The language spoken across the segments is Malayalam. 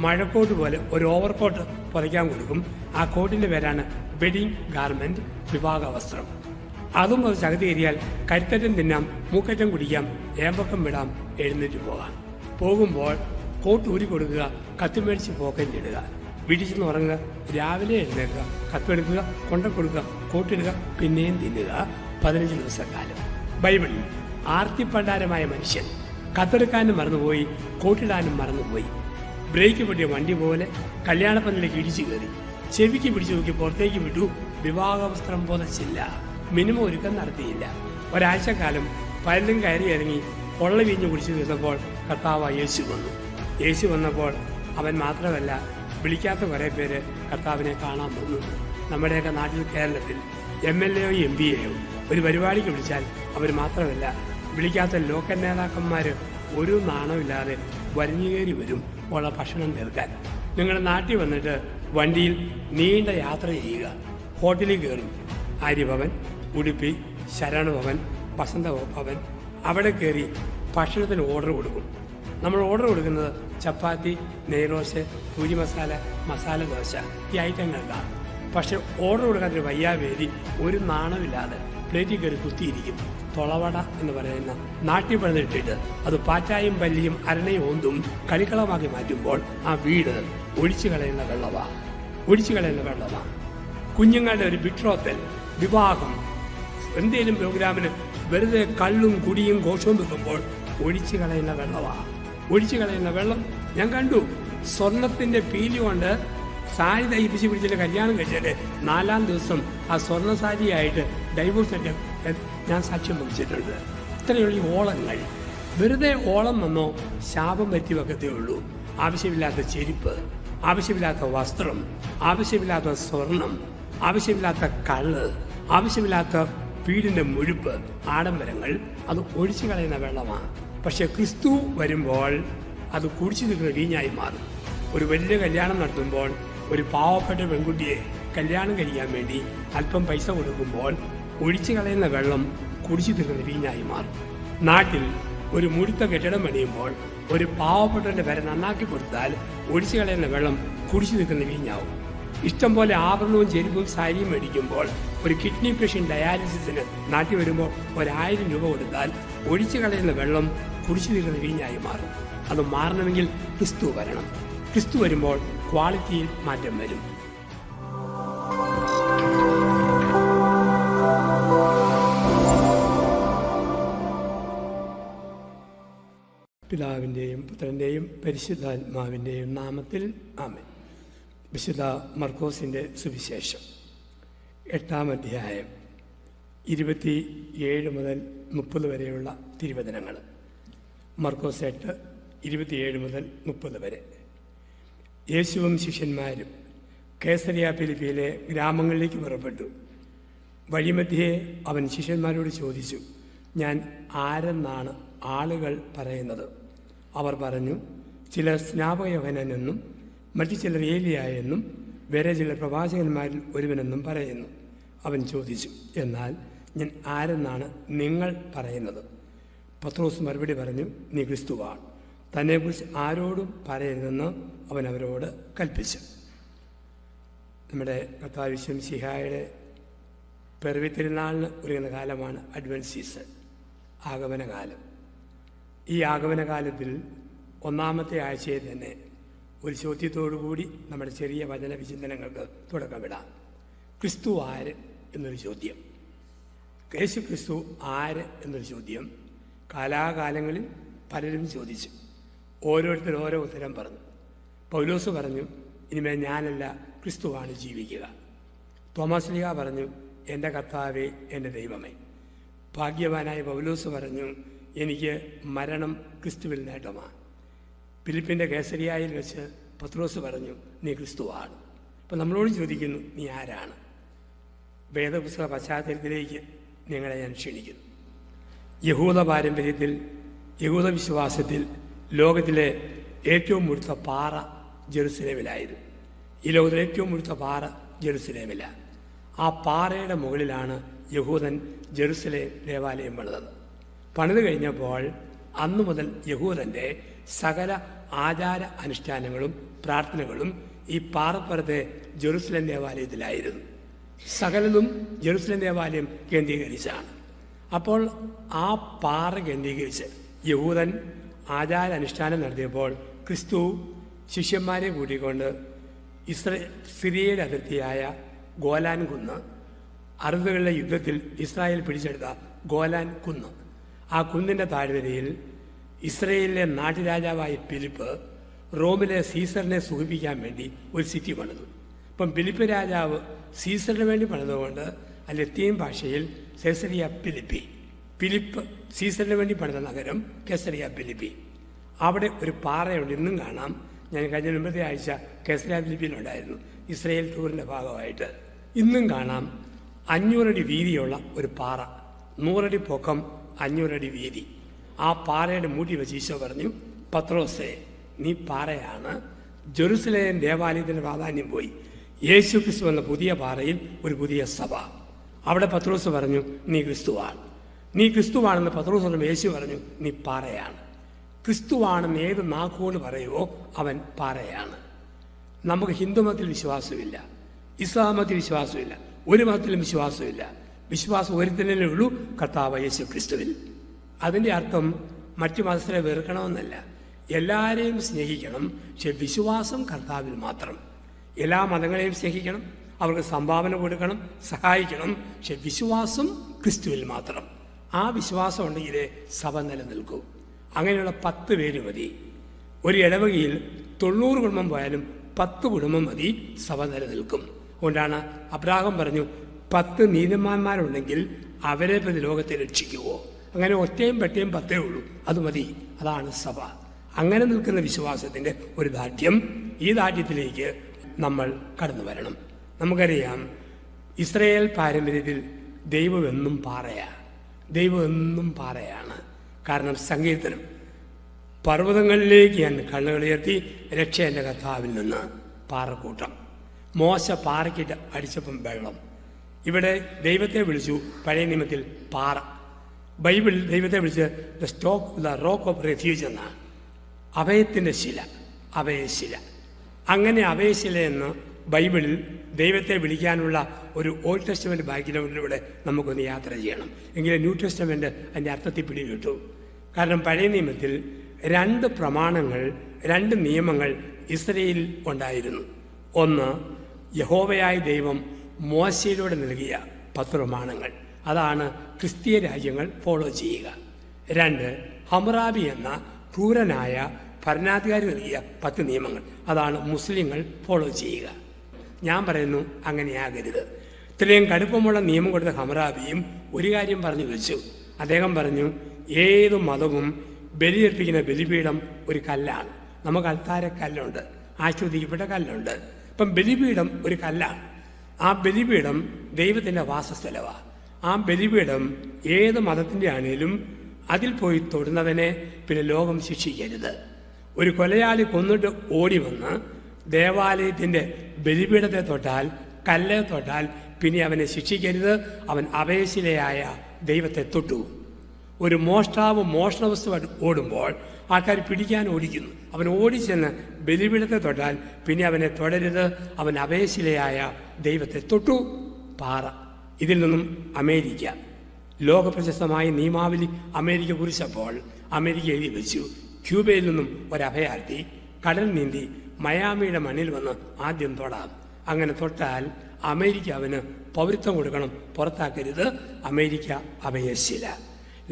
മഴക്കോട്ട് പോലെ ഒരു ഓവർകോട്ട് പുതയ്ക്കാൻ കൊടുക്കും. ആ കോട്ടിൻ്റെ പേരാണ് വെഡിങ് ഗാർമെൻറ്റ്, വിവാഹ വസ്ത്രം. അതും അത് ചകതിയേറിയാൽ കരിത്തറ്റം തിന്നാം, മൂക്കറ്റം കുടിക്കാം, ഏമ്പക്കം വിടാം, എഴുന്നേറ്റ് പോകാം. പോകുമ്പോൾ കോട്ട് ഊരി കൊടുക്കുക, കത്തിമേടിച്ച് പോക്കം ചിടുക, വീട്ടിൽ ചെന്ന് ഉറങ്ങുക, രാവിലെ എഴുന്നേൽക്കുക, കത്തെടുക്കുക, കൊണ്ട കൊടുക്കുക, കോട്ടിടുക, പിന്നെയും തിന്നുക. 15 ദിവസക്കാലം. ബൈബിളിൽ ആർത്തിപ്പണ്ടാരമായ മനുഷ്യൻ കത്തെടുക്കാനും മറന്നുപോയി, കോട്ടിടാനും മറന്നുപോയി. ബ്രേക്ക് പൊട്ടിയ വണ്ടി പോലെ കല്യാണപ്പന്തലേക്ക് ഇടിച്ചു കയറി, ചെവിക്ക് പിടിച്ചു നോക്കി പുറത്തേക്ക് വിട്ടു. വിവാഹവസ്ത്രം പുതച്ചില്ല, മിനിമം ഒരുക്കം നടത്തിയില്ല. ഒരാഴ്ചക്കാലം പലരും കയറി ഇറങ്ങി പൊള്ള വീഞ്ഞു കുടിച്ചു തീർന്നപ്പോൾ കർത്താവ് യേശു വന്നു. യേശു വന്നപ്പോൾ അവൻ മാത്രമല്ല, വിളിക്കാത്ത കുറേ പേര് കർത്താവിനെ കാണാൻ വന്നു. നമ്മുടെയൊക്കെ നാട്ടിൽ കേരളത്തിൽ MLA-യോ MP-യെയോ ഒരു പരിപാടിക്ക് വിളിച്ചാൽ അവർ മാത്രമല്ല, വിളിക്കാത്ത ലോക്കൽ നേതാക്കന്മാർ ഒരു നാണമില്ലാതെ വരിഞ്ഞുകയറി വരും ഉള്ള ഭക്ഷണം തീർക്കാൻ. നിങ്ങളുടെ നാട്ടിൽ വന്നിട്ട് വണ്ടിയിൽ നീണ്ട യാത്ര ചെയ്യുക, ഹോട്ടലിൽ കയറും. ആര്യഭവൻ, ഉടുപ്പി, ശരണഭവൻ, വസന്തഭവൻ, അവിടെ കയറി ഭക്ഷണത്തിന് ഓർഡർ കൊടുക്കും. നമ്മൾ ഓർഡർ കൊടുക്കുന്നത് ചപ്പാത്തി, നെയ്റോസ്, പൂരി മസാല, മസാല ദോശ, ഈ ഐറ്റങ്ങൾക്കാണ്. പക്ഷെ ഓർഡർ കൊടുക്കാത്തൊരു വയ്യാവേദി ഒരു നാണമില്ലാതെ പ്ലേറ്റിൽ കയറി കുത്തിയിരിക്കും. തൊളവട എന്ന് പറയുന്ന നാട്ടിൽ പണിതിട്ടിട്ട് അത് പാറ്റായും പല്ലിയും അരണയും ഒന്നും കളിക്കളമാക്കി മാറ്റുമ്പോൾ ആ വീട് ഒഴിച്ചു കളയുന്ന വെള്ളമാണ്. കുഞ്ഞുങ്ങളുടെ ഒരു ബിട്രോത്തൽ, വിവാഹം, എന്തേലും പ്രോഗ്രാമിന് വെറുതെ കള്ളും കുടിയും ഘോഷവും വെക്കുമ്പോൾ ഒഴിച്ചു കളയുന്ന വെള്ളം ഞാൻ കണ്ടു. സ്വർണത്തിന്റെ പീലി കൊണ്ട് സാരി തയ്പ്പിച്ച് പിടിച്ചിട്ട് കല്യാണം കഴിച്ചിട്ട് 4-ാം ദിവസം ആ സ്വർണ്ണ സാരിയായിട്ട് ഡൈവോഴ്സ് ഞാൻ സാക്ഷ്യം വഹിച്ചിട്ടുണ്ട്. ഇത്രയുള്ള ഈ ഓളങ്ങൾ വെറുതെ ഓളം വന്നോ ശാപം പറ്റി വെക്കത്തേ ഉള്ളൂ. ആവശ്യമില്ലാത്ത ചെരുപ്പ്, ആവശ്യമില്ലാത്ത വസ്ത്രം, ആവശ്യമില്ലാത്ത സ്വർണം, ആവശ്യമില്ലാത്ത കള്ള്, ആവശ്യമില്ലാത്ത വീടിന്റെ മുഴുപ്പ്, ആഡംബരങ്ങൾ, അത് ഒഴിച്ചു കളയുന്ന വെള്ളമാണ്. പക്ഷെ ക്രിസ്തു വരുമ്പോൾ അത് കുടിച്ചു നിൽക്കുന്ന വീഞ്ഞായി മാറും. ഒരു വലിയ കല്യാണം നടത്തുമ്പോൾ ഒരു പാവപ്പെട്ട പെൺകുട്ടിയെ കല്യാണം കഴിക്കാൻ വേണ്ടി അല്പം പൈസ കൊടുക്കുമ്പോൾ ഒഴിച്ചു കളയുന്ന വെള്ളം കുടിച്ചു നിൽക്കുന്ന വീഞ്ഞായി മാറും. നാട്ടിൽ ഒരു മുഴുത്ത കെട്ടിടം പണിയുമ്പോൾ ഒരു പാവപ്പെട്ടവന്റെ പേരെ നന്നാക്കി കൊടുത്താൽ ഒഴിച്ചു കളയുന്ന വെള്ളം കുടിച്ചു നിൽക്കുന്ന വീഞ്ഞാവും. ഇഷ്ടം പോലെ ആഭരണവും ചെരുപ്പും സാരിയും മേടിക്കുമ്പോൾ ഒരു കിഡ്നി പേഷ്യന്റ് ഡയാലിസിസിന് നാട്ടിൽ വരുമ്പോൾ 1000 രൂപ കൊടുത്താൽ ഒഴിച്ചു കളയുന്ന വെള്ളം കുടിച്ചു നിൽക്കുന്ന വീഞ്ഞായി മാറും. അത് മാറണമെങ്കിൽ ക്രിസ്തു വരണം. ക്രിസ്തു വരുമ്പോൾ ക്വാളിറ്റിയിൽ മാറ്റം വരും. പിതാവിൻ്റെയും പുത്രൻ്റെയും പരിശുദ്ധാത്മാവിൻ്റെയും നാമത്തിൽ ആമേൻ. വിശുദ്ധ മർക്കോസിൻ്റെ സുവിശേഷം 8-ാം അധ്യായം 27 മുതൽ 30 വരെയുള്ള തിരുവചനങ്ങൾ. മർക്കോസ് 8, 27 മുതൽ 30 വരെ. യേശുവും ശിഷ്യന്മാരും കേസരിയ ഫിലിപ്പിയിലെ ഗ്രാമങ്ങളിലേക്ക് പുറപ്പെട്ടു. വഴിമധ്യേ അവൻ ശിഷ്യന്മാരോട് ചോദിച്ചു, ഞാൻ ആരെന്നാണ് ആളുകൾ പറയുന്നത്? അവർ പറഞ്ഞു, ചിലർ സ്നാപക യോഹന്നാനെന്നും മറ്റു ചിലർ ഏലിയായെന്നും വേറെ ചിലർ പ്രവാചകന്മാരിൽ ഒരുവനെന്നും പറയുന്നു. അവൻ ചോദിച്ചു, എന്നാൽ ഞാൻ ആരെന്നാണ് നിങ്ങൾ പറയുന്നത്? പത്രോസ് മറുപടി പറഞ്ഞു, നീ ക്രിസ്തുവാണ്. തന്നെക്കുറിച്ച് ആരോടും പറയരുതെന്ന് അവൻ അവരോട് കൽപ്പിച്ചു. നമ്മുടെ കർത്താവ് ശംസിഹായുടെ പിറവി തിരുനാളിന് ഒരുങ്ങുന്ന കാലമാണ് അഡ്വൻസ് സീസൺ, ആഗമനകാലം. ഈ ആഗമനകാലത്തിൽ 1-ാമത്തെ ആഴ്ചയിൽ തന്നെ ഒരു ചോദ്യത്തോടുകൂടി നമ്മുടെ ചെറിയ വചന വിചിന്തനങ്ങൾക്ക് തുടക്കമിടാം. ക്രിസ്തു ആര് എന്നൊരു ചോദ്യം. യേശു ക്രിസ്തു ആര് എന്നൊരു ചോദ്യം കാലാകാലങ്ങളിൽ പലരും ചോദിച്ചു. ഓരോരുത്തർ ഓരോ ഉത്തരം പറഞ്ഞു. പൗലോസ് പറഞ്ഞു, ഇനിമേൽ ഞാനല്ല, ക്രിസ്തുവാണ് ജീവിക്കുക. തോമസ് ലീഹ പറഞ്ഞു, എൻ്റെ കർത്താവേ, എൻ്റെ ദൈവമേ. ഭാഗ്യവാനായ പൗലോസ് പറഞ്ഞു, എനിക്ക് മരണം ക്രിസ്തുവിൽ നേട്ടമാണ്. ഫിലിപ്പിൻ്റെ കേസരിയായിൽ വെച്ച് പത്രോസ് പറഞ്ഞു, നീ ക്രിസ്തുവാണ്. അപ്പം നമ്മളോട് ചോദിക്കുന്നു, നീ ആരാണ്? വേദപുസ്തക പശ്ചാത്തലത്തിലേക്ക് നിങ്ങളെ ഞാൻ ക്ഷണിക്കുന്നു. യഹൂദ പാരമ്പര്യത്തിൽ, യഹൂദ വിശ്വാസത്തിൽ ലോകത്തിലെ ഏറ്റവും മുഴുത്ത പാറ ജെറുസലേമിലായിരുന്നു. ഈ ലോകത്തിലെ ഏറ്റവും മുഴുത്ത പാറ ജെറുസലേമിലാണ്. ആ പാറയുടെ മുകളിലാണ് യഹൂദൻ ജെറുസലേം ദേവാലയം പണിതത്. പണിത് കഴിഞ്ഞപ്പോൾ അന്നു മുതൽ യഹൂദൻ്റെ സകല ആചാര അനുഷ്ഠാനങ്ങളും പ്രാർത്ഥനകളും ഈ പാറപ്പുറത്തെ ജെറുസലേം ദേവാലയത്തിലായിരുന്നു. സകലതും ജെറുസലേം ദേവാലയം കേന്ദ്രീകരിച്ചാണ്. അപ്പോൾ ആ പാറ കേന്ദ്രീകരിച്ച് യഹൂദൻ ആചാര അനുഷ്ഠാനം നടത്തിയപ്പോൾ ക്രിസ്തു ശിഷ്യന്മാരെ കൂട്ടിക്കൊണ്ട് സിറിയയുടെ അതിർത്തിയായ ഗോലാൻ കുന്ന്, അറുതുകളുടെ യുദ്ധത്തിൽ ഇസ്രായേൽ പിടിച്ചെടുത്ത ഗോലാൻ കുന്ന്, ആ കുന്നിൻ്റെ താഴ്വരയിൽ ഇസ്രയേലിലെ നാട്ടുരാജാവായ ഫിലിപ്പ് റോമിലെ സീസറിനെ സൂചിപ്പിക്കാൻ വേണ്ടി ഒരു സിറ്റി പണിതു. ഇപ്പം ഫിലിപ്പ് രാജാവ് സീസറിന് വേണ്ടി പണിതുകൊണ്ട് ലത്തീൻ ഭാഷയിൽ കെസറിയ ഫിലിപ്പി, ഫിലിപ്പ് സീസറിന് വേണ്ടി പണിത നഗരം കെസറിയ ഫിലിപ്പി. അവിടെ ഒരു പാറയുണ്ട്, ഇന്നും കാണാം. ഞാൻ കഴിഞ്ഞ മുമ്പത്തെ ആഴ്ച കെസറിയ ഫിലിപ്പിയിലുണ്ടായിരുന്നു, ഇസ്രയേൽ ടൂറിൻ്റെ ഭാഗമായിട്ട്. ഇന്നും കാണാം 500 അടി വീതിയുള്ള ഒരു പാറ, 100 അടി പൊക്കം, 500 അടി വീതി. ആ പാറയുടെ മൂട്ടി വെച്ച് ഈശോ പറഞ്ഞു, പത്രോസേ, നീ പാറയാണ്. ജെറുസലേം ദേവാലയത്തിൻ്റെ പ്രാധാന്യം പോയി. യേശു ക്രിസ്തു എന്ന പുതിയ പാറയിൽ ഒരു പുതിയ സഭ. അവിടെ പത്രോസ് പറഞ്ഞു, നീ ക്രിസ്തുവാണ്. നീ ക്രിസ്തുവാണെന്ന് പത്രോസ് പറഞ്ഞു. യേശു പറഞ്ഞു, നീ പാറയാണ്. ക്രിസ്തുവാണെന്ന് ഏത് നാക്കുകൊണ്ട് പറയുമോ അവൻ പാറയാണ്. നമുക്ക് ഹിന്ദുമതത്തിൽ വിശ്വാസമില്ല, ഇസ്ലാം മതത്തിൽ വിശ്വാസമില്ല, ഒരു മതത്തിലും വിശ്വാസമില്ല. വിശ്വാസം ഒരുത്തനല്ലേ ഉള്ളൂ, കർത്താവ് യേശു ക്രിസ്തുവിൽ. അതിൻ്റെ അർത്ഥം മറ്റു മതസ്ഥരെ വെറുക്കണമെന്നല്ല, എല്ലാവരെയും സ്നേഹിക്കണം. പക്ഷെ വിശ്വാസം കർത്താവിൽ മാത്രം. എല്ലാ മതങ്ങളെയും സ്നേഹിക്കണം, അവർക്ക് സംഭാവന കൊടുക്കണം, സഹായിക്കണം. പക്ഷെ വിശ്വാസം ക്രിസ്തുവിൽ മാത്രം. ആ വിശ്വാസം ഉണ്ടെങ്കിലേ സഭ നിലനിൽക്കൂ. അങ്ങനെയുള്ള 10 പേര് മതി. ഒരു ഇടവകയിൽ 90 കുടുംബം പോയാലും 10 കുടുംബം മതി, സഭ നിലനിൽക്കും. അതുകൊണ്ടാണ് അബ്രാഹാം പറഞ്ഞു, 10 നീതിമാന്മാരുണ്ടെങ്കിൽ അവരെ പ്രതി ലോകത്തെ രക്ഷിക്കുവോ. അങ്ങനെ ഒറ്റയും പെട്ടയും 10 ഉള്ളൂ, അത് മതി. അതാണ് സഭ. അങ്ങനെ നിൽക്കുന്ന വിശ്വാസത്തിൻ്റെ ഒരു ദാർഢ്യം, ഈ ദാർഢ്യത്തിലേക്ക് നമ്മൾ കടന്നു വരണം. നമുക്കറിയാം, ഇസ്രായേൽ പാരമ്പര്യത്തിൽ ദൈവം എന്നും പാറയാണ്. ദൈവം എന്നും പാറയാണ്. കാരണം സങ്കീർത്തനം, പർവ്വതങ്ങളിലേക്ക് ഞാൻ കണ്ണുകളുയർത്തി, രക്ഷ എൻ്റെ കർത്താവിൽ നിന്ന്. പാറക്കൂട്ടം. മോശ പാറയ്ക്കിട്ട് അടിച്ചപ്പം വെള്ളം. ഇവിടെ ദൈവത്തെ വിളിച്ചു പഴയ നിയമത്തിൽ പാറ. ബൈബിളിൽ ദൈവത്തെ വിളിച്ച് ദ റോക്ക് ഓഫ് റെഫ്യൂജ് എന്നാണ്. അഭയത്തിൻ്റെ ശില, അഭയശില. അങ്ങനെ അഭയശിലയെന്ന് ബൈബിളിൽ ദൈവത്തെ വിളിക്കാനുള്ള ഒരു ഓൾഡ് ടെസ്റ്റമെൻറ്റ് ബാക്ക്ഗ്രൗണ്ടിലൂടെ നമുക്കൊന്ന് യാത്ര ചെയ്യണം. എങ്കിലും ന്യൂ ടെസ്റ്റമെൻറ്റ് അതിൻ്റെ അർത്ഥത്തിൽ പിടികിട്ടു. കാരണം പഴയ നിയമത്തിൽ 2 പ്രമാണങ്ങൾ, 2 നിയമങ്ങൾ ഇസ്രായേലിൽ ഉണ്ടായിരുന്നു. ഒന്ന്, യഹോവയായ ദൈവം മോശയിലൂടെ നൽകിയ 10 പ്രമാണങ്ങൾ. അതാണ് ക്രിസ്തീയ രാജ്യങ്ങൾ ഫോളോ ചെയ്യുക. 2, ഹമ്രാബി എന്ന ക്രൂരനായ ഭരണാധികാരി നൽകിയ 10 നിയമങ്ങൾ. അതാണ് മുസ്ലിങ്ങൾ ഫോളോ ചെയ്യുക. ഞാൻ പറയുന്നു, അങ്ങനെയാകരുത്. ഇത്രയും കടുപ്പമുള്ള നിയമം കൊടുത്ത ഹമ്രാബിയും ഒരു കാര്യം പറഞ്ഞു വെച്ചു. അദ്ദേഹം പറഞ്ഞു, ഏത് മതവും ബലിയർപ്പിക്കുന്ന ബലിപീഠം ഒരു കല്ലാണ്. നമുക്ക് അൾത്താരക്കല്ലുണ്ട്, ആശ്വദിക്കപ്പെട്ട കല്ലുണ്ട്. ഇപ്പം ബലിപീഠം ഒരു കല്ലാണ്. ആ ബലിപീഠം ദൈവത്തിൻ്റെ വാസസ്ഥലമാണ്. ആ ബലിപീഠം ഏത് മതത്തിൻ്റെ ആണേലും അതിൽ പോയി തൊടുന്നവനെ പിന്നെ ലോകം ശിക്ഷിക്കരുത്. ഒരു കൊലയാളി കൊന്നിട്ട് ഓടി വന്ന് ദേവാലയത്തിൻ്റെ ബലിപീഠത്തെ തൊട്ടാൽ, കല്ലെ തൊട്ടാൽ പിന്നെ അവനെ ശിക്ഷിക്കരുത്. അവൻ അഭയശിലയായ ദൈവത്തെ തൊട്ടു. ഒരു മോഷ്ടാവ് മോഷണവസ്തുവായിട്ട് ഓടുമ്പോൾ ആൾക്കാർ പിടിക്കാൻ ഓടിക്കുന്നു. അവൻ ഓടിച്ചെന്ന് ബലിപീഠത്തെ തൊട്ടാൽ പിന്നെ അവനെ തൊടരുത്. അവൻ അഭയശിലയായ ദൈവത്തെ തൊട്ടു. പാറ. ഇതിൽ നിന്നും അമേരിക്ക, ലോകപ്രശസ്തമായ നിയമാവലി അമേരിക്ക കുറിച്ചപ്പോൾ അമേരിക്ക എഴുതി വെച്ചു, ക്യൂബയിൽ നിന്നും ഒരഭയാർത്ഥി കടൽ നീന്തി മയാമിയുടെ മണ്ണിൽ വന്ന് ആദ്യം തൊടാം. അങ്ങനെ തൊട്ടാൽ അമേരിക്ക അവന് പൗരത്വം കൊടുക്കണം, പുറത്താക്കരുത്. അമേരിക്ക അഭയശില.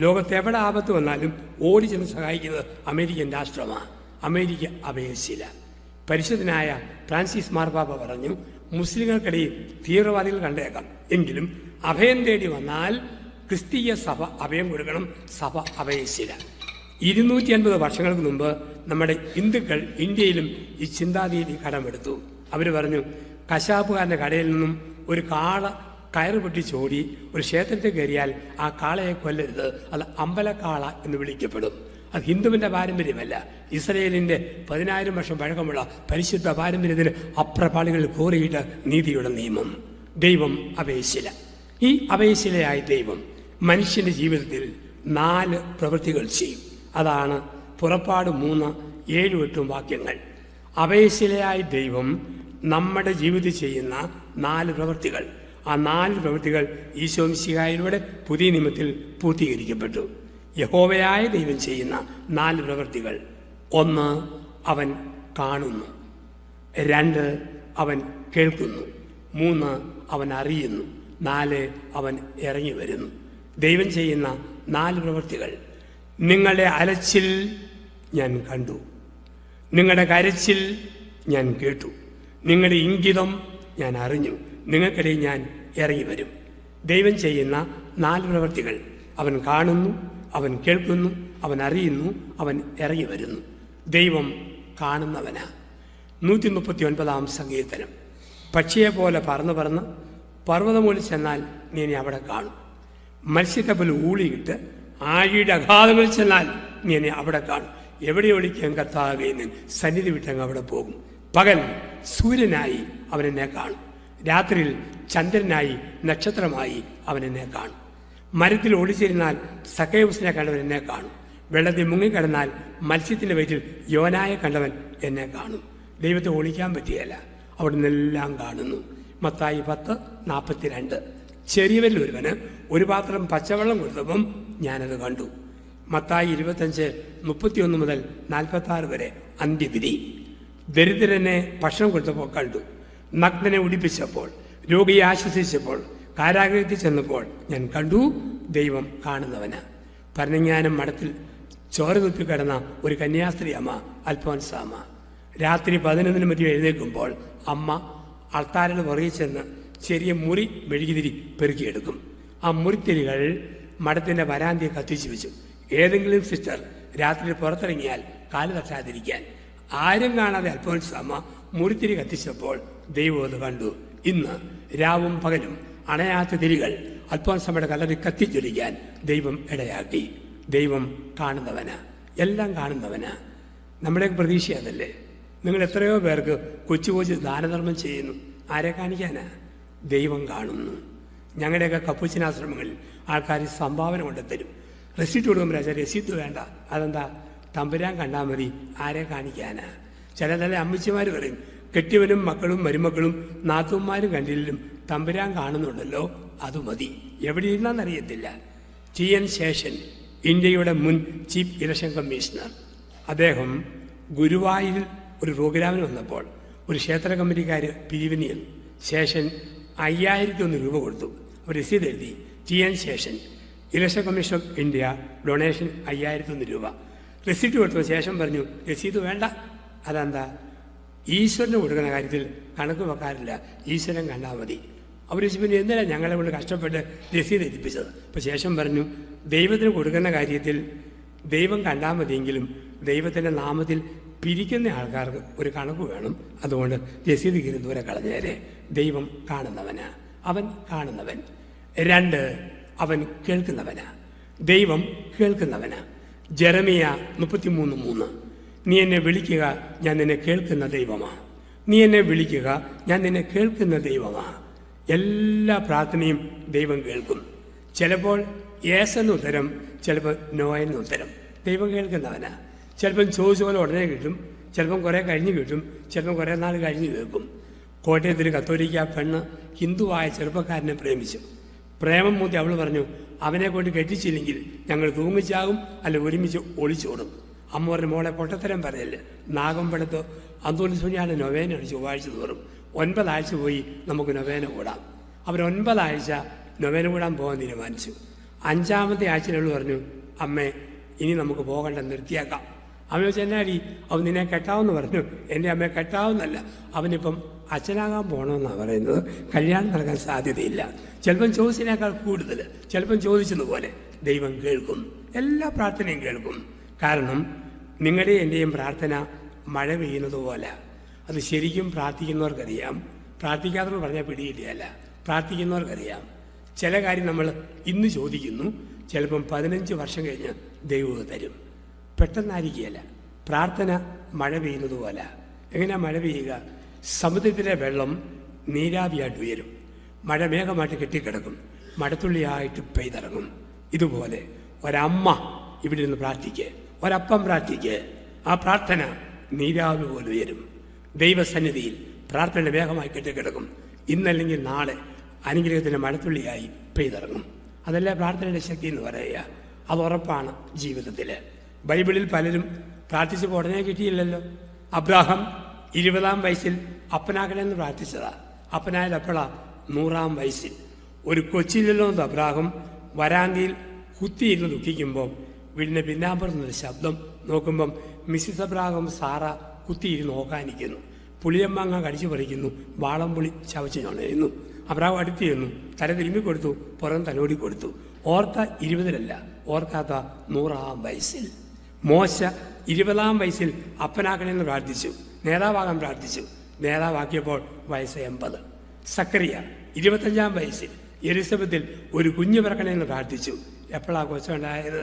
ലോകത്തെവിടെ ആപത്ത് വന്നാലും ഓടി ചെന്ന് സഹായിക്കുന്നത് അമേരിക്കൻ രാഷ്ട്രമാണ്. അമേരിക്ക അഭയശില. പരിശുദ്ധനായ ഫ്രാൻസിസ് മാർപ്പാപ്പ പറഞ്ഞു, മുസ്ലിങ്ങൾക്കിടയിൽ തീവ്രവാദികൾ കണ്ടേക്കാം, എങ്കിലും അഭയം തേടി വന്നാൽ ക്രിസ്തീയ സഭ അഭയം കൊടുക്കണം. സഭ അഭയശില. 250 വർഷങ്ങൾക്ക് മുമ്പ് നമ്മുടെ ഹിന്ദുക്കൾ ഇന്ത്യയിലും ഈ ചിന്താഗതിയിൽ കടമെടുത്തു. അവർ പറഞ്ഞു, കശാപ്പുകാരൻ്റെ കടയിൽ നിന്നും ഒരു കാള കയറ് പൊട്ടിച്ചോടി ഒരു ക്ഷേത്രത്തിൽ കയറിയാൽ ആ കാളയെ കൊല്ലരുത്, അത് അമ്പലക്കാള എന്ന് വിളിക്കപ്പെടും. അത് ഹിന്ദുവിൻ്റെ പാരമ്പര്യമല്ല, ഇസ്രയേലിൻ്റെ 10,000 വർഷം പഴക്കമുള്ള പരിശുദ്ധ പാരമ്പര്യത്തിന് അപ്രപാളികളിൽ കോറിയിട്ട് നീതിയുടെ നിയമം. ദൈവം അഭയശില. ഈ അഭയശിലയായ ദൈവം മനുഷ്യൻ്റെ ജീവിതത്തിൽ 4 പ്രവൃത്തികൾ ചെയ്യും. അതാണ് പുറപ്പാട് 3 7-8 വാക്യങ്ങൾ. അപേക്ഷയിലായ ദൈവം നമ്മുടെ ജീവിതത്തിൽ ചെയ്യുന്ന 4 പ്രവൃത്തികൾ. ആ 4 പ്രവൃത്തികൾ ഈശോ മിശിഹായിലൂടെ പുതിയ നിയമത്തിൽ പൂർത്തീകരിക്കപ്പെട്ടു. യഹോവയായ ദൈവം ചെയ്യുന്ന 4 പ്രവൃത്തികൾ. 1, അവൻ കാണുന്നു. 2, അവൻ കേൾക്കുന്നു. 3, അവൻ അറിയുന്നു. 4, അവൻ ഇറങ്ങി വരുന്നു. ദൈവം ചെയ്യുന്ന 4 പ്രവൃത്തികൾ. നിങ്ങളുടെ അലച്ചിൽ ഞാൻ കണ്ടു, നിങ്ങളുടെ കരച്ചിൽ ഞാൻ കേട്ടു, നിങ്ങളുടെ ഇംഗിതം ഞാൻ അറിഞ്ഞു, നിങ്ങൾക്കിടയിൽ ഞാൻ ഇറങ്ങി വരും. ദൈവം ചെയ്യുന്ന 4 പ്രവൃത്തികൾ. അവൻ കാണുന്നു, അവൻ കേൾക്കുന്നു, അവൻ അറിയുന്നു, അവൻ ഇറങ്ങി വരുന്നു. ദൈവം കാണുന്നവനാ. 139 സങ്കീർത്തനം. പക്ഷിയെ പോലെ പറന്ന് പർവ്വതമുകളിൽ ചെന്നാൽ നീ എന്നെ അവിടെ കാണും. മത്സ്യത്തെ പോലെ ഊളിയിട്ട് ആഴിയുടെ അഗാധങ്ങളിൽ ചെന്നാൽ നീ എന്നെ അവിടെ കാണും. എവിടെ ഒളിക്കാൻ കർത്താവേ, ഞാൻ സന്നിധി വിട്ടങ്ങ് അവിടെ പോകും. പകൽ സൂര്യനായി അവൻ എന്നെ കാണും, രാത്രിയിൽ ചന്ദ്രനായി നക്ഷത്രമായി അവൻ എന്നെ കാണും. മരത്തിൽ ഒളിച്ചിരുന്നാൽ സക്കൈവസിനെ കണ്ടവൻ എന്നെ കാണും. വെള്ളത്തിൽ മുങ്ങിക്കിടന്നാൽ മത്സ്യത്തിൻ്റെ വയറ്റിൽ യോനായെ കണ്ടവൻ എന്നെ കാണും. ദൈവത്തെ ഒളിക്കാൻ പറ്റിയല്ല, അവിടെ നിന്നെല്ലാം കാണുന്നു. മത്തായി 10:42. ചെറിയവരിൽ ഒരുവന് ഒരു പാത്രം പച്ചവെള്ളം കൊടുത്തപ്പം ഞാനത് കണ്ടു. മത്തായി 25:31 മുതൽ 46 വരെ അന്ത്യവിധി. ദരിദ്രനെ ഭക്ഷണം കൊടുത്തപ്പോൾ കണ്ടു, നഗ്നനെ ഉടിപ്പിച്ചപ്പോൾ, രോഗിയെ ആശ്വസിച്ചപ്പോൾ, കാരാഗ്രഹത്തിൽ ചെന്നപ്പോൾ ഞാൻ കണ്ടു. ദൈവം കാണുന്നവന്. പരഞ്ഞാനം മഠത്തിൽ ചോര തുപ്പിക്കിടന്ന ഒരു കന്യാസ്ത്രീ അമ്മ അൽഫോൻസാമ്മ രാത്രി 11 മതി എഴുന്നേൽക്കുമ്പോൾ അമ്മ അൾത്താരയുടെ പുറകിൽ ചെന്ന് ചെറിയ മുറി മെഴുകുതിരി പെറുക്കിയെടുക്കും. ആ മുറിത്തിരികൾ മഠത്തിൻ്റെ വരാന്തിയെ കത്തിച്ചു വെച്ചു. ഏതെങ്കിലും സിസ്റ്റർ രാത്രി പുറത്തിറങ്ങിയാൽ കാല് തട്ടാതിരിക്കാൻ. ആരും കാണാതെ അൽഫോൻസാമ്മ മുറിത്തിരി കത്തിച്ചപ്പോൾ ദൈവം അത് കണ്ടു. ഇന്ന് രാവും പകലും അണയാത്ത തിരികൾ അൽഫോൻസാമ്മയുടെ കല്ലറിൽ കത്തിച്ചൊലിക്കാൻ ദൈവം ഇടയാക്കി. ദൈവം കാണുന്നവനാ, എല്ലാം കാണുന്നവനാ. നമ്മുടെ പ്രതീക്ഷ അതല്ലേ? നിങ്ങൾ എത്രയോ പേർക്ക് കൊച്ചു കൊച്ചു ദാനധർമ്മം ചെയ്യുന്നു. ആരെ കാണിക്കാനാ? ദൈവം കാണുന്നു. ഞങ്ങളുടെയൊക്കെ കപ്പുച്ചിനാശ്രമങ്ങളിൽ ആൾക്കാർ സംഭാവന കൊണ്ടുത്തരും. റെസിപ്റ്റ് കൊടുക്കുമ്പോൾ രസീത് വേണ്ട. അതെന്താ? തമ്പുരാൻ കണ്ടാൽ മതി. ആരെ കാണിക്കാനാ? ചില അമ്മച്ചിമാർ പറയും, കെട്ടിയവനും മക്കളും മരുമക്കളും നാത്തൂന്മാരും കണ്ടില്ലും തമ്പുരാൻ കാണുന്നുണ്ടല്ലോ, അത് മതി. എവിടെ ഇരുന്നാന്നറിയത്തില്ല. TN ശേഷൻ, ഇന്ത്യയുടെ മുൻ ചീഫ് ഇലക്ഷൻ കമ്മീഷണർ, അദ്ദേഹം ഗുരുവായൂരിൽ ഒരു പ്രോഗ്രാമിന് വന്നപ്പോൾ ഒരു ക്ഷേത്ര കമ്മിറ്റിക്കാർ പിരിവിന് ചെന്നു. ശേഷൻ 5001 രൂപ കൊടുത്തു. അവർ രസീത് എഴുതി, TN Seshan, election commission of India, donation 5001 രൂപ. റെസിപ്റ്റ് കൊടുത്ത ശേഷം പറഞ്ഞു, രസീത് വേണ്ട. അതെന്താ? ഈശ്വരന് കൊടുക്കുന്ന കാര്യത്തിൽ കണക്ക് വെക്കാറില്ല, ഈശ്വരൻ കണ്ടാൽ മതി. അവർ പിന്നെ എന്തിനാ ഞങ്ങളെ കൊണ്ട് കഷ്ടപ്പെട്ട് രസീത് എത്തിപ്പിച്ചത്? അപ്പോൾ ശേഷം പറഞ്ഞു, ദൈവത്തിന് കൊടുക്കുന്ന കാര്യത്തിൽ ദൈവം കണ്ടാൽ മതിയെങ്കിലും ദൈവത്തിൻ്റെ നാമത്തിൽ പിരിക്കുന്ന ആൾക്കാർക്ക് ഒരു കണക്ക് വേണം. അതുകൊണ്ട് രസീത് കീറി ദൂരെ കളഞ്ഞേരെ. ദൈവം കാണുന്നവനാ, അവൻ കാണുന്നവൻ. 2, അവൻ കേൾക്കുന്നവനാ. ദൈവം കേൾക്കുന്നവനാ. ജെറമിയ 33:3. നീ എന്നെ വിളിക്കുക, ഞാൻ നിന്നെ കേൾക്കുന്ന ദൈവമാ. നീ എന്നെ വിളിക്കുക, ഞാൻ നിന്നെ കേൾക്കുന്ന ദൈവമാ. എല്ലാ പ്രാർത്ഥനയും ദൈവം കേൾക്കും. ചിലപ്പോൾ യേസ് എന്ന ഉത്തരം, ചിലപ്പോൾ നോ എന്ന ഉത്തരം. ദൈവം കേൾക്കുന്നവനാ. ചിലപ്പം ചോദിച്ച പോലെ ഉടനെ കിട്ടും, ചിലപ്പം കുറേ കഴിഞ്ഞ് കിട്ടും, ചിലപ്പം കുറേ നാൾ കഴിഞ്ഞ് കേൾക്കും. കോട്ടയത്തൊരു കത്തോലിക്ക പെണ്ണ് ഹിന്ദുവായ ചെറുപ്പക്കാരനെ പ്രേമിച്ചു. പ്രേമം മൂത്തി അവൾ പറഞ്ഞു, അവനെ കൊണ്ട് കെട്ടിച്ചില്ലെങ്കിൽ ഞങ്ങൾ തൂങ്ങിച്ചാകും, അല്ല ഒരുമിച്ച് ഒളിച്ചോടും. അമ്മ പറഞ്ഞു, മോളെ പൊട്ടത്തരം പറയല്ലേ, നാഗമ്പടത്ത് അന്തോണിസുനിയാണ് നൊവേനയാണ് ചൊവ്വാഴ്ച തോറും. 9 ആഴ്ച പോയി നമുക്ക് നൊവേന കൂടാം. അവർ 9 ആഴ്ച നൊവേന കൂടാൻ പോകാൻ തീരുമാനിച്ചു. 5ാമത്തെ ആഴ്ചയിലുള്ള പറഞ്ഞു, അമ്മേ ഇനി നമുക്ക് പോകണ്ട, നിർത്തിയാക്കാം. അമ്മ വെച്ചാൽ എന്നാടി? അവൻ നിന്നെ കെട്ടാവെന്ന് പറഞ്ഞു. എൻ്റെ അമ്മയെ കെട്ടാവുന്നല്ല, അവനിപ്പം അച്ഛനാകാൻ പോകണമെന്നാണ് പറയുന്നത്. കല്യാണം നടക്കാൻ സാധ്യതയില്ല. ചിലപ്പം ചോദിച്ചതിനേക്കാൾ കൂടുതൽ, ചിലപ്പം ചോദിച്ചതുപോലെ. ദൈവം കേൾക്കും, എല്ലാ പ്രാർത്ഥനയും കേൾക്കും. കാരണം നിങ്ങളുടെയും എൻ്റെയും പ്രാർത്ഥന മഴ പെയ്യുന്നത് പോലെ. അത് ശരിക്കും പ്രാർത്ഥിക്കുന്നവർക്കറിയാം, പ്രാർത്ഥിക്കാത്തവർ പറഞ്ഞാൽ പിടിയില്ല. പ്രാർത്ഥിക്കുന്നവർക്കറിയാം. ചില കാര്യം നമ്മൾ ഇന്ന് ചോദിക്കുന്നു, ചിലപ്പം 15 വർഷം കഴിഞ്ഞ് ദൈവം തരും. പെട്ടെന്നായിരിക്കുകയല്ല. പ്രാർത്ഥന മഴ പെയ്യുന്നത് പോലെ. എങ്ങനെയാണ് മഴ പെയ്യുക? സമുദ്രത്തിലെ വെള്ളം നീരാവിയായിട്ട് ഉയരും, മഴ മേഘമായിട്ട് കെട്ടിക്കിടക്കും, മഴത്തുള്ളിയായിട്ട് പെയ്തിറങ്ങും. ഇതുപോലെ ഒരമ്മ ഇവിടെ നിന്ന് പ്രാർത്ഥിക്കുക, ഒരപ്പം പ്രാർത്ഥിക്കുക. ആ പ്രാർത്ഥന നീരാവി പോലെ ഉയരും. ദൈവസന്നിധിയിൽ പ്രാർത്ഥന വേഗമായി കെട്ടിക്കിടക്കും. ഇന്നല്ലെങ്കിൽ നാളെ അനുഗ്രഹത്തിൻ്റെ മഴത്തുള്ളിയായി പെയ്തിറങ്ങും. അതല്ലേ പ്രാർത്ഥനയുടെ ശക്തി എന്ന് പറയുക. അത് ഉറപ്പാണ് ജീവിതത്തിൽ. ബൈബിളിൽ പലരും പ്രാർത്ഥിച്ചപ്പോൾ ഉടനെ കിട്ടിയില്ലല്ലോ. അബ്രാഹാം 20-ാം വയസ്സിൽ അപ്പനാകണമെന്ന് പ്രാർത്ഥിച്ചതാ. അപ്പനായത് എപ്പോഴാ? 100-ാം വയസ്സിൽ. ഒരു കൊച്ചിയിലല്ലോ അബ്രാഹാം വരാന്തിയിൽ കുത്തിയിരുന്ന് ദുഃഖിക്കുമ്പോൾ വീടിൻ്റെ പിന്നാമ്പുറത്തുനിന്നൊരു ശബ്ദം. നോക്കുമ്പം മിസ്സിസ് അബ്രാഹാം സാറ കുത്തിയിരുന്ന് നോക്കാനിരിക്കുന്നു. പുളിയമ്മാങ്ങ കടിച്ചു പറിക്കുന്നു, വാളംപുളി ചവച്ച് ഞൊണയുന്നു. അബ്രാഹാം അടുത്ത് ചെന്നു, തല തിരുമ്മി കൊടുത്തു, പുറം തലോടി കൊടുത്തു. ഓർത്ത 20-ലല്ല, ഓർക്കാത്ത 100-ാം വയസ്സിൽ. മോശ 20-ാം വയസ്സിൽ അപ്പനാക്കണമെന്ന് പ്രാർത്ഥിച്ചു, നേതാവാകാൻ പ്രാർത്ഥിച്ചു. നേതാവാക്കിയപ്പോൾ വയസ്സ് 80. സക്കറിയ 25-ാം വയസ്സിൽ എലിസബത്തിൽ ഒരു കുഞ്ഞു പിറക്കണമെന്ന് പ്രാർത്ഥിച്ചു. എപ്പോഴാണ് കൊച്ചുണ്ടായത്?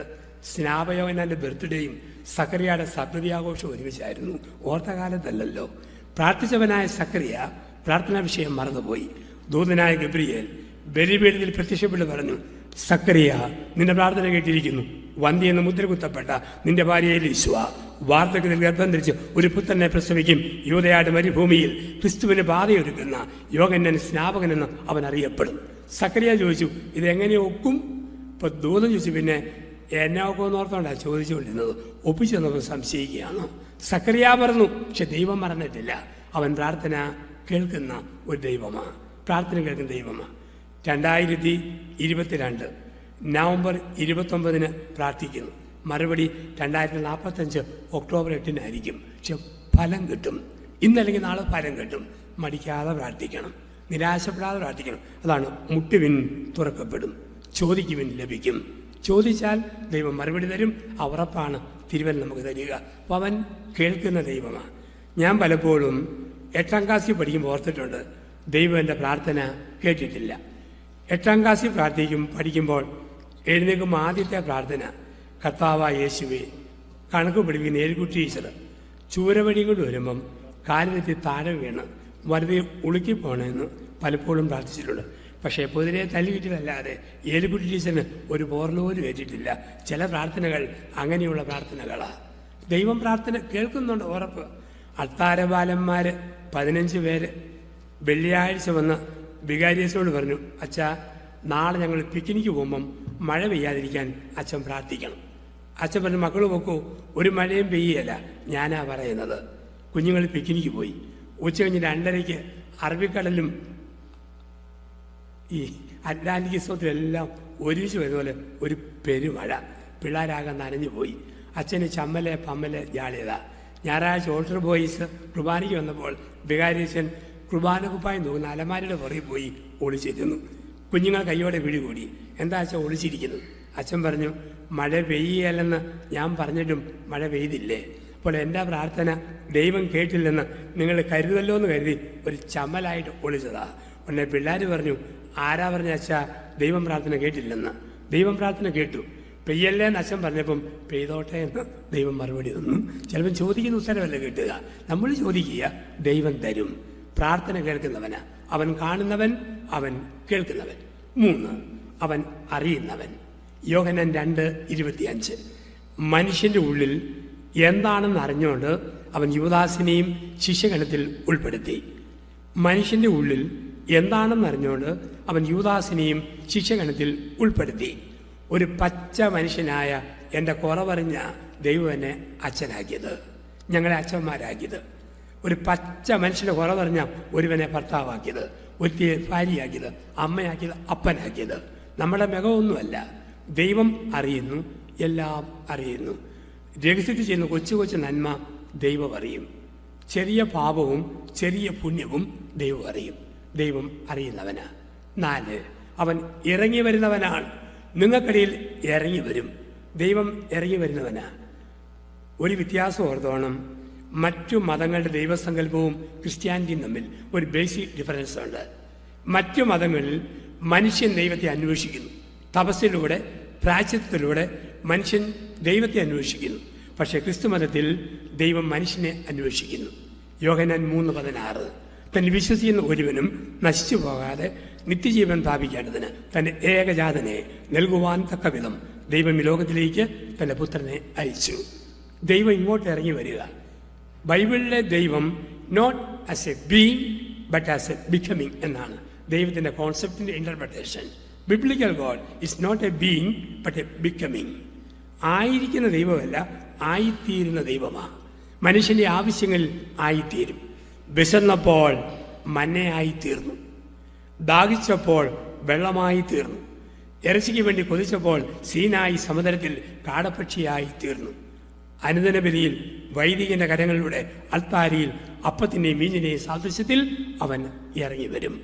സ്നാപയോഹന്നാന്റെ ബർത്ത്ഡേയും സക്കറിയയുടെ സപ്തതി ആഘോഷവും ഒരുമിച്ചായിരുന്നു. ഓർത്ത കാലത്തല്ലല്ലോ. പ്രാർത്ഥിച്ചവനായ സക്കറിയ പ്രാർത്ഥനാ വിഷയം മറന്നുപോയി. ദൂതനായ ഗബ്രിയേൽ ബലിപീഠത്തിൽ പ്രത്യക്ഷപ്പെട്ട് പറഞ്ഞു, സക്കറിയ, നിന്റെ പ്രാർത്ഥന കേട്ടിരിക്കുന്നു. വന്തി എന്ന് മുദ്ര കുത്തപ്പെട്ട നിന്റെ ഭാര്യ എലീശുവ വാർദ്ധക്യത്തിൽ ഗർഭം ധരിച്ച് ഒരു പുത്രനെ പ്രസവിക്കും. യൂദയായുടെ മരുഭൂമിയിൽ ക്രിസ്തുവിന് പാതയൊരുക്കുന്ന യോഹന്നാൻ സ്നാപകനെന്ന് അവൻ അറിയപ്പെടും. സക്കറിയ ചോദിച്ചു, ഇതെങ്ങനെ ഒക്കും? ഇപ്പൊ ദൂതൻ ചോദിച്ചു, പിന്നെ എന്നെ ഒക്കുമെന്ന് ഓർത്തോണ്ടാണ് ചോദിച്ചുകൊണ്ടിരുന്നത്. ഒപ്പിച്ചു തന്നപ്പോൾ സംശയിക്കുകയാണ്. സക്കറിയ മറന്നു, പക്ഷെ ദൈവം മറന്നിട്ടില്ല. അവൻ പ്രാർത്ഥന കേൾക്കുന്ന ഒരു ദൈവമാണ്. പ്രാർത്ഥന കേൾക്കുന്ന ദൈവമാണ്. 2022 നവംബർ 29 പ്രാർത്ഥിക്കുന്നു. മറുപടി 2045 ഒക്ടോബർ 8 പക്ഷെ ഫലം കിട്ടും. ഇന്നല്ലെങ്കിൽ നാളെ ഫലം കിട്ടും. മടിക്കാതെ പ്രാർത്ഥിക്കണം, നിരാശപ്പെടാതെ പ്രാർത്ഥിക്കണം. അതാണ് മുട്ടുവിൻ തുറക്കപ്പെടും, ചോദിക്കുവിൻ ലഭിക്കും. ചോദിച്ചാൽ ദൈവം മറുപടി തരും. ഉറപ്പാണ് തിരുവൻ നമുക്ക് തരിക. അപ്പോൾ അവൻ കേൾക്കുന്ന ദൈവമാണ്. ഞാൻ പലപ്പോഴും 8ാം ക്ലാസ്സിൽ പഠിക്കുമ്പോൾ ഓർത്തിട്ടുണ്ട്, ദൈവം എൻ്റെ പ്രാർത്ഥന കേട്ടിട്ടില്ല. 8ാം ക്ലാസ്സിൽ പഠിക്കുമ്പോൾ എഴുന്നേൽക്കുമ്പോൾ ആദ്യത്തെ പ്രാർത്ഥന, കർത്താവായ യേശുവേ, കണക്ക് പഠിപ്പിക്കുന്ന ഏൽക്കുട്ടി ടീച്ചർ ചൂരവഴി കൊണ്ട് വരുമ്പം കാലുതെറ്റി താഴെ വീണ് വെറുതെ ഉളുക്കിപ്പോണമെന്ന് പലപ്പോഴും പ്രാർത്ഥിച്ചിട്ടുണ്ട്. പക്ഷേ പൊതുവെ തല്ലിക്കിട്ടതല്ലാതെ ഏലുകുട്ടി ടീച്ചറിന് ഒരു പോർലോലും ഏറ്റിട്ടില്ല. ചില പ്രാർത്ഥനകൾ അങ്ങനെയുള്ള പ്രാർത്ഥനകളാണ്. ദൈവം പ്രാർത്ഥന കേൾക്കുന്നുണ്ട്, ഉറപ്പ്. അത്താരബാലന്മാർ 15 പേര് വെള്ളിയാഴ്ച വന്ന് വികാരിയസോട് പറഞ്ഞു, അച്ഛാ, നാളെ ഞങ്ങൾ പിക്നിക്ക് പോകുമ്പം മഴ പെയ്യാതിരിക്കാൻ അച്ഛൻ പ്രാർത്ഥിക്കണം. അച്ഛൻ പറഞ്ഞു, മക്കൾ പോക്കോ, ഒരു മഴയും പെയ്യല്ല, ഞാനാ പറയുന്നത്. കുഞ്ഞുങ്ങൾ പിക്നിക്ക് പോയി. ഉച്ച കഴിഞ്ഞ് 2:30 അറബിക്കടലും ഈ അറ്റ്ലാന്റിക് സൗത്തും എല്ലാം ഒരുമിച്ച് വരുന്നപോലെ ഒരു പെരുമഴ. പിള്ളേരാകെ നനഞ്ഞു പോയി. അച്ഛന് ചമ്മലെ പമ്മലെ ജാളിയത. ഞായറാഴ്ച ഓൾട്ടർ ബോയ്സ് കുർബാനയ്ക്ക് വന്നപ്പോൾ വികാരിയച്ഛൻ കുർബാന കുപ്പായം നോക്കുന്ന അലമാരിയുടെ പുറകിൽ പോയി ഒളിച്ചിരുന്നു. കുഞ്ഞുങ്ങൾ കയ്യോടെ പിടികൂടി. എന്താ അച്ഛൻ ഒളിച്ചിരിക്കുന്നത്? അച്ഛൻ പറഞ്ഞു, മഴ പെയ്യല്ലെന്ന് ഞാൻ പറഞ്ഞിട്ടും മഴ പെയ്തില്ലേ? അപ്പോൾ എൻ്റെ പ്രാർത്ഥന ദൈവം കേട്ടില്ലെന്ന് നിങ്ങൾ കരുതല്ലോ എന്ന് കരുതി ഒരു ചമ്മലായിട്ട് ഒളിച്ചതാ. ഉടനെ പിള്ളേർ പറഞ്ഞു, ആരാ പറഞ്ഞ അച്ഛാ ദൈവം പ്രാർത്ഥന കേട്ടില്ലെന്ന്? ദൈവം പ്രാർത്ഥന കേട്ടു. പെയ്യല്ലേ എന്ന് അച്ഛൻ പറഞ്ഞപ്പം പെയ്തോട്ടെ എന്ന് ദൈവം മറുപടി തന്നു. ചിലപ്പം ചോദിക്കുന്ന ഉത്തരവല്ല കിട്ടുക, നമ്മൾ ചോദിക്കുക, ദൈവം തരും. പ്രാർത്ഥന കേൾക്കുന്നവന് അവൻ കാണുന്നവൻ, അവൻ കേൾക്കുന്നവൻ. 3, അവൻ അറിയുന്നവൻ. യോഹന്നാൻ 2:25 മനുഷ്യന്റെ ഉള്ളിൽ എന്താണെന്ന് അറിഞ്ഞുകൊണ്ട് അവൻ യൂദാസിനെയും ശിഷ്യഗണത്തിൽ ഉൾപ്പെടുത്തി. മനുഷ്യന്റെ ഉള്ളിൽ എന്താണെന്ന് അറിഞ്ഞുകൊണ്ട് അവൻ യൂദാസിനെയും ശിഷ്യഗണത്തിൽ ഉൾപ്പെടുത്തി. ഒരു പച്ച മനുഷ്യനായ എൻ്റെ കുറവറിഞ്ഞ ദൈവം എന്നെ അച്ഛനാക്കിയത്, ഞങ്ങളെ അച്ഛന്മാരാക്കിയത്. ഒരു പച്ച മനുഷ്യൻ്റെ കുറവറിഞ്ഞ ഒരുവനെ ഭർത്താവാക്കിയത്, ഒരുത്തിയെ ഭാര്യയാക്കിയത്, അമ്മയാക്കിയത്, അപ്പനാക്കിയത്. നമ്മുടെ മികവൊന്നുമല്ല. ദൈവം അറിയുന്നു, എല്ലാം അറിയുന്നു. രഹസ്യത്തിൽ ചെയ്യുന്ന കൊച്ചു കൊച്ചു നന്മ ദൈവം അറിയും. ചെറിയ പാപവും ചെറിയ പുണ്യവും ദൈവം അറിയും. ദൈവം അറിയുന്നവനാ. 4, അവൻ ഇറങ്ങി വരുന്നവനാണ്. നിങ്ങൾക്കിടയിൽ ഇറങ്ങി വരും. ദൈവം ഇറങ്ങി വരുന്നവനാ. ഒരു വ്യത്യാസം ഓർത്തോണം. മറ്റു മതങ്ങളുടെ ദൈവസങ്കല്പവും ക്രിസ്ത്യാനിറ്റിയും തമ്മിൽ ഒരു ബേസിക് ഡിഫറൻസ് ഉണ്ട്. മറ്റു മതങ്ങളിൽ മനുഷ്യൻ ദൈവത്തെ അന്വേഷിക്കുന്നു. തപസ്സിലൂടെ, പ്രായശ്ചിത്തത്തിലൂടെ മനുഷ്യൻ ദൈവത്തെ അന്വേഷിക്കുന്നു. പക്ഷേ ക്രിസ്തു മതത്തിൽ ദൈവം മനുഷ്യനെ അന്വേഷിക്കുന്നു. യോഹന്നാൻ 3:16 തന്നെ വിശ്വസിക്കുന്ന ഒരുവനും നശിച്ചു പോകാതെ നിത്യജീവൻ പ്രാപിക്കേണ്ടതിന് തന്റെ ഏകജാതനെ നൽകുവാൻ തക്കവിധം ദൈവം ഈ ലോകത്തിലേക്ക് തന്റെ പുത്രനെ അയച്ചു. ദൈവം ഇങ്ങോട്ട് ഇറങ്ങി വരിക. ബൈബിളിലെ ദൈവം not as a being but as a becoming എന്നാണ് ദൈവത്തിൻ്റെ കോൺസെപ്റ്റിൻ്റെ interpretation. Biblical God is not a being but a becoming. ആയിരിക്കുന്ന ദൈവമല്ല, ആയിത്തീരുന്ന ദൈവമാണ്. മനുഷ്യൻ്റെ ആവശ്യങ്ങളിൽ ആയിത്തീരും. വിശന്നപ്പോൾ മന്നയായിത്തീർന്നു, ദാഹിച്ചപ്പോൾ വെള്ളമായി തീർന്നു, ഇറച്ചിക്ക് വേണ്ടി കൊതിച്ചപ്പോൾ സീനായി സമുദ്രത്തിൽ കാടപ്പക്ഷിയായി തീർന്നു. അനുദിന ബലിയിൽ വൈദികന്റെ കരങ്ങളിലൂടെ അൽത്താരിയിൽ അപ്പത്തിൻ്റെയും വീഞ്ഞിൻ്റെയും സാദൃശ്യത്തിൽ അവൻ ഇറങ്ങി വരും.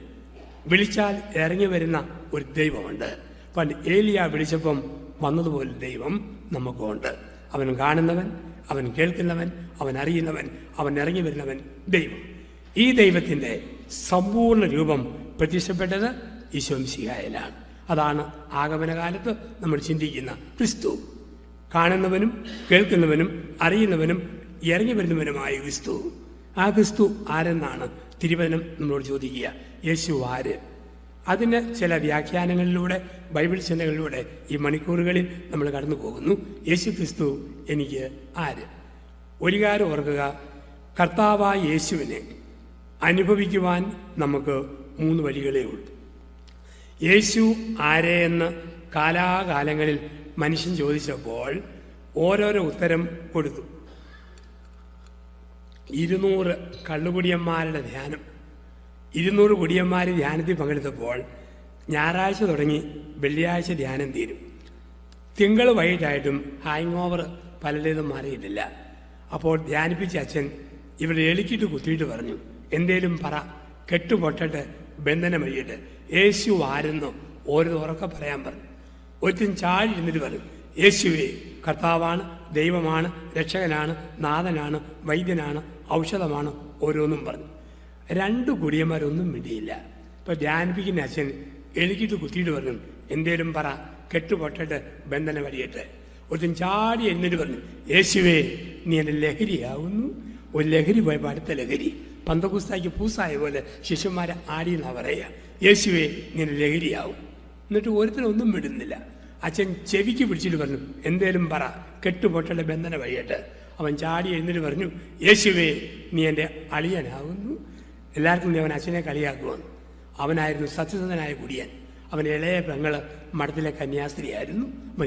വിളിച്ചാൽ ഇറങ്ങി വരുന്ന ഒരു ദൈവമുണ്ട്. പണ്ട് ഏലിയ വിളിച്ചപ്പം വന്നതുപോലെ ദൈവം നമുക്കുണ്ട്. അവൻ കാണുന്നവൻ, അവൻ കേൾക്കുന്നവൻ, അവൻ അറിയുന്നവൻ, അവൻ ഇറങ്ങി വരുന്നവൻ ദൈവം. ഈ ദൈവത്തിൻ്റെ സമ്പൂർണ്ണ രൂപം പ്രത്യക്ഷപ്പെട്ടത് ഈശോ മിശിഹായിലാണ്. അതാണ് ആഗമനകാലത്ത് നമ്മൾ ചിന്തിക്കുന്ന ക്രിസ്തു. കാണുന്നവനും കേൾക്കുന്നവനും അറിയുന്നവനും ഇറങ്ങി വരുന്നവനുമായ ക്രിസ്തു. ആ ക്രിസ്തു ആരെന്നാണ് തിരുവചനം നമ്മളോട് ചോദിക്കുക. യേശു ആര്? അതിന് ചില വ്യാഖ്യാനങ്ങളിലൂടെ, ബൈബിൾ ചിന്തകളിലൂടെ ഈ മണിക്കൂറുകളിൽ നമ്മൾ കടന്നു പോകുന്നു. യേശു ക്രിസ്തു എനിക്ക് ആര്? ഒരു കാര്യം ഓർക്കുക, കർത്താവായ യേശുവിനെ അനുഭവിക്കുവാൻ നമുക്ക് 3 വഴികളേ ഉള്ളൂ. യേശു ആരെ എന്ന് കാലാകാലങ്ങളിൽ മനുഷ്യൻ ചോദിച്ചപ്പോൾ ഓരോരോ ഉത്തരം കൊടുത്തു. 200 കള്ളുകുടിയന്മാരുടെ ധ്യാനം, 200 കുടിയന്മാർ ധ്യാനത്തിൽ പങ്കെടുത്തപ്പോൾ ഞായറാഴ്ച തുടങ്ങി വെള്ളിയാഴ്ച ധ്യാനം തീരും. തിങ്കൾ വൈകിട്ടായിട്ടും ഹാങ് ഓവർ പലരുടേതും മാറിയിട്ടില്ല. അപ്പോൾ ധ്യാനിപ്പിച്ച അച്ഛൻ ഇവരെ എളിക്കിട്ട് കുത്തിയിട്ട് പറഞ്ഞു, എന്തേലും പറ, കെട്ടുപൊട്ടട്ട് ബന്ധനം വഴിയിട്ട് യേശു ആരെന്നോ ഓരോ ഉറക്കെ പറയാൻ പറഞ്ഞു. ഒരുത്തും ചാടി എന്നിട്ട് പറഞ്ഞു, യേശുവേ കർത്താവാണ്, ദൈവമാണ്, രക്ഷകനാണ്, നാഥനാണ്, വൈദ്യനാണ്, ഔഷധമാണ്, ഓരോന്നും പറഞ്ഞു. 2 കുടിയന്മാരൊന്നും മിണ്ടിയില്ല. ഇപ്പൊ ധ്യാനിപ്പിക്കുന്ന അച്ഛൻ എളിക്കിട്ട് കുത്തിയിട്ട് പറഞ്ഞു, എന്തേലും പറ, കെട്ടുപൊട്ടട്ട് ബന്ധനം വഴിയിട്ട്. ഒരുത്തും ചാടി എന്നിട്ട് പറഞ്ഞു, യേശുവേ നീ എൻ്റെ ലഹരിയാവുന്നു. ഒരു ലഹരി പോയപ്പോൾ അടുത്ത ലഹരി. പന്തക്കുസ്തായ്ക്ക് പൂസായ പോലെ ശിഷ്യന്മാരെ ആടിയെന്നാ പറയുക. യേശുവേ നീ എൻ്റെ ലഹരിയാവും. എന്നിട്ട് ഒരുത്തിനൊന്നും വിടുന്നില്ല. അച്ഛൻ ചെവിക്ക് പിടിച്ചിട്ട് പറഞ്ഞു, എന്തേലും പറ, കെട്ടുപൊട്ടയുടെ ബന്ധന വഴിയിട്ട്. അവൻ ചാടി എഴുന്നിട്ട് പറഞ്ഞു, യേശുവേ നീ എൻ്റെ അളിയനാകുന്നു. എല്ലാവർക്കും അവൻ അച്ഛനെ കളിയാക്കുവാണ്. അവനായിരുന്നു സത്യസന്ധനായ കുടിയൻ. അവൻ ഇളയ പെങ്ങള് മഠത്തിലെ കന്യാസ്ത്രീയായിരുന്നു.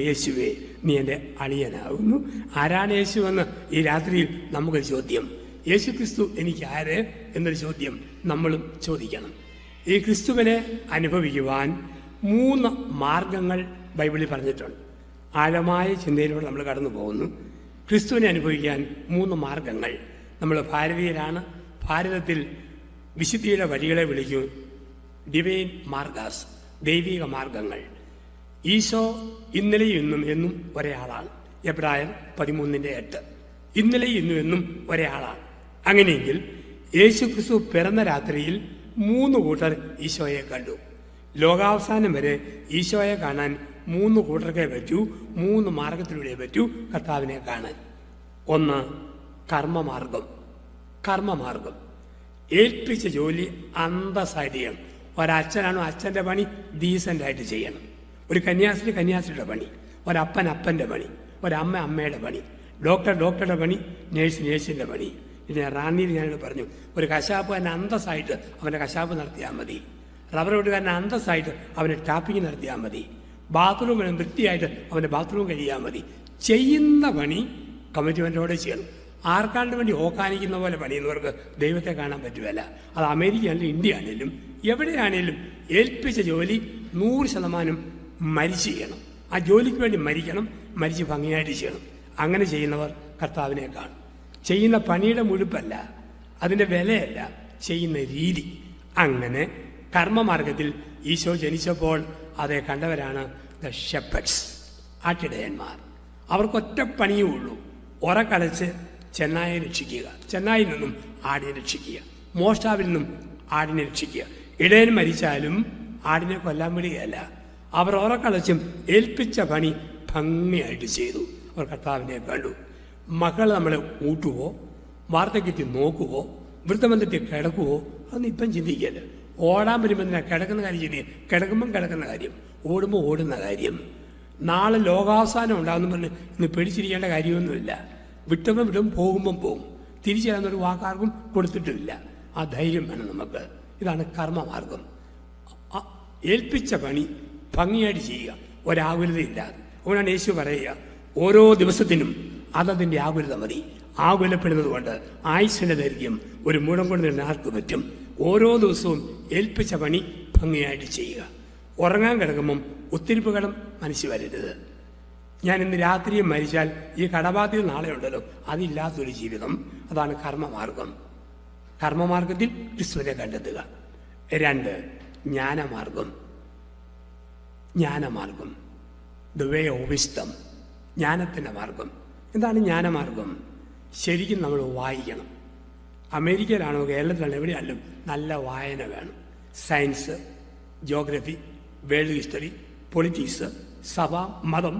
യേശുവേ നീ എൻ്റെ അളിയനാകുന്നു. ആരാണ് യേശു എന്ന് ഈ രാത്രിയിൽ നമുക്കൊരു ചോദ്യം. യേശു ക്രിസ്തു എനിക്ക് ആര് എന്നൊരു ചോദ്യം നമ്മളും ചോദിക്കണം. ഈ ക്രിസ്തുവിനെ അനുഭവിക്കുവാൻ 3 മാർഗങ്ങൾ ബൈബിളിൽ പറഞ്ഞിട്ടുണ്ട്. ആഴമായ ചിന്തയിലൂടെ നമ്മൾ കടന്നു പോകുന്നു. ക്രിസ്തുവിനെ അനുഭവിക്കാൻ 3 മാർഗങ്ങൾ. നമ്മൾ ഭാരതീയരാണ്. ഭാരതത്തിൽ വിശുദ്ധിയുടെ വഴികളെ വിളിക്കും ഡിവൈൻ മാർഗാസ്, ദൈവിക മാർഗങ്ങൾ. ഈശോ ഇന്നലെയും ഇന്നും എന്നും ഒരേ ആളാണ്. എബ്രായർ 13:8. ഇന്നലെയും ഇന്നും എന്നും ഒരേ ആളാണ്. അങ്ങനെയെങ്കിൽ യേശു ക്രിസ്തു പിറന്ന രാത്രിയിൽ 3 കൂട്ടർ ഈശോയെ കണ്ടു. ലോകാവസാനം വരെ ഈശോയെ കാണാൻ 3 കൂട്ടർക്കേ പറ്റൂ. 3 മാർഗത്തിലൂടെ പറ്റൂ കർത്താവിനെ കാണാൻ. 1 കർമ്മമാർഗം. കർമ്മമാർഗം ഏൽപ്പിച്ച ജോലി അന്തസ്സായിട്ട് ചെയ്യണം. ഒരച്ഛനാണോ അച്ഛൻ്റെ പണി ഡീസൻ്റായിട്ട് ചെയ്യണം. ഒരു കന്യാസ്ത്രീ കന്യാസ്ത്രീയുടെ പണി, ഒരപ്പൻ അപ്പൻ്റെ പണി, ഒരമ്മ അമ്മയുടെ പണി, ഡോക്ടറുടെ പണി, നേഴ്സിൻ്റെ പണി. പിന്നെ റാന്നിയിൽ ഞാനോട് പറഞ്ഞു, ഒരു കശാപ്പുകാരൻ അന്തസ്സായിട്ട് അവൻ്റെ കശാപ്പ് നടത്തിയാൽ മതി. റബ്ബർ വെട്ടുകാരൻ അന്തസ്സായിട്ട് അവൻ്റെ ടാപ്പിംഗ് നടത്തിയാൽ മതി. ബാത്റൂം വൃത്തിയായിട്ട് അവൻ്റെ ബാത്റൂം കഴിയാൽ മതി. ചെയ്യുന്ന പണി കമ്മിറ്റ്മെൻറ്റോടെ ചെയ്യണം. ആർക്കാണ്ട് വേണ്ടി ഓക്കാനിക്കുന്ന പോലെ പണിയുന്നവർക്ക് ദൈവത്തെ കാണാൻ പറ്റുകയില്ല. അത് അമേരിക്ക ആണെങ്കിലും ഇന്ത്യ ആണെങ്കിലും എവിടെയാണേലും ഏൽപ്പിച്ച ജോലി 100% മരിച്ചു ചെയ്യണം. ആ ജോലിക്ക് വേണ്ടി മരിക്കണം, മരിച്ച് ഭംഗിയായിട്ട് ചെയ്യണം. അങ്ങനെ ചെയ്യുന്നവർ കർത്താവിനെ കാണും. ചെയ്യുന്ന പണിയുടെ മുഴുപ്പല്ല, അതിൻ്റെ വിലയല്ല, ചെയ്യുന്ന രീതി. അങ്ങനെ കർമ്മമാർഗത്തിൽ ഈശോ ജനിച്ചപ്പോൾ അതേ കണ്ടവരാണ് ദ ഷെപ്പേഡ്സ്, ആട്ടിടയന്മാർ. അവർക്കൊറ്റ പണിയേ ഉള്ളൂ, ഉറക്കടച്ച് ചെന്നായെ രക്ഷിക്കുക, ചെന്നായിൽ നിന്നും ആടിനെ രക്ഷിക്കുക, മോഷ്ടാവിൽ നിന്നും ആടിനെ രക്ഷിക്കുക. ഇടയൻ മരിച്ചാലും ആടിനെ കൊല്ലാൻ വിടുകയല്ല. അവർ ഉറക്കളച്ചും ഏൽപ്പിച്ച പണി ഭംഗിയായിട്ട് ചെയ്തു. അവർ കർത്താവിനെ കണ്ടു. മക്കൾ നമ്മളെ ഊട്ടുവോ, വാർദ്ധക്യത്തിൽ നോക്കുവോ, വൃത്തബന്ധത്തിൽ കിടക്കുവോ, അതൊന്നും ഇപ്പം ചിന്തിക്കല്ല. ഓടാൻ വരുമ്പോൾ തന്നെ കിടക്കുന്ന കാര്യം ചിന്തിക്കുക. കിടക്കുമ്പം കിടക്കുന്ന കാര്യം, ഓടുമ്പോൾ ഓടുന്ന കാര്യം. നാളെ ലോകാവസാനം ഉണ്ടാകുന്ന പറഞ്ഞ് ഇന്ന് പേടിച്ചിരിക്കേണ്ട കാര്യമൊന്നുമില്ല. വിട്ടവൻ വിടും, പോകുമ്പം പോകും. തിരിച്ചു തരാന്നൊരു വാക്കാർക്കും കൊടുത്തിട്ടുമില്ല. ആ ധൈര്യം വേണം നമുക്ക്. ഇതാണ് കർമ്മമാർഗം. ഏൽപ്പിച്ച പണി ഭംഗിയായിട്ട് ചെയ്യുക, ഒരാകുലതയില്ലാതെ. അതുകൊണ്ടാണ് യേശു പറയുക, ഓരോ ദിവസത്തിനും അതതിൻ്റെ ആകുലത മതി. ആകുലപ്പെടുന്നത് കൊണ്ട് ആയുസ്സിൻ്റെ ദൈർഘ്യം ഒരു മുഴം കൊണ്ട് തന്നെ ആർക്ക് പറ്റും? ഓരോ ദിവസവും ഏൽപ്പിച്ച പണി ഭംഗിയായിട്ട് ചെയ്യുക. ഉറങ്ങാൻ കിടക്കുമ്പം ഒത്തിരിപ്പ് കടം മനസ്സിൽ വരരുത്. ഞാൻ ഇന്ന് രാത്രിയും മരിച്ചാൽ ഈ കടബാധ്യത നാളെ ഉണ്ടല്ലോ, അതില്ലാത്തൊരു ജീവിതം. അതാണ് കർമ്മമാർഗം. കർമ്മമാർഗത്തിൽ ക്രിസ്തുവിനെ കണ്ടെത്തുക. 2, ജ്ഞാനമാർഗം. ജ്ഞാനമാർഗം, ദ വേ ഓഫ് വിസ്ഡം, ജ്ഞാനത്തിൻ്റെ മാർഗം. എന്താണ് ജ്ഞാനമാർഗം? ശരിക്കും നമ്മൾ വായിക്കണം. അമേരിക്കയിലാണോ കേരളത്തിലാണോ എവിടെയാണെങ്കിലും നല്ല വായന വേണം. Science, geography, world history, politics, സഭ, മതം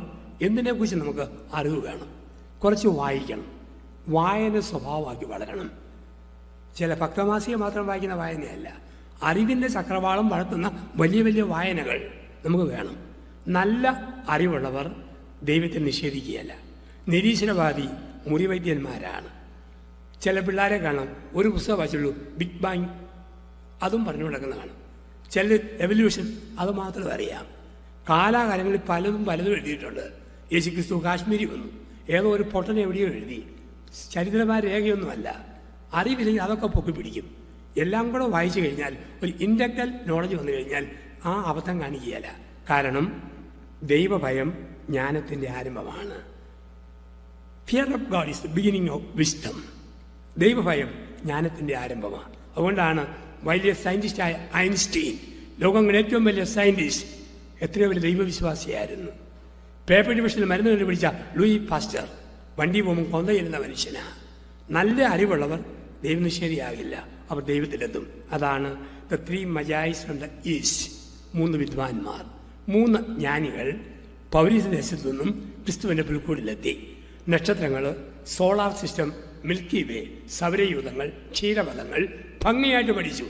എന്നതിനെക്കുറിച്ച് നമുക്ക് അറിവ് വേണം. കുറച്ച് വായിക്കണം. വായന സ്വഭാവമാക്കി വളരണം. ചില ഭക്തമാസിക മാത്രം വായിക്കുന്ന വായനയല്ല, അറിവിൻ്റെ ചക്രവാളം വളർത്തുന്ന വലിയ വലിയ വായനകൾ നമുക്ക് വേണം. നല്ല അറിവുള്ളവർ ദൈവത്തെ നിഷേധിക്കുകയല്ല. നിരീശ്വരവാദി മുറിവൈദ്യന്മാരാണ്. ചില പിള്ളേരെ കാണാം, ഒരു പുസ്തകം വായിച്ചുള്ളൂ, ബിഗ് ബാങ് അതും പറഞ്ഞു നടക്കുന്നതാണ്. ചില എവല്യൂഷൻ അത് മാത്രം അറിയാം. കാലാകാലങ്ങളിൽ പലതും എഴുതിയിട്ടുണ്ട്. യേശുക്രിസ്തു കാശ്മീരി വന്നു, ഏതോ ഒരു പൊട്ടനെ എവിടെയോ എഴുതി. ചരിത്രമായ രേഖയൊന്നുമല്ല. അറിവില്ലെങ്കിൽ അതൊക്കെ പൊക്കി പിടിക്കും. എല്ലാം കൂടെ വായിച്ചു കഴിഞ്ഞാൽ ഒരു ഇൻറ്റലക്ച്വൽ നോളജ് വന്നു കഴിഞ്ഞാൽ ആ അബദ്ധം കാണിക്കുകയല്ല. കാരണം ദൈവഭയം ജ്ഞാനത്തിൻ്റെ ആരംഭമാണ്. Fear of God is the beginning of wisdom. ദൈവഭയം ജ്ഞാനത്തിൻ്റെ ആരംഭമാണ്. അതുകൊണ്ടാണ് വലിയ സയൻറ്റിസ്റ്റായ ഐൻസ്റ്റീൻ, ലോകങ്ങളുടെ ഏറ്റവും വലിയ സയൻറ്റിസ്റ്റ്, എത്രയോ വലിയ ദൈവവിശ്വാസിയായിരുന്നു. പേപ്പർ ഡിവിഷനിൽ മരുന്ന് കണ്ടുപിടിച്ച ലൂയി പാസ്റ്റർ വണ്ടി പോകുമ്പോൾ കൊന്ത ചെയ്യുന്ന മനുഷ്യനാണ്. നല്ല അറിവുള്ളവർ ദൈവനിഷേധിയാകില്ല, അവർ ദൈവത്തിലെത്തും. അതാണ് ദ 3 മജായിസ് ഫ്രം ദ ഈസ്റ്റ്. 3 വിദ്വാൻമാർ, 3 ജ്ഞാനികൾ പൗരീസ് ദേശത്തു നിന്നും ക്രിസ്തുവിൻ്റെ പുൽക്കൂടിലെത്തി. നക്ഷത്രങ്ങൾ, സോളാർ സിസ്റ്റം, മിൽക്കി വേ, സൗരയൂഥങ്ങൾ, ക്ഷീരപഥങ്ങൾ ഭംഗിയായിട്ട് പഠിച്ചു,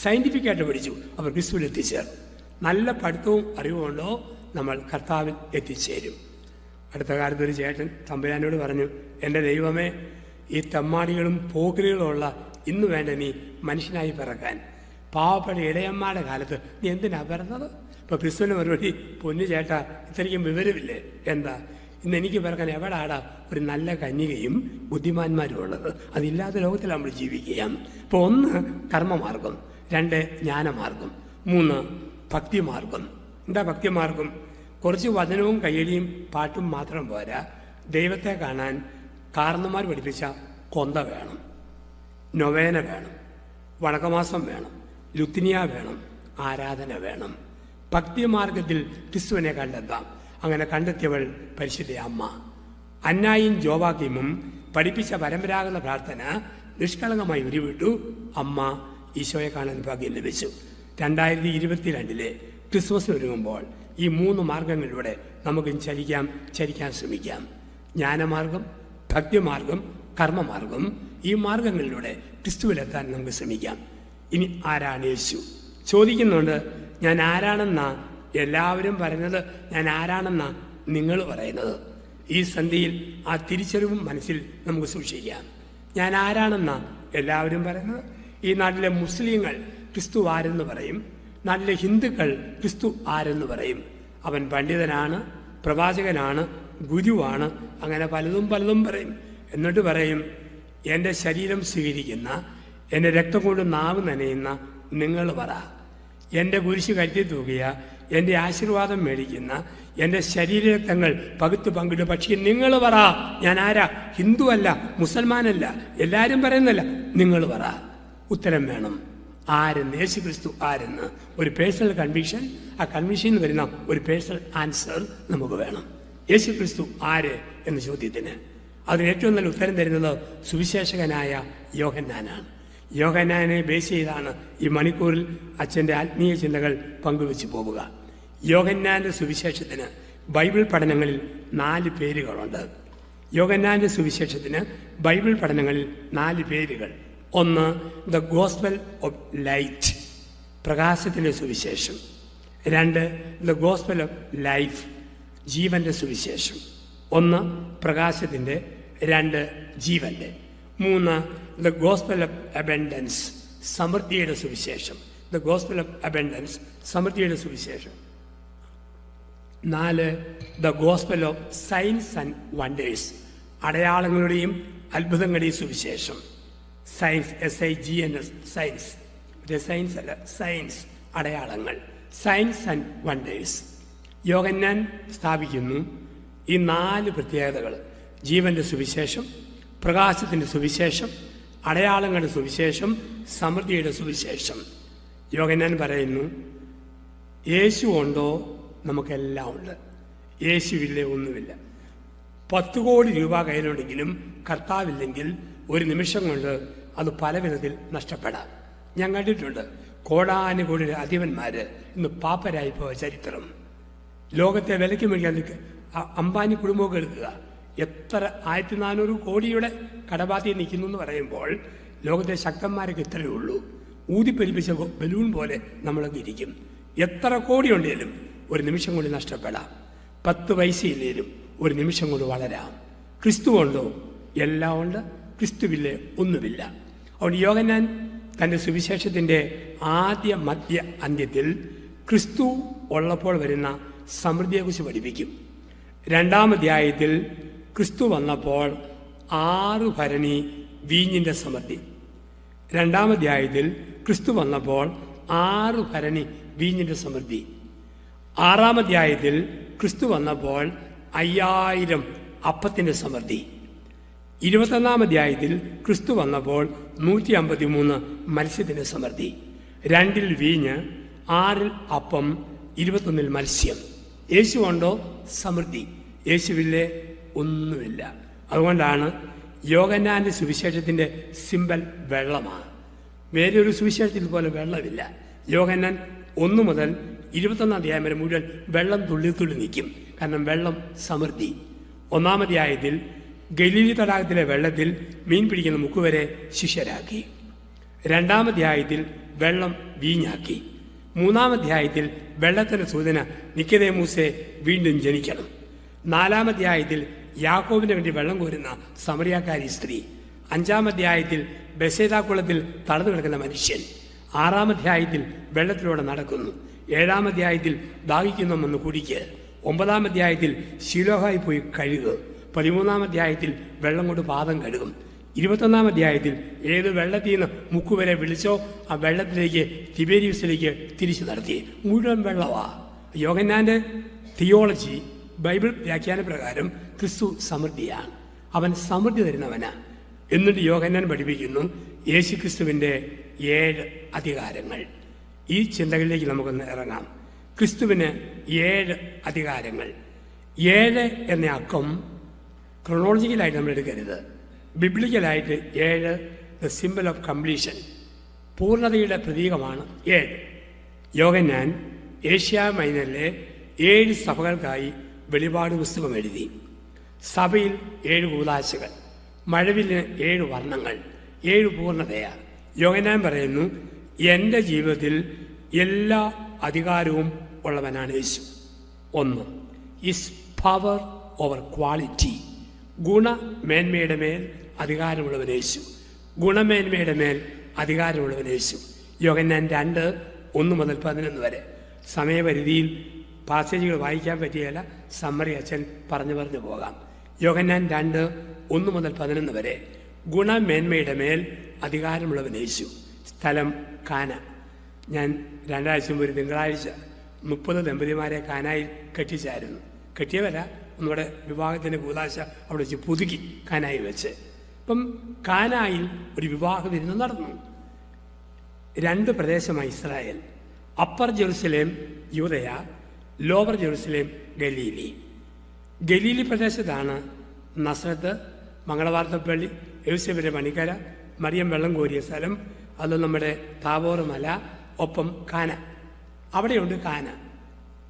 സയൻറ്റിഫിക്കായിട്ട് പഠിച്ചു. അവർ ക്രിസ്തുവിൽ എത്തിച്ചേർന്നു. നല്ല പഠിത്തവും അറിവുകൊണ്ടോ നമ്മൾ കർത്താവിൽ എത്തിച്ചേരും. അടുത്ത കാലത്ത് ഒരു ചേട്ടൻ തമ്പുരാനോട് പറഞ്ഞു, എൻ്റെ ദൈവമേ, ഈ തെമ്മാടികളും പോക്കിരികളുമുള്ള ഇന്ന് വേണ്ട നീ മനുഷ്യനായി പിറക്കാൻ. പാവപ്പെട്ട ഇടയന്മാരുടെ കാലത്ത് നീ എന്തിനാ പിറന്നത്? ഇപ്പോൾ ക്രിസ്തുവിൻ്റെ മറുപടി, പൊന്നു ചേട്ടാ, ഇത്രയ്ക്കും വിവരമില്ലേ? എന്താ, ഇന്ന് എനിക്ക് പിറക്കാൻ എവിടാടാ ഒരു നല്ല കന്യകയും ബുദ്ധിമാന്മാരും ഉള്ളത്? അതില്ലാത്ത ലോകത്തിൽ നമ്മൾ ജീവിക്കുകയാണ്. ഇപ്പോൾ 1 കർമ്മമാർഗം, 2 ജ്ഞാനമാർഗം, 3 ഭക്തിമാർഗം. എന്താ ഭക്തിമാർഗം? കുറച്ച് വചനവും കയ്യടിയും പാട്ടും മാത്രം പോരാ. ദൈവത്തെ കാണാൻ കാരണന്മാർ പഠിപ്പിച്ച കൊന്ത വേണം, നൊവേന വേണം, വണക്കമാസം വേണം, ലുത്തിനിയ വേണം, ആരാധന വേണം. ഭക്തിമാർഗത്തിൽ ക്രിസ്തുവിനെ കണ്ടെത്താം. അങ്ങനെ കണ്ടെത്തിയവൾ പരിശുദ്ധ അമ്മ. അന്നായും ജോവാക്കീമും പഠിപ്പിച്ച പരമ്പരാഗത പ്രാർത്ഥന നിഷ്കളങ്കമായി ഉരുവിട്ടു. അമ്മ ഈശോയെ കാണാൻ ഭാഗ്യം ലഭിച്ചു. 2022 ക്രിസ്മസിന് ഒരുങ്ങുമ്പോൾ ഈ 3 മാർഗങ്ങളിലൂടെ നമുക്ക് ചരിക്കാൻ ശ്രമിക്കാം. ജ്ഞാനമാർഗം, ഭക്തിമാർഗം, കർമ്മമാർഗം. ഈ മാർഗങ്ങളിലൂടെ ക്രിസ്തുവിലെത്താൻ നമുക്ക് ശ്രമിക്കാം. ഇനി ആരാണ് യേശു? ചോദിക്കുന്നുണ്ട്, ഞാൻ ആരാണെന്നാ എല്ലാവരും പറയുന്നത്? ഞാൻ ആരാണെന്നാ നിങ്ങൾ പറയുന്നത്? ഈ സന്ധ്യയിൽ ആ തിരിച്ചറിവും മനസ്സിൽ നമുക്ക് സൂക്ഷിക്കാം. ഞാൻ ആരാണെന്നാ എല്ലാവരും പറയുന്നത്? ഈ നാട്ടിലെ മുസ്ലിങ്ങൾ ക്രിസ്തു ആരെന്ന് പറയും, നാട്ടിലെ ഹിന്ദുക്കൾ ക്രിസ്തു ആരെന്ന് പറയും. അവൻ പണ്ഡിതനാണ്, പ്രവാചകനാണ്, ഗുരുവാണ്, അങ്ങനെ പലതും പറയും. എന്നിട്ട് പറയും, എൻ്റെ ശരീരം സ്വീകരിക്കുന്ന, എൻ്റെ രക്തം കൊണ്ട് നാവ് നനയുന്ന നിങ്ങൾ പറ. എൻ്റെ കുരിശ് കരുത്തി തൂകിയ, എൻ്റെ ആശീർവാദം മേടിക്കുന്ന, എൻ്റെ ശരീരരക്തങ്ങൾ പകുത്തു പങ്കിട്ട് പക്ഷേ നിങ്ങൾ പറ. ഞാൻ ആരാ? ഹിന്ദു അല്ല, മുസൽമാനല്ല, എല്ലാവരും പറയുന്നല്ല, നിങ്ങൾ പറ. ഉത്തരം വേണം. ആരെന്ന്, യേശു ക്രിസ്തു ആരെന്ന് ഒരു പേഴ്സണൽ കൺവിക്ഷൻ, ആ കൺവിക്ഷനിൽ വരുന്ന ഒരു പേഴ്സണൽ ആൻസർ നമുക്ക് വേണം. യേശു ക്രിസ്തു ആര് എന്ന ചോദ്യത്തിന് അതിന് ഏറ്റവും നല്ല ഉത്തരം തരുന്നത് സുവിശേഷകനായ യോഹന്നാനാണ്. യോഹന്നാനെ ബേസ് ചെയ്താണ് ഈ മണിക്കൂറിൽ അച്ഛൻ്റെ ആത്മീയ ചിന്തകൾ പങ്കുവെച്ച് പോവുക. യോഹന്നാൻ്റെ സുവിശേഷത്തിന് ബൈബിൾ പഠനങ്ങളിൽ 4 പേരുകളുണ്ട്. യോഹന്നാൻ്റെ സുവിശേഷത്തിന് ബൈബിൾ പഠനങ്ങളിൽ 4 പേരുകൾ. 1 ദ ഗോസ്പൽ ഓഫ് ലൈറ്റ്, പ്രകാശത്തിൻ്റെ സുവിശേഷം. 2 ദ ഗോസ്പൽ ഓഫ് ലൈഫ്, ജീവൻ്റെ സുവിശേഷം. 1 പ്രകാശത്തിൻ്റെ, 2 ജീവന്റെ. 3 ദ ഗോസ്പൽ ഓഫ് അബൻഡൻസ്, സമൃദ്ധിയുടെ സുവിശേഷം. ദ ഗോസ്പൽ ഓഫ് അബൻഡൻസ്, സമൃദ്ധിയുടെ സുവിശേഷം. 4 the gospel of signs and wonders, അടയാളങ്ങളുടെയും അത്ഭുതങ്ങളുടെയും സുവിശേഷം. Science, SIGNS, science. സയൻസ് അല്ല, സയൻസ്, അടയാളങ്ങൾ. Science and wonders. യോഹന്നാൻ സ്ഥാപിക്കുന്നു ഈ 4 പ്രത്യേകതകൾ: ജീവന്റെ സുവിശേഷം, പ്രകാശത്തിന്റെ സുവിശേഷം, അടയാളങ്ങളുടെ സുവിശേഷം, സമൃദ്ധിയുടെ സുവിശേഷം. യോഹന്നാൻ പറയുന്നു, യേശു ഉണ്ടോ നമുക്കെല്ലാം ഉണ്ട്, യേശുവില്ലേ ഒന്നുമില്ല. 10 കോടി രൂപ കയ്യിലുണ്ടെങ്കിലും കർത്താവില്ലെങ്കിൽ ഒരു നിമിഷം കൊണ്ട് അത് പല വിധത്തിൽ നഷ്ടപ്പെടാം. ഞാൻ കണ്ടിട്ടുണ്ട് കോടാനുകോടി അധിപന്മാര് ഇന്ന് പാപ്പരായി പോയ ചരിത്രം. ലോകത്തെ വിലയ്ക്ക് മേടിക്കാൻ അംബാനി കുടുംബമൊക്കെ എടുക്കുക, എത്ര 1400 കോടിയുടെ കടബാധ്യത നിൽക്കുന്നു എന്ന് പറയുമ്പോൾ ലോകത്തെ ശക്തന്മാരൊക്കെ ഇത്രയേ ഉള്ളൂ. ഊതിപ്പെരിപ്പിച്ച ബലൂൺ പോലെ നമ്മളൊക്കെ ഇരിക്കും. എത്ര കോടി ഉണ്ടെങ്കിലും ഒരു നിമിഷം കൊണ്ട് നഷ്ടപ്പെടാം. 10 പൈസയില്ലേലും ഒരു നിമിഷം കൊണ്ട് വളരാം. ക്രിസ്തു ഉണ്ടോ? എല്ലാം ഉണ്ട്. ക്രിസ്തുവില്ലേ ഒന്നുമില്ല. അതുകൊണ്ട് യോഹന്നാൻ തൻ്റെ സുവിശേഷത്തിൻ്റെ ആദ്യ, മധ്യ, അന്ത്യത്തിൽ ക്രിസ്തു ഉള്ളപ്പോൾ വരുന്ന സമൃദ്ധിയെക്കുറിച്ച് പഠിപ്പിക്കും. 2-ാം അധ്യായത്തിൽ ക്രിസ്തു വന്നപ്പോൾ 6 ഭരണി വീഞ്ഞിൻ്റെ സമൃദ്ധി. 2-ാം അധ്യായത്തിൽ ക്രിസ്തു വന്നപ്പോൾ 6 ഭരണി വീഞ്ഞിൻ്റെ സമൃദ്ധി. 6-ാം അധ്യായത്തിൽ ക്രിസ്തു വന്നപ്പോൾ 5000 അപ്പത്തിൻ്റെ സമൃദ്ധി. 21-ാം അധ്യായത്തിൽ ക്രിസ്തു വന്നപ്പോൾ 153 മത്സ്യത്തിൻ്റെ സമൃദ്ധി. 2-ൽ വീഞ്ഞ്, 6-ൽ അപ്പം, 21-ൽ മത്സ്യം. യേശു ഉണ്ടോ? സമൃദ്ധി. യേശുവില്ലേ? ഒന്നുമില്ല. അതുകൊണ്ടാണ് യോഹന്നാന്റെ സുവിശേഷത്തിൻ്റെ സിമ്പൽ വെള്ളമാണ്. വേറൊരു സുവിശേഷത്തിൽ പോലെ വെള്ളമില്ല. യോഹന്നാൻ 1 മുതൽ 21-ാം അധ്യായം വരെ മുഴുവൻ വെള്ളം തുള്ളി തുള്ളി നിൽക്കും. കാരണം വെള്ളം സമൃദ്ധി. 1-ാം അധ്യായത്തിൽ ഗലീലി തടാകത്തിലെ വെള്ളത്തിൽ മീൻ പിടിക്കുന്ന മുക്കുവരെ ശിഷ്യരാക്കി. 2-ാം അധ്യായത്തിൽ വെള്ളം വീഞ്ഞാക്കി. 3-ാം അധ്യായത്തിൽ വെള്ളത്തിന്റെ സൂചന നിക്കോദേമൂസെ വീണ്ടും ജനിക്കണം. 4-ാം അധ്യായത്തിൽ യാക്കോബിന് വേണ്ടി വെള്ളം കോരുന്ന സമറിയാക്കാരി സ്ത്രീ. 5-ാം അധ്യായത്തിൽ ബെസേദാക്കുളത്തിൽ തടഞ്ഞു കിടക്കുന്ന മനുഷ്യൻ. 6-ാം അധ്യായത്തിൽ വെള്ളത്തിലൂടെ നടക്കുന്നു. 7-ാം അധ്യായത്തിൽ ദാഹിക്കുന്നവന്ന് കുടിക്ക്. 9-ാം അധ്യായത്തിൽ ശിലോഹായി പോയി കഴുകുക. 13-ാം അധ്യായത്തിൽ വെള്ളം കൊണ്ട് പാദം കഴുകും. 21-ാം അധ്യായത്തിൽ ഏത് വെള്ളത്തിൽ നിന്ന് മുക്കുവരെ വിളിച്ചോ ആ വെള്ളത്തിലേക്ക് തിബേരിയസിലേക്ക് തിരിച്ചു നടത്തി. മുഴുവൻ വെള്ളമാ. യോഹന്നാന്റെ തിയോളജി, ബൈബിൾ വ്യാഖ്യാന പ്രകാരം ക്രിസ്തു സമൃദ്ധിയാണ്. അവൻ സമൃദ്ധി തരുന്നവനാ. എന്നിട്ട് യോഹന്നാൻ പഠിപ്പിക്കുന്നു യേശു ക്രിസ്തുവിൻ്റെ 7 അധികാരങ്ങൾ. ഈ ചിന്തകളിലേക്ക് നമുക്കൊന്ന് ഇറങ്ങാം. ക്രിസ്തുവിന് 7 അധികാരങ്ങൾ. 7 എന്ന അക്കം ക്രൊണോളജിക്കലായിട്ട് നമ്മൾ എടുക്കരുത്. ബിബ്ലിക്കലായിട്ട് 7 ദ സിംബൽ ഓഫ് കംപ്ലീഷൻ, പൂർണ്ണതയുടെ പ്രതീകമാണ് 7. യോഹന്നാൻ ഏഷ്യ മൈനറിലെ 7 സഭകൾക്കായി വെളിപാട് പുസ്തകം എഴുതി. സഭയിൽ 7 കൂദാശകൾ, മഴവില്ലിന് 7 വർണ്ണങ്ങൾ, 7 പൂർണ്ണതയാണ്. യോഹന്നാൻ പറയുന്നു, എൻ്റെ ജീവിതത്തിൽ എല്ലാ അധികാരവും ഉള്ളവനാണ് യേശു. 1 ഈസ് പവർ ഓവർ ക്വാളിറ്റി, ഗുണമേന്മയുടെ മേൽ അധികാരമുള്ളവൻ യേശു. ഗുണമേന്മയുടെ മേൽ അധികാരമുള്ളവൻ യേശു. യോഹന്നാൻ 2:1 മുതൽ 11 വരെ. സമയപരിധിയിൽ പാസേജുകൾ വായിക്കാൻ പറ്റിയല്ല, സമ്മറി അച്ഛൻ പറഞ്ഞു പോകാം. യോഹന്നാൻ 2:1 മുതൽ 11 വരെ. ഗുണമേന്മയുടെ മേൽ അധികാരമുള്ളവൻ യേശു. സ്ഥലം കാന. ഞാൻ 2 ആഴ്ച മുമ്പ് ഒരു തിങ്കളാഴ്ച 30 ദമ്പതിമാരെ കാനായിൽ കെട്ടിച്ചായിരുന്നു. കെട്ടിയവര ഒന്നുകൂടെ വിവാഹത്തിൻ്റെ കൂദാശ അവിടെ വെച്ച് പുതുക്കി കാനായിൽ വെച്ച്. ഇപ്പം കാനായിൽ ഒരു വിവാഹ വിരുന്ന് നടന്നു. 2 പ്രദേശമായി ഇസ്രായേൽ. അപ്പർ ജെറുസലേം യൂദയ, ലോവർ ജെറുസലേം ഗലീലി. ഗലീലി പ്രദേശത്താണ് നസ്രത്ത്, മംഗളവാർത്തപ്പള്ളി, യൗസേപ്പിൻ്റെ പണിക്കര, മറിയം വെള്ളം കോരിയ സ്ഥലം, അത് നമ്മുടെ താബോർ മല, ഒപ്പം കാന. അവിടെയുണ്ട് കാന.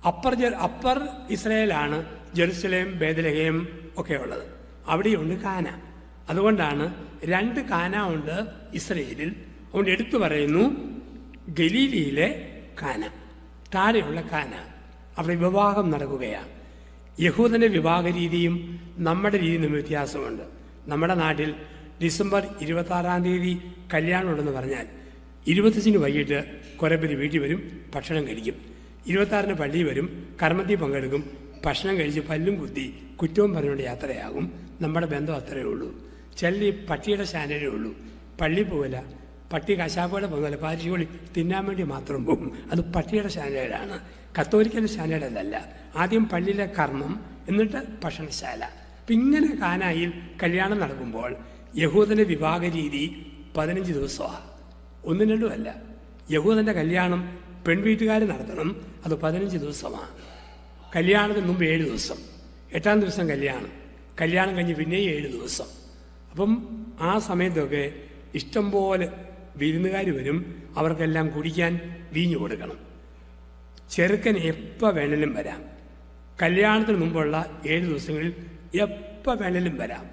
അപ്പർ ഇസ്രായേലാണ് ജെറുസലേം, ബേത്ലഹേം ഒക്കെ ഉള്ളത്. അവിടെയുണ്ട് കാന. അതുകൊണ്ടാണ് 2 കാന ഉണ്ട് ഇസ്രയേലിൽ. അതുകൊണ്ട് എടുത്തു പറയുന്നു ഗലീലിയിലെ കാന, താഴെയുള്ള കാന. അവിടെ വിവാഹം നടക്കുകയാണ്. യഹൂദന്റെ വിവാഹ രീതിയും നമ്മുടെ രീതിയും വ്യത്യാസമുണ്ട്. നമ്മുടെ നാട്ടിൽ ഡിസംബർ 26 കല്യാണം ഉണ്ടെന്ന് പറഞ്ഞാൽ 25 വൈകിട്ട് കുറേ പേര് വീട്ടിൽ വരും, ഭക്ഷണം കഴിക്കും. 26 പള്ളിയിൽ വരും, കർമ്മത്തിൽ പങ്കെടുക്കും, ഭക്ഷണം കഴിച്ച് പല്ലും കുത്തി കുറ്റവും പറഞ്ഞുകൊണ്ട് യാത്രയാകും. നമ്മുടെ ബന്ധം അത്രയേ ഉള്ളൂ. ചെല്ലി പട്ടിയുടെ സ്റ്റാൻഡേർഡേ ഉള്ളൂ. പള്ളിയിൽ പോകില്ല, പട്ടി കശാപ്പയുടെ പോകുന്നില്ല, പാരിശോളി തിന്നാൻ വേണ്ടി മാത്രം പോകും. അത് പട്ടിയുടെ സ്റ്റാൻഡേർഡാണ്, കത്തോലിക്കൻ്റെ സ്റ്റാൻഡേർഡല്ല. ആദ്യം പള്ളിയിലെ കർമ്മം, എന്നിട്ട് ഭക്ഷണശാല. അപ്പം ഇങ്ങനെ കാനായിൽ കല്യാണം നടക്കുമ്പോൾ യഹൂദൻ്റെ വിവാഹ രീതി 15 ദിവസമാണ്, 1-2 അല്ല. യഹൂദൻ്റെ കല്യാണം പെൺവീട്ടുകാർ നടത്തണം, അത് 15 ദിവസമാണ്. കല്യാണത്തിന് മുമ്പ് 7 ദിവസം, 8-ാം ദിവസം കല്യാണം കഴിഞ്ഞ് പിന്നെയും 7 ദിവസം. അപ്പം ആ സമയത്തൊക്കെ ഇഷ്ടംപോലെ വിരുന്നുകാർ വരും, അവർക്കെല്ലാം കുടിക്കാൻ വീഞ്ഞു കൊടുക്കണം. ചെറുക്കൻ എപ്പോൾ വേണേലും വരാം. കല്യാണത്തിന് മുമ്പുള്ള 7 ദിവസങ്ങളിൽ എപ്പോൾ വേണേലും വരാം.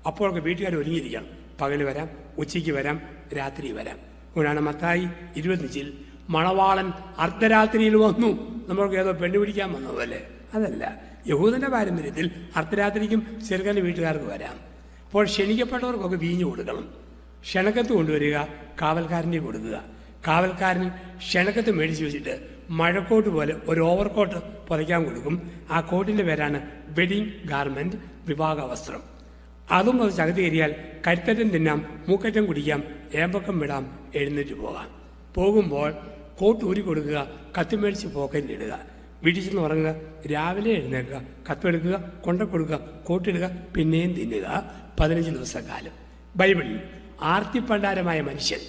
അപ്പോഴൊക്കെ വീട്ടുകാർ ഒരുങ്ങിയിരിക്കണം. പകൽ വരാം, ഉച്ചയ്ക്ക് വരാം, രാത്രി വരാം. അതുകൊണ്ടാണ് മത്തായി 25 മണവാളൻ അർദ്ധരാത്രിയിൽ വന്നു. നമ്മൾക്ക് ഏതോ പെണ്ണു പിടിക്കാൻ വന്നതല്ലേ? അതല്ല. യഹൂദൻ്റെ പാരമ്പര്യത്തിൽ അർദ്ധരാത്രിക്കും ചെറുക്കൻ്റെ വീട്ടുകാർക്ക് വരാം. അപ്പോൾ ക്ഷണിക്കപ്പെട്ടവർക്കൊക്കെ വീഞ്ഞു കൊടുക്കണം. ക്ഷണക്കത്ത് കൊണ്ടുവരിക, കാവൽക്കാരനെ കൊടുക്കുക. കാവൽക്കാരൻ ക്ഷണക്കത്ത് മേടിച്ച് വെച്ചിട്ട് മഴക്കോട്ട് പോലെ ഒരു ഓവർകോട്ട് പുതയ്ക്കാൻ കൊടുക്കും. ആ കോട്ടിൻ്റെ പേരാണ് വെഡിങ് ഗാർമെൻറ്റ്, വിവാഹ വസ്ത്രം. അതും അത് ചകത്തി കയറിയാൽ കരുത്തറ്റം തിന്നാം, മൂക്കറ്റം കുടിക്കാം, ഏമ്പക്കം വിടാം, എഴുന്നേറ്റ് പോകാം. പോകുമ്പോൾ കോട്ട് ഊരി കൊടുക്കുക, കത്തി മേടിച്ച് പോക്കറ്റിലിടുക, വീട്ടിൽ ചെന്ന് ഉറങ്ങുക, രാവിലെ എഴുന്നേൽക്കുക, കത്തെടുക്കുക, കൊണ്ട കൊടുക്കുക, കോട്ടിടുക, പിന്നെയും തിന്നുക. 15 ദിവസക്കാലം. ബൈബിളിൽ ആർത്തിപ്പണ്ടാരമായ മനുഷ്യൻ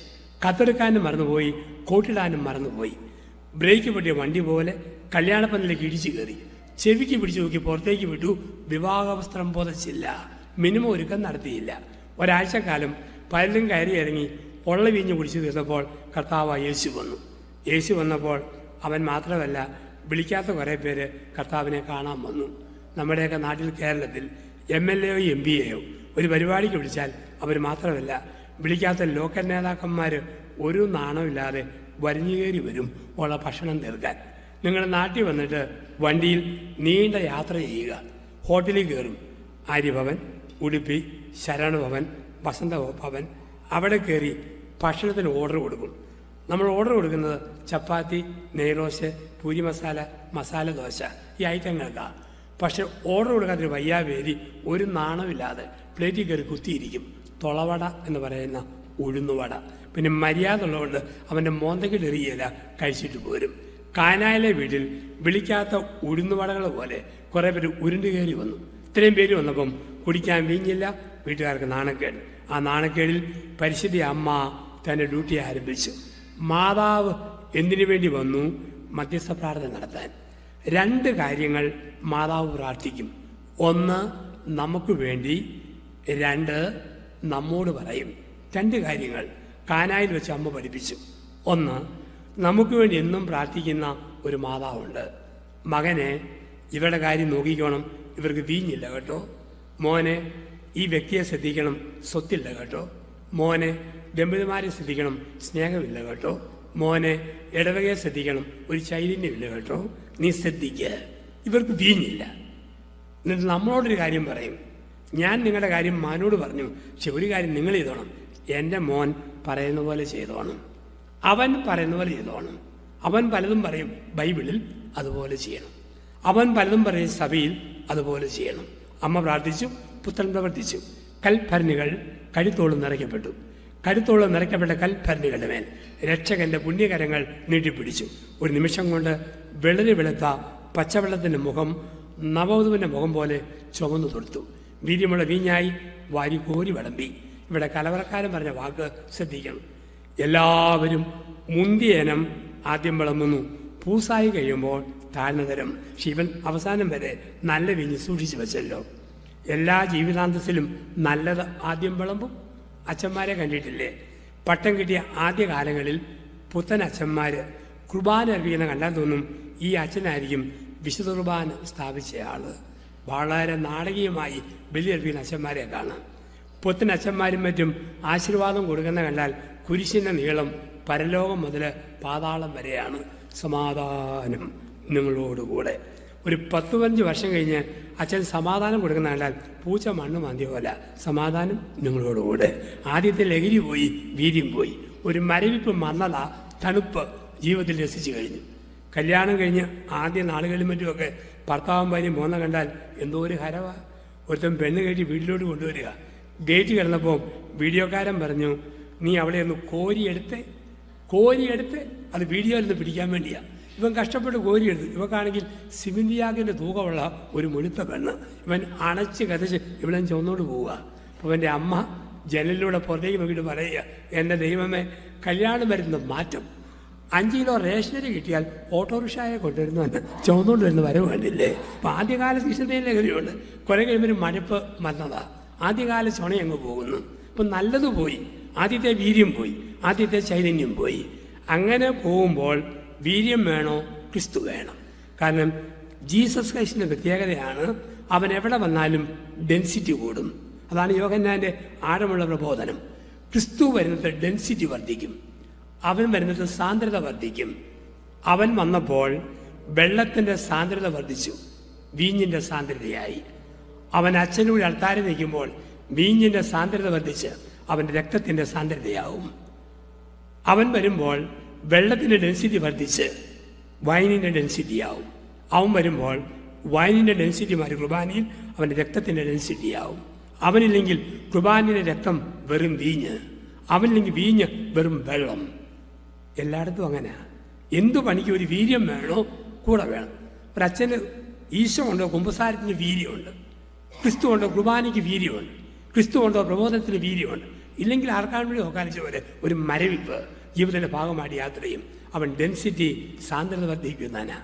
കത്തെടുക്കാനും മറന്നുപോയി, കോട്ടിടാനും മറന്നുപോയി. ബ്രേക്ക് പൊട്ടിയ വണ്ടി പോലെ കല്യാണപ്പന്തലേക്ക് ഇടിച്ചു കയറി, ചെവിക്ക് പിടിച്ചു നോക്കി പുറത്തേക്ക് വിട്ടു. വിവാഹവസ്ത്രം പുതച്ചില്ല, മിനിമം ഒരുക്കം നടത്തിയില്ല. ഒരാഴ്ചക്കാലം പലരും കയറി ഇറങ്ങി പൊള്ള വീഞ്ഞ് കുടിച്ചു തീർന്നപ്പോൾ കർത്താവ് യേശു വന്നു. യേശു വന്നപ്പോൾ അവൻ മാത്രമല്ല, വിളിക്കാത്ത കുറേ പേര് കർത്താവിനെ കാണാൻ വന്നു. നമ്മുടെയൊക്കെ നാട്ടിൽ കേരളത്തിൽ MLA-യോ MP-യെയോ ഒരു പരിപാടിക്ക് വിളിച്ചാൽ അവർ മാത്രമല്ല, വിളിക്കാത്ത ലോക്കൽ നേതാക്കന്മാർ ഒരു നാണമില്ലാതെ വരിഞ്ഞു കയറി വരും ഉള്ള ഭക്ഷണം തീർക്കാൻ. നിങ്ങളുടെ നാട്ടിൽ വന്നിട്ട് വണ്ടിയിൽ നീണ്ട യാത്ര ചെയ്യുക, ഹോട്ടലിൽ കയറും. ആര്യഭവൻ, ഉടുപ്പി, ശരണഭവൻ, വസന്തഭവൻ, അവിടെ കയറി ഭക്ഷണത്തിന് ഓർഡർ കൊടുക്കും. നമ്മൾ ഓർഡർ കൊടുക്കുന്നത് ചപ്പാത്തി, നെയ്റോസ്, പൂരി മസാല, മസാല ദോശ, ഈ ഐറ്റങ്ങൾക്കാണ്. പക്ഷെ ഓർഡർ കൊടുക്കാത്തൊരു വയ്യാവേലി ഒരു നാണമില്ലാതെ പ്ലേറ്റിൽ കയറി കുത്തിയിരിക്കും. തൊളവട എന്ന് പറയുന്ന ഉഴുന്നുവട. പിന്നെ മര്യാദ ഉള്ളതുകൊണ്ട് അവൻ്റെ മോന്തയ്ക്കിലെറിയില്ല, കഴിച്ചിട്ട് പോരും. കാനായിലെ വീട്ടിൽ വിളിക്കാത്ത ഉഴുന്നുവടകൾ പോലെ കുറേ പേര് ഉരുണ്ട് കയറി വന്നു. ഇത്രയും പേര് വന്നപ്പം കുടിക്കാൻ വീഞ്ഞില്ല, വീട്ടുകാർക്ക് നാണക്കേട്. ആ നാണക്കേടിൽ പരിശുദ്ധ അമ്മ തൻ്റെ ഡ്യൂട്ടി ആരംഭിച്ചു. മാതാവ് എന്തിനു വേണ്ടി വന്നു? മധ്യസ്ഥ പ്രാർത്ഥന നടത്താൻ. 2 കാര്യങ്ങൾ മാതാവ് പ്രാർത്ഥിക്കും. 1 നമുക്ക് വേണ്ടി, 2 നമ്മോട് പറയും. 2 കാര്യങ്ങൾ കാനായിൽ വെച്ച് അമ്മ പഠിപ്പിച്ചു. 1, നമുക്ക് വേണ്ടി എന്നും പ്രാർത്ഥിക്കുന്ന ഒരു മാതാവുണ്ട്. മകനെ, ഇവരുടെ കാര്യം നോക്കിക്കോണം, ഇവർക്ക് വീഞ്ഞില്ല കേട്ടോ. മോനെ, ഈ വ്യക്തിയെ ശ്രദ്ധിക്കണം, സ്വത്തില്ല കേട്ടോ. മോനെ, ദമ്പതിമാരെ ശ്രദ്ധിക്കണം, സ്നേഹമില്ല കേട്ടോ. മോനെ, ഇടവകയെ ശ്രദ്ധിക്കണം, ഒരു ചൈതന്യമില്ല കേട്ടോ. നീ ശ്രദ്ധിക്കുക, ഇവർക്ക് വീഞ്ഞില്ല. എന്നിട്ട് നമ്മളോടൊരു കാര്യം പറയും. ഞാൻ നിങ്ങളുടെ കാര്യം മോനോട് പറഞ്ഞു, പക്ഷെ ഒരു കാര്യം നിങ്ങൾ ചെയ്തോണം. എൻ്റെ മോൻ പറയുന്ന പോലെ ചെയ്തോണം, അവൻ പറയുന്ന പോലെ ചെയ്തോണം. അവൻ പലതും പറയും ബൈബിളിൽ, അതുപോലെ ചെയ്യണം. അവൻ പലതും പറയും സഭയിൽ, അതുപോലെ ചെയ്യണം. അമ്മ പ്രാർത്ഥിച്ചു, പുത്രൻ പ്രവർത്തിച്ചു. കൽഭരണികൾ കഴുത്തോളം നിറയ്ക്കപ്പെട്ടു. കഴുത്തോളം നിറയ്ക്കപ്പെട്ട കൽഭരണികളുടെ മേൽ രക്ഷകന്റെ പുണ്യകരങ്ങൾ നീട്ടിപ്പിടിച്ചു. ഒരു നിമിഷം കൊണ്ട് വെളുതി വെളുത്ത പച്ചവെള്ളത്തിൻ്റെ മുഖം നവവധുവിൻ്റെ മുഖം പോലെ ചുവന്നു തൊടുത്തു. വീര്യമുള്ള വീഞ്ഞായി വാരിക്കോരി വിളമ്പി. ഇവിടെ കലവറക്കാരൻ പറഞ്ഞ വാക്ക് ശ്രദ്ധിക്കണം. എല്ലാവരും മുന്തിയനം ആദ്യം വിളമ്പുന്നു, പൂസായി കഴിയുമ്പോൾ താഴ്ന്ന തരം. ശിവൻ അവസാനം വരെ നല്ല വീഞ്ഞ് സൂക്ഷിച്ചു വെച്ചല്ലോ. എല്ലാ ജീവിതാന്തസ്സിലും നല്ലത് ആദ്യം വിളമ്പും. അച്ഛന്മാരെ കണ്ടിട്ടില്ലേ? പട്ടം കിട്ടിയ ആദ്യ കാലങ്ങളിൽ പുത്തൻ അച്ഛന്മാർ കുർബാന അർപ്പിക്കുന്ന കണ്ടാൽ തോന്നും ഈ അച്ഛനായിരിക്കും വിശുദ്ധ കുർബാന സ്ഥാപിച്ചയാൾ. വളരെ നാടകീയമായി ബലിയർപ്പിക്കുന്ന അച്ഛന്മാരെ കാണാം. പുത്തൻ അച്ഛന്മാരും മറ്റും ആശീർവാദം കൊടുക്കുന്ന കണ്ടാൽ കുരിശിൻ്റെ നീളം പരലോകം മുതൽ പാതാളം വരെയാണ്. സമാധാനം നിങ്ങളോടുകൂടെ. ഒരു 10-15 വർഷം കഴിഞ്ഞ് അച്ഛൻ സമാധാനം കൊടുക്കുന്ന കണ്ടാൽ പൂച്ച മണ്ണ് മാന്തിയ പോലെ സമാധാനം നിങ്ങളോടുകൂടെ. ആദ്യത്തെ ലഹരി പോയി, വീര്യം പോയി, ഒരു മരവിപ്പ് മന്നത, തണുപ്പ് ജീവിതത്തിൽ രസിച്ചു കഴിഞ്ഞു. കല്യാണം കഴിഞ്ഞ് ആദ്യ നാളുകളിലും മറ്റുമൊക്കെ ഭർത്താവും ഭാര്യയും മോന്ന കണ്ടാൽ എന്തോ ഒരു ഹരവാ. ഒരുത്തൻ പെണ്ണ് കയറ്റി വീട്ടിലോട്ട് കൊണ്ടുവരിക. ഗേറ്റ് കിടന്നപ്പോൾ വീഡിയോക്കാരൻ പറഞ്ഞു, നീ അവളെ ഒന്ന് കോരിയെടുത്ത് അത് വീഡിയോയിൽ നിന്ന് പിടിക്കാൻ വേണ്ടിയാണ്. ഇവൻ കഷ്ടപ്പെട്ട് കോരിയെടുത്തു. ഇവക്കാണെങ്കിൽ സിമിന്തിയാകിൻ്റെ തൂക്കമുള്ള ഒരു മുഴുത്ത പെണ്ണ്. ഇവൻ അണച്ച് കതച്ച് ഇവിടെ ചുവന്നോട് പോവുക. അപ്പോൾ അവൻ്റെ അമ്മ ജനലിലൂടെ പുറത്തേക്ക് നോക്കിയിട്ട് പറയുക, എൻ്റെ ദൈവമേ, കല്യാണം വരുന്ന മാറ്റം. 5 കിലോ റേഷനറി കിട്ടിയാൽ ഓട്ടോറിക്ഷയെ കൊണ്ടുവരുന്നവന് ചുവന്നുകൊണ്ട് വരുന്ന വരവ് കണ്ടില്ലേ. അപ്പം ആദ്യകാല തീഷ്ണതയിൽ ലഹരിയുണ്ട്. കുറെ കഴിയുമ്പോൾ മടുപ്പ് വന്നതാ. ആദ്യകാല ചുണയങ്ങ് പോകുന്നു. ഇപ്പം നല്ലത് പോയി, ആദ്യത്തെ വീര്യം പോയി, ആദ്യത്തെ ചൈതന്യം പോയി. അങ്ങനെ പോകുമ്പോൾ വീര്യം വേണോ? ക്രിസ്തു വേണം. കാരണം ജീസസ് ക്രൈസ്റ്റിൻ്റെ പ്രത്യേകതയാണ്, അവൻ എവിടെ വന്നാലും ഡെൻസിറ്റി കൂടും. അതാണ് യോഹന്നാൻ്റെ ആഴമുള്ള പ്രബോധനം. ക്രിസ്തു വരുന്നത് ഡെൻസിറ്റി വർദ്ധിക്കും, അവൻ വരുന്നത് സാന്ദ്രത വർദ്ധിക്കും. അവൻ വന്നപ്പോൾ വെള്ളത്തിൻ്റെ സാന്ദ്രത വർദ്ധിച്ചു, വീഞ്ഞിൻ്റെ സാന്ദ്രതയായി. അവൻ അച്ഛനൂടെ അൾത്താരിൽ നിൽക്കുമ്പോൾ വീഞ്ഞിൻ്റെ സാന്ദ്രത വർദ്ധിച്ച് അവൻ്റെ രക്തത്തിൻ്റെ സാന്ദ്രതയാവും. അവൻ വരുമ്പോൾ വെള്ളത്തിൻ്റെ ഡെൻസിറ്റി വർദ്ധിച്ച് വൈനിൻ്റെ ഡെൻസിറ്റിയാവും. അവൻ വരുമ്പോൾ വൈനിൻ്റെ ഡെൻസിറ്റി മാറി കുർബാനയിൽ അവൻ്റെ രക്തത്തിൻ്റെ ഡെൻസിറ്റിയാവും. അവനില്ലെങ്കിൽ കുർബാനയുടെ രക്തം വെറും വീഞ്ഞ്, അവനില്ലെങ്കിൽ വീഞ്ഞ് വെറും വെള്ളം. എല്ലായിടത്തും അങ്ങനെയാണ്. എന്തു പണിക്ക് ഒരു വീര്യം വേണോ? കൂടെ വേണം. ഒരച്ഛന് ഈശോ ഉണ്ടോ? കുമ്പസാരത്തിന് വീര്യമുണ്ട്. ക്രിസ്തു ഉണ്ടോ? കുർബാനയ്ക്ക് വീര്യമുണ്ട്. ക്രിസ്തു ഉണ്ടോ? പ്രബോധനത്തിന് വീര്യമുണ്ട്. ഇല്ലെങ്കിൽ ആർക്കാൻ വേണ്ടി നോക്കാനിച്ച പോലെ ഒരു മരവിപ്പ് ജീവിതത്തിൻ്റെ ഭാഗമായിട്ട് യാത്ര ചെയ്യും. അവൻ ഡെൻസിറ്റി സാന്ദ്രത വർദ്ധിക്കുന്നതിന്.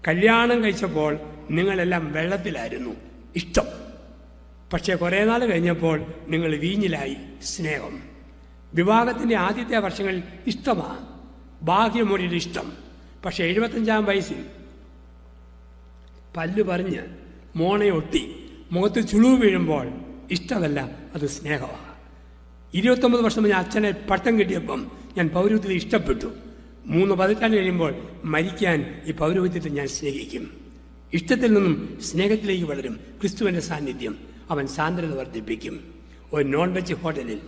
കല്യാണം കഴിച്ചപ്പോൾ നിങ്ങളെല്ലാം വെള്ളത്തിലായിരുന്നു, ഇഷ്ടം. പക്ഷേ കുറേ നാൾ കഴിഞ്ഞപ്പോൾ നിങ്ങൾ വീഞ്ഞിലായി, സ്നേഹം. വിവാഹത്തിൻ്റെ ആദ്യത്തെ വർഷങ്ങളിൽ ഇഷ്ടമാണ്, ബാഹ്യമൊഴിയുടെ ഇഷ്ടം. പക്ഷേ 75-ാം വയസ്സിൽ പല്ല് പറഞ്ഞ് മോണയൊട്ടി മുഖത്ത് ചുളിവ് വീഴുമ്പോൾ ഇഷ്ടമല്ല, അത് സ്നേഹമാണ്. 29 വർഷം ഞാൻ അച്ഛനെ പട്ടം കിട്ടിയപ്പം ഞാൻ പൗരോഹിത്യത്തെ ഇഷ്ടപ്പെട്ടു. 3 പതിറ്റാണ്ട് കഴിയുമ്പോൾ മരിക്കാൻ ഈ പൗരോഹിത്യത്തെ ഞാൻ സ്നേഹിക്കും. ഇഷ്ടത്തിൽ നിന്നും സ്നേഹത്തിലേക്ക് വളരും. ക്രിസ്തുവിൻ്റെ സാന്നിധ്യം അവൻ സാന്ദ്രത വർദ്ധിപ്പിക്കും. ഒരു നോൺ വെജ് ഹോട്ടലിൽ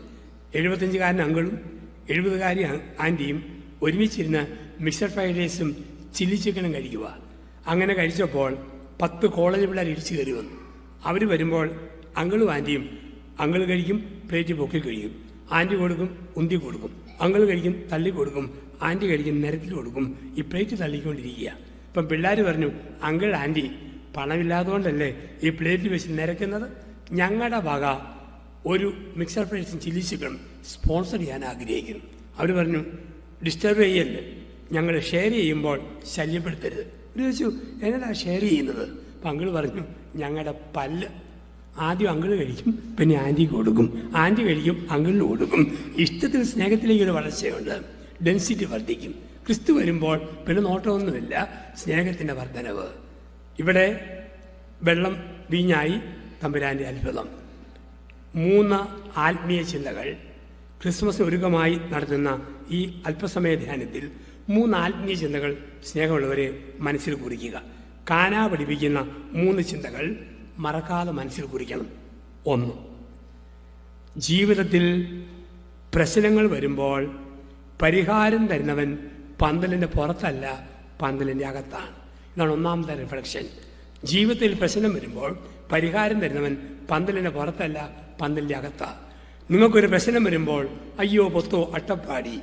75-കാരൻ അങ്കിളും 70-കാരി ആൻറ്റിയും ഒരുമിച്ചിരുന്ന് മിക്സർ ഫ്രൈഡ് റൈസും ചില്ലി ചിക്കനും കഴിക്കുക. അങ്ങനെ കഴിച്ചപ്പോൾ 10 കോളേജ് പിള്ളേർ ഇടിച്ചു കയറി വന്നു. അവർ വരുമ്പോൾ അങ്കിളും ആൻറ്റിയും, അങ്കിൾ കഴിക്കും, പ്ലേറ്റ് പൊക്കി കഴിക്കും, ആൻറ്റി കൊടുക്കും, ഉന്തി കൊടുക്കും, അങ്കിൾ കഴിക്കും, തള്ളി കൊടുക്കും, ആൻറ്റി കഴിക്കും, നിരത്തിൽ കൊടുക്കും. ഈ പ്ലേറ്റ് തള്ളിക്കൊണ്ടിരിക്കുക. ഇപ്പം പിള്ളേർ പറഞ്ഞു, അങ്കിൾ ആൻറ്റി പണമില്ലാത്തതുകൊണ്ടല്ലേ ഈ പ്ലേറ്റിൽ വെച്ച് നിരക്കുന്നത്? ഞങ്ങളുടെ വക ഒരു മിക്സർ ഫ്രൈസും ചില്ലി ചിക്കനും സ്പോൺസർ ചെയ്യാൻ ആഗ്രഹിക്കുന്നു. അവർ പറഞ്ഞു, ഡിസ്റ്റർബ് ചെയ്യല്ലേ, ഞങ്ങൾ ഷെയർ ചെയ്യുമ്പോൾ ശല്യപ്പെടുത്തരുത്. അവർ ചോദിച്ചു, എന്നതാ ഷെയർ ചെയ്യുന്നത്? അപ്പം അങ്കിൾ പറഞ്ഞു, ഞങ്ങളുടെ പല്ല് ആദ്യം അങ്കിൾ കഴിക്കും, പിന്നെ ആൻറ്റിക്ക് കൊടുക്കും, ആൻറ്റി കഴിക്കും, അങ്കിളിന് കൊടുക്കും. ഇഷ്ടത്തിൽ സ്നേഹത്തിലേക്കൊരു വളർച്ചയുണ്ട്, ഡെൻസിറ്റി വർദ്ധിക്കും. ക്രിസ്തു വരുമ്പോൾ പിന്നെ നോട്ടമൊന്നുമില്ല, സ്നേഹത്തിൻ്റെ വർധനവ്. ഇവിടെ വെള്ളം വീഞ്ഞായി, തമ്പുരാൻ്റെ അത്ഭുതം. 3 ആത്മീയ ചിന്തകൾ ക്രിസ്മസ് ഒരുക്കമായി നടത്തുന്ന ഈ അല്പസമയ ധ്യാനത്തിൽ 3 ആത്മീയ ചിന്തകൾ സ്നേഹമുള്ളവരെ മനസ്സിൽ കുറിക്കുക. കാനാ പഠിപ്പിക്കുന്ന 3 ചിന്തകൾ മറക്കാതെ മനസ്സിൽ കുറിക്കണം. 1, ജീവിതത്തിൽ പ്രശ്നങ്ങൾ വരുമ്പോൾ പരിഹാരം തരുന്നവൻ പന്തലിൻ്റെ പുറത്തല്ല, പന്തലിൻ്റെ അകത്താണ്. ഇതാണ് 1ാമത്തെ റിഫ്ലക്ഷൻ. ജീവിതത്തിൽ പ്രശ്നം വരുമ്പോൾ പരിഹാരം തരുന്നവൻ പന്തലിൻ്റെ പുറത്തല്ല, പന്തലിൻ്റെ അകത്താണ്. നിങ്ങൾക്കൊരു പ്രശ്നം വരുമ്പോൾ അയ്യോ പൊത്തോ അട്ടപ്പാടി,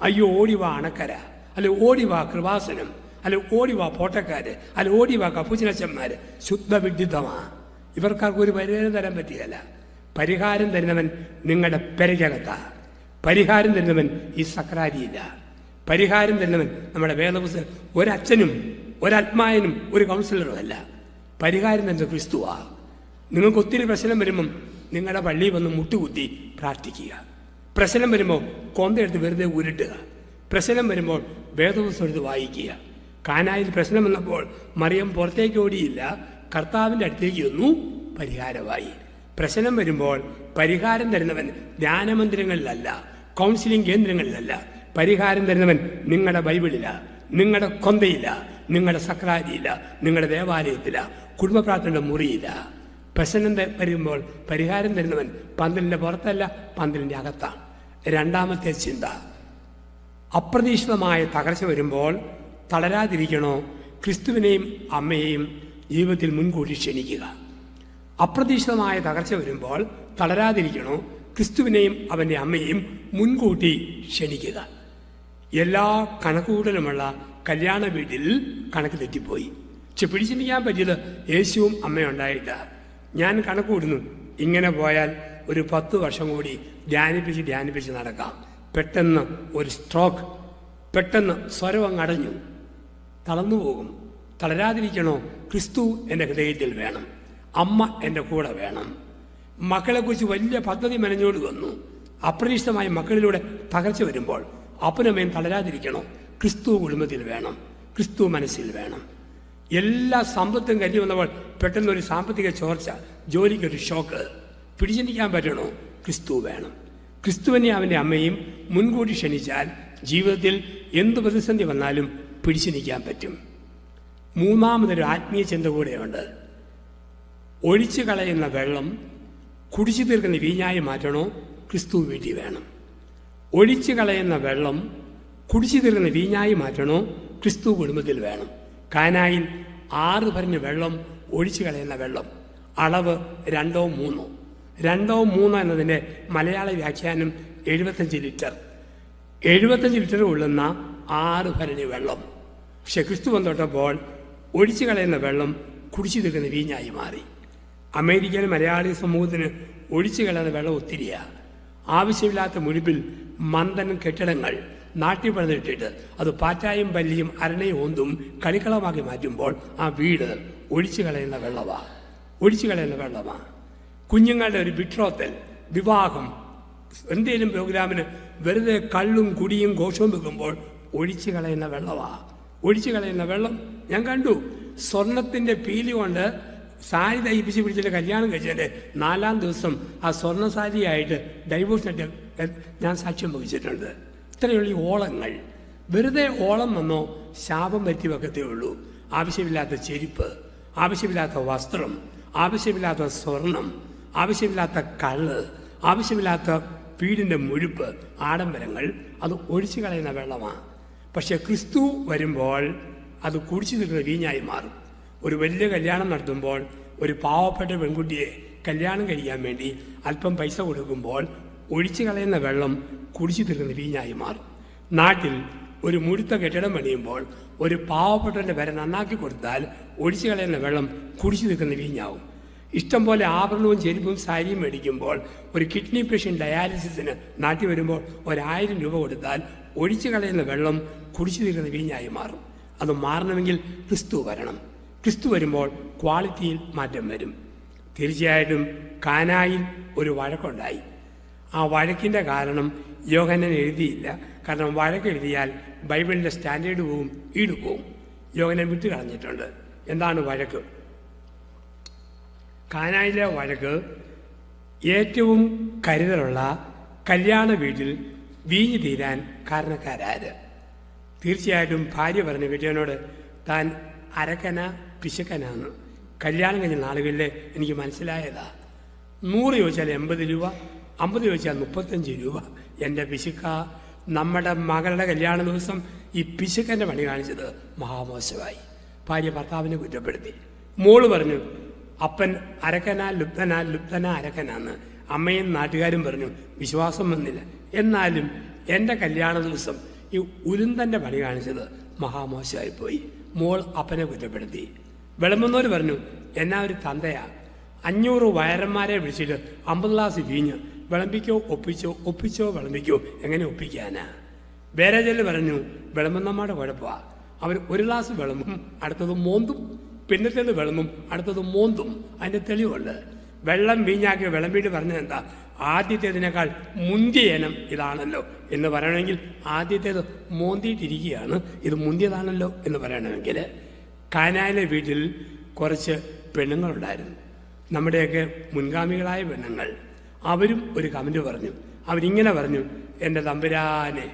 അയ്യോ ഓടിവാ അണക്കര, അല്ലെ ഓടിവാ കൃപാസനം, അല്ലെ ഓടിവാ പോട്ടക്കാര്, അല്ലെ ഓടിവാ കപ്പുച്ചിനച്ചന്മാർ, ശുദ്ധ വിഡിത്തമാണ്. ഇവർക്കാർക്ക് ഒരു പരിഹാരം തരാൻ പറ്റുകയല്ല. പരിഹാരം തരുന്നവൻ നിങ്ങളുടെ പെരകകത്താണ്. പരിഹാരം തരുന്നവൻ ഈ സക്രാരിയില്ല. പരിഹാരം തരുന്നവൻ നമ്മുടെ വേദപുസ്തകം ഒരച്ഛനും ഒരാത്മായനും ഒരു കൗൺസിലറും അല്ല. പരിഹാരം തരുന്നത് ക്രിസ്തുവാ. നിങ്ങൾക്ക് ഒത്തിരി പ്രശ്നം വരുമ്പം നിങ്ങളുടെ പള്ളിയിൽ വന്ന് മുട്ടുകുത്തി പ്രാർത്ഥിക്കുക. പ്രശ്നം വരുമ്പോൾ കൊന്തയെടുത്ത് വെറുതെ ഉരുട്ടുക. പ്രശ്നം വരുമ്പോൾ വേദപുസ്തകം എടുത്ത് വായിക്കുക. കാനായിൽ പ്രശ്നം വന്നപ്പോൾ മറിയം പുറത്തേക്ക് ഓടിയില്ല, കർത്താവിൻ്റെ അടുത്തേക്ക് വന്നു, പരിഹാരമായി. പ്രശ്നം വരുമ്പോൾ പരിഹാരം തരുന്നവൻ ധ്യാനമന്ദിരങ്ങളിലല്ല, കൗൺസിലിംഗ് കേന്ദ്രങ്ങളിലല്ല. പരിഹാരം തരുന്നവൻ നിങ്ങളുടെ ബൈബിളില, നിങ്ങളുടെ കൊന്തയില്ല, നിങ്ങളുടെ സക്രാരിയില്ല, നിങ്ങളുടെ ദേവാലയത്തില്ല, കുടുംബ പ്രാർത്ഥനയുടെ മുറിയില്ല. പ്രശ്നം വരുമ്പോൾ പരിഹാരം തരുന്നവൻ പന്തലിൻ്റെ പുറത്തല്ല, പന്തലിൻ്റെ അകത്താണ്. രണ്ടാമത്തെ ചിന്ത, അപ്രതീക്ഷിതമായ തകർച്ച വരുമ്പോൾ തളരാതിരിക്കണോ ക്രിസ്തുവിനെയും അമ്മയെയും ജീവിതത്തിൽ മുൻകൂട്ടി ക്ഷണിക്കുക. അപ്രതീക്ഷിതമായ തകർച്ച വരുമ്പോൾ തളരാതിരിക്കണോ ക്രിസ്തുവിനെയും അവൻ്റെ അമ്മയെയും മുൻകൂട്ടി ക്ഷണിക്കുക. എല്ലാ കണക്കുകൂട്ടലുമുള്ള കല്യാണ വീട്ടിൽ കണക്ക് തെറ്റിപ്പോയി. പക്ഷെ പിടിച്ചിരിക്കാൻ പറ്റിയത് യേശുവും അമ്മയുണ്ടായിട്ട്. ഞാൻ കണക്ക് കൂടുന്നു, ഇങ്ങനെ പോയാൽ ഒരു 10 വർഷം കൂടി ധ്യാനിപ്പിച്ച് നടക്കാം. പെട്ടെന്ന് ഒരു സ്ട്രോക്ക്, പെട്ടെന്ന് സ്വരം അങ്ങ് അടഞ്ഞു, തളർന്നു പോകും. തളരാതിരിക്കണോ ക്രിസ്തു എൻ്റെ ഹൃദയത്തിൽ വേണം, അമ്മ എൻ്റെ കൂടെ വേണം. മക്കളെക്കുറിച്ച് വലിയ പദ്ധതി മെനഞ്ഞോട് വന്നു. അപ്രതീക്ഷിതമായ മക്കളിലൂടെ തകർച്ച വരുമ്പോൾ അപ്പനമ്മയും തളരാതിരിക്കണോ ക്രിസ്തു കുടുംബത്തിൽ വേണം, ക്രിസ്തു മനസ്സിൽ വേണം. എല്ലാ സമ്പത്തും കരുതി വന്നപ്പോൾ പെട്ടെന്നൊരു സാമ്പത്തിക ചോർച്ച, ജോലിക്കൊരു ഷോക്ക്, പിടിച്ചിരിക്കാൻ പറ്റണോ ക്രിസ്തു വേണം. ക്രിസ്തുവിനെ അവൻ്റെ അമ്മയും മുൻകൂട്ടി ക്ഷണിച്ചാൽ ജീവിതത്തിൽ എന്ത് പ്രതിസന്ധി വന്നാലും പിടിച്ചു നിൽക്കാൻ പറ്റും. മൂന്നാമതൊരു ആത്മീയ ചിന്ത കൂടെയുണ്ട്. ഒഴിച്ചു കളയുന്ന വെള്ളം കുടിച്ചു തീർക്കുന്ന വീഞ്ഞായി മാറ്റണോ ക്രിസ്തു വീട്ടിൽ വേണം. ഒഴിച്ചു കളയുന്ന വെള്ളം കുടിച്ചു തീർക്കുന്ന വീഞ്ഞായി മാറ്റണോ ക്രിസ്തു കുടുംബത്തിൽ വേണം. കാനായിൽ 6 ഭരഞ്ഞ വെള്ളം ഒഴിച്ചു കളയുന്ന വെള്ളം, അളവ് 2 3. 2 3 എന്നതിൻ്റെ മലയാള വ്യാഖ്യാനം 75 ലിറ്റർ. 75 ലിറ്റർ കൊള്ളുന്ന 6 ഭരണി വെള്ളം. പക്ഷെ ക്രിസ്തു വന്നോട്ടപ്പോൾ ഒഴിച്ചു കളയുന്ന വെള്ളം കുടിച്ചു തീർക്കുന്ന വീഞ്ഞായി മാറി. അമേരിക്കയിലെ മലയാളി സമൂഹത്തിന് ഒഴിച്ചു കളയുന്ന വെള്ളം ഒത്തിരിയാണ്. ആവശ്യമില്ലാത്ത മുഴുപ്പിൽ മന്ദൻ കെട്ടിടങ്ങൾ നാട്ടിൽ പണിതിട്ടിട്ട് അത് പാറ്റായും പല്ലിയും അരണയും ഓന്തും കളിക്കളമാക്കി മാറ്റുമ്പോൾ ആ വീട് ഒഴിച്ചു കളയുന്ന വെള്ളമാണ്. കുഞ്ഞുങ്ങളുടെ ഒരു ബിട്രോത്തൽ, വിവാഹം, എന്തെങ്കിലും പ്രോഗ്രാമിന് വെറുതെ കള്ളും കുടിയും ഘോഷവും വെക്കുമ്പോൾ ഒഴിച്ചു കളയുന്ന വെള്ളം ഞാൻ കണ്ടു. സ്വർണത്തിൻ്റെ പീലി കൊണ്ട് സാരി തയ്പ്പിച്ച് പിടിച്ചിട്ട് കല്യാണം കഴിച്ചതിൻ്റെ 4-ാം ദിവസം ആ സ്വർണ്ണ സാരിയായിട്ട് ഡൈവോഴ്സിനായിട്ട് ഞാൻ സാക്ഷ്യം വഹിച്ചിട്ടുണ്ട്. ഇത്രയുള്ള ഈ ഓളങ്ങൾ, വെറുതെ ഓളം വന്നോ ശാപം പറ്റി വെക്കത്തേ ഉള്ളൂ. ആവശ്യമില്ലാത്ത ചെരുപ്പ്, ആവശ്യമില്ലാത്ത വസ്ത്രം, ആവശ്യമില്ലാത്ത സ്വർണം, ആവശ്യമില്ലാത്ത കള്ള്, ആവശ്യമില്ലാത്ത വീടിൻ്റെ മുഴുപ്പ്, ആഡംബരങ്ങൾ, അത് ഒഴിച്ചു കളയുന്ന വെള്ളമാണ്. പക്ഷെ ക്രിസ്തു വരുമ്പോൾ അത് കുടിച്ചു നിൽക്കുന്ന വീഞ്ഞായി മാറും. ഒരു വലിയ കല്യാണം നടത്തുമ്പോൾ ഒരു പാവപ്പെട്ട പെൺകുട്ടിയെ കല്യാണം കഴിക്കാൻ വേണ്ടി അല്പം പൈസ കൊടുക്കുമ്പോൾ ഒഴിച്ചു കളയുന്ന വെള്ളം കുടിച്ചു തീർക്കുന്ന വീഞ്ഞായി മാറും. നാട്ടിൽ ഒരു മുഴുത്ത കെട്ടിടം പണിയുമ്പോൾ ഒരു പാവപ്പെട്ടവൻ്റെ പേരെ നന്നാക്കി കൊടുത്താൽ ഒഴിച്ചു കളയുന്ന വെള്ളം കുടിച്ചു തീർക്കുന്ന വീഞ്ഞാവും. ഇഷ്ടം പോലെ ആഭരണവും ചെരുപ്പും സാരിയും മേടിക്കുമ്പോൾ ഒരു കിഡ്നി പേഷ്യൻ്റ് ഡയാലിസിസിന് നാട്ടിൽ വരുമ്പോൾ 1000 രൂപ കൊടുത്താൽ ഒഴിച്ചു കളയുന്ന വെള്ളം കുടിച്ചു തീർക്കുന്ന വീഞ്ഞായി മാറും. അത് മാറണമെങ്കിൽ ക്രിസ്തു വരണം. ക്രിസ്തു വരുമ്പോൾ ക്വാളിറ്റിയിൽ മാറ്റം വരും. തീർച്ചയായിട്ടും കാനായിൽ ഒരു വഴക്കുണ്ടായി. ആ വഴക്കിൻ്റെ കാരണം യോഹന്നാൻ എഴുതിയില്ല. കാരണം വഴക്കെഴുതിയാൽ ബൈബിളിൻ്റെ സ്റ്റാൻഡേർഡ് പോവും, ഈട് പോവും. യോഹന്നാൻ വിട്ടു കളഞ്ഞിട്ടുണ്ട്. എന്താണ് വഴക്ക്? കാനായിലെ വഴക്ക് ഏറ്റവും കരുതലുള്ള കല്യാണ വീട്ടിൽ വീഞ്ഞു തീരാൻ കാരണക്കാരാര്? തീർച്ചയായിട്ടും ഭാര്യ പറഞ്ഞു വീട്ടുകാരനോട്, താൻ അരക്കന പിശുക്കനാന്ന്. കല്യാണം കഴിഞ്ഞ നാളുകളിൽ എനിക്ക് മനസ്സിലായതാ. 100 ചോദിച്ചാൽ 80 രൂപ, 50 ചോദിച്ചാൽ 35 രൂപ. എൻ്റെ പിശുക്ക, നമ്മുടെ മകളുടെ കല്യാണ ദിവസം ഈ പിശുക്കൻ്റെ പണി കാണിച്ചത് മഹാമോശമായി. ഭാര്യ ഭർത്താവിനെ കുറ്റപ്പെടുത്തി. മോള് പറഞ്ഞു, അപ്പൻ ലുപ്തന അരക്കനാന്ന്. അമ്മയും നാട്ടുകാരും പറഞ്ഞു. വിശ്വാസം വന്നില്ല. എന്നാലും എൻ്റെ കല്യാണ ദിവസം ഈ ഉരുന്തൻ്റെ പണി കാണിച്ചത് മഹാമോശമായിപ്പോയി. മോൾ അപ്പനെ കുറ്റപ്പെടുത്തി. വിളമ്പുന്നവർ പറഞ്ഞു, എന്നാ ഒരു തന്തയാ, 500 വയറന്മാരെ വിളിച്ചിട്ട് 50 ഗ്ലാസ് വീഞ്ഞ് വിളമ്പിക്കോ ഒപ്പിച്ചോ വിളമ്പിക്കോ, എങ്ങനെ ഒപ്പിക്കാനാ? വേറെ ചില പറഞ്ഞു, വിളമ്പുന്നമ്മയുടെ കുഴപ്പമാണ്. അവർ 1 ഗ്ലാസ് വിളമ്പും, അടുത്തത് മോന്തും, പിന്നത്തേത് വിളമ്പും, അടുത്തത് മോന്തും. അതിൻ്റെ തെളിവുണ്ട്. വെള്ളം വീഞ്ഞാക്കി വിളമ്പിയിട്ട് പറഞ്ഞത് എന്താ? ആദ്യത്തേതിനേക്കാൾ മുന്തിയ ഇനം ഇതാണല്ലോ എന്ന് പറയണമെങ്കിൽ ആദ്യത്തേത് മോന്തിയിട്ടിരിക്കുകയാണ്, ഇത് മുന്തിയതാണല്ലോ എന്ന് പറയണമെങ്കിൽ. കാനായിലെ വീട്ടിൽ കുറച്ച് പെണ്ണുങ്ങളുണ്ടായിരുന്നു, നമ്മുടെയൊക്കെ മുൻഗാമികളായ പെണ്ണുങ്ങൾ. അവരും ഒരു കമൻറ്റ് പറഞ്ഞു. അവരിങ്ങനെ പറഞ്ഞു, എൻ്റെ തമ്പുരാനെ,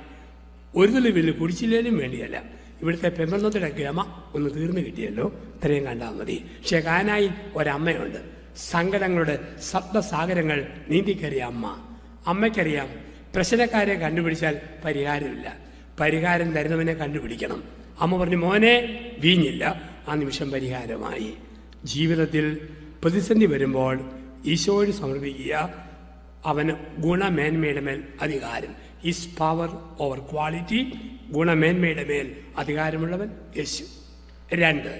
ഒരു തുള്ളി കുടിച്ചില്ലേലും വേണ്ടിയല്ല, ഇവിടുത്തെ പെമ്പന്നത്തിൻ്റെ ഗമ ഒന്ന് തീർന്നു കിട്ടിയല്ലോ, ഇത്രയും കണ്ടാൽ മതി. പക്ഷേ കാനായിൽ ഒരമ്മയുണ്ട്. സങ്കടങ്ങളുടെ സപ്തസാഗരങ്ങൾ നീന്തിക്കറിയ അമ്മ. അമ്മയ്ക്കറിയാം പ്രശ്നക്കാരെ കണ്ടുപിടിച്ചാൽ പരിഹാരമില്ല, പരിഹാരം തരുന്നവനെ കണ്ടുപിടിക്കണം. അമ്മ പറഞ്ഞു, മോനെ വീഞ്ഞില്ല. ആ നിമിഷം പരിഹാരമായി. ജീവിതത്തിൽ പ്രതിസന്ധി വരുമ്പോൾ ഈശോയോട് സമർപ്പിക്കുക. അവന് ഗുണമേന്മയുടെ മേൽ അധികാരം. Is power over quality. ഗുണമേന്മയുടെ മേൽ അധികാരമുള്ളവൻ യേശു. 2,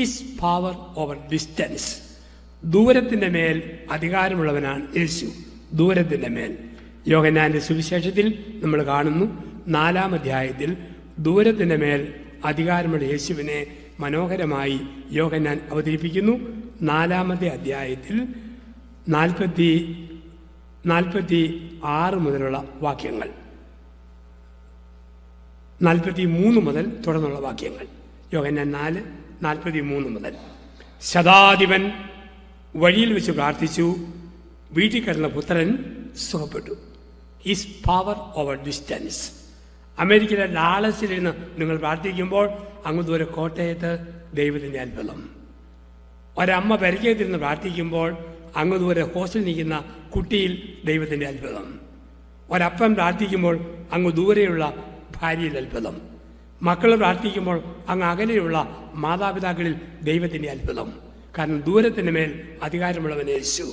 ഈസ് പവർ ഓവർ ഡിസ്റ്റൻസ്. ദൂരത്തിൻ്റെ മേൽ അധികാരമുള്ളവനാണ് യേശു. ദൂരത്തിൻ്റെ മേൽ യോഹന്നാന്റെ സുവിശേഷത്തിൽ നമ്മൾ കാണുന്നു, 4-ാം അധ്യായത്തിൽ ദൂരത്തിൻ്റെ മേൽ അധികാരമുള്ള യേശുവിനെ മനോഹരമായി യോഹന്നാൻ അവതരിപ്പിക്കുന്നു. 4-ാമത്തെ അധ്യായത്തിൽ 46 മുതലുള്ള വാക്യങ്ങൾ, 43 മുതൽ തുടർന്നുള്ള വാക്യങ്ങൾ. യോഹന്നാൻ 4:43 മുതൽ. ശതാധിപൻ വഴിയിൽ വെച്ച് പ്രാർത്ഥിച്ചു, വീട്ടിൽ കിടന്ന പുത്രൻ സുഖപ്പെട്ടു. Is power over distance. അമേരിക്കയിലെ ഡാളസിലിരുന്ന് നിങ്ങൾ പ്രാർത്ഥിക്കുമ്പോൾ അങ്ങ് ദൂരെ കോട്ടയത്ത് ദൈവത്തിൻ്റെ അത്ഭുതം. ഒരമ്മ പരിചയത്തിരുന്ന് പ്രാർത്ഥിക്കുമ്പോൾ അങ്ങ് ദൂരെ ഹോസ്റ്റലിൽ നിൽക്കുന്ന കുട്ടിയിൽ ദൈവത്തിൻ്റെ അത്ഭുതം. ഒരപ്പൻ പ്രാർത്ഥിക്കുമ്പോൾ അങ്ങ് ദൂരെയുള്ള ഭാര്യയിൽ അത്ഭുതം. മക്കൾ പ്രാർത്ഥിക്കുമ്പോൾ അങ്ങ് അകലെയുള്ള മാതാപിതാക്കളിൽ ദൈവത്തിൻ്റെ അത്ഭുതം. കാരണം ദൂരത്തിൻ്റെ മേൽ അധികാരമുള്ളവൻ യേശു.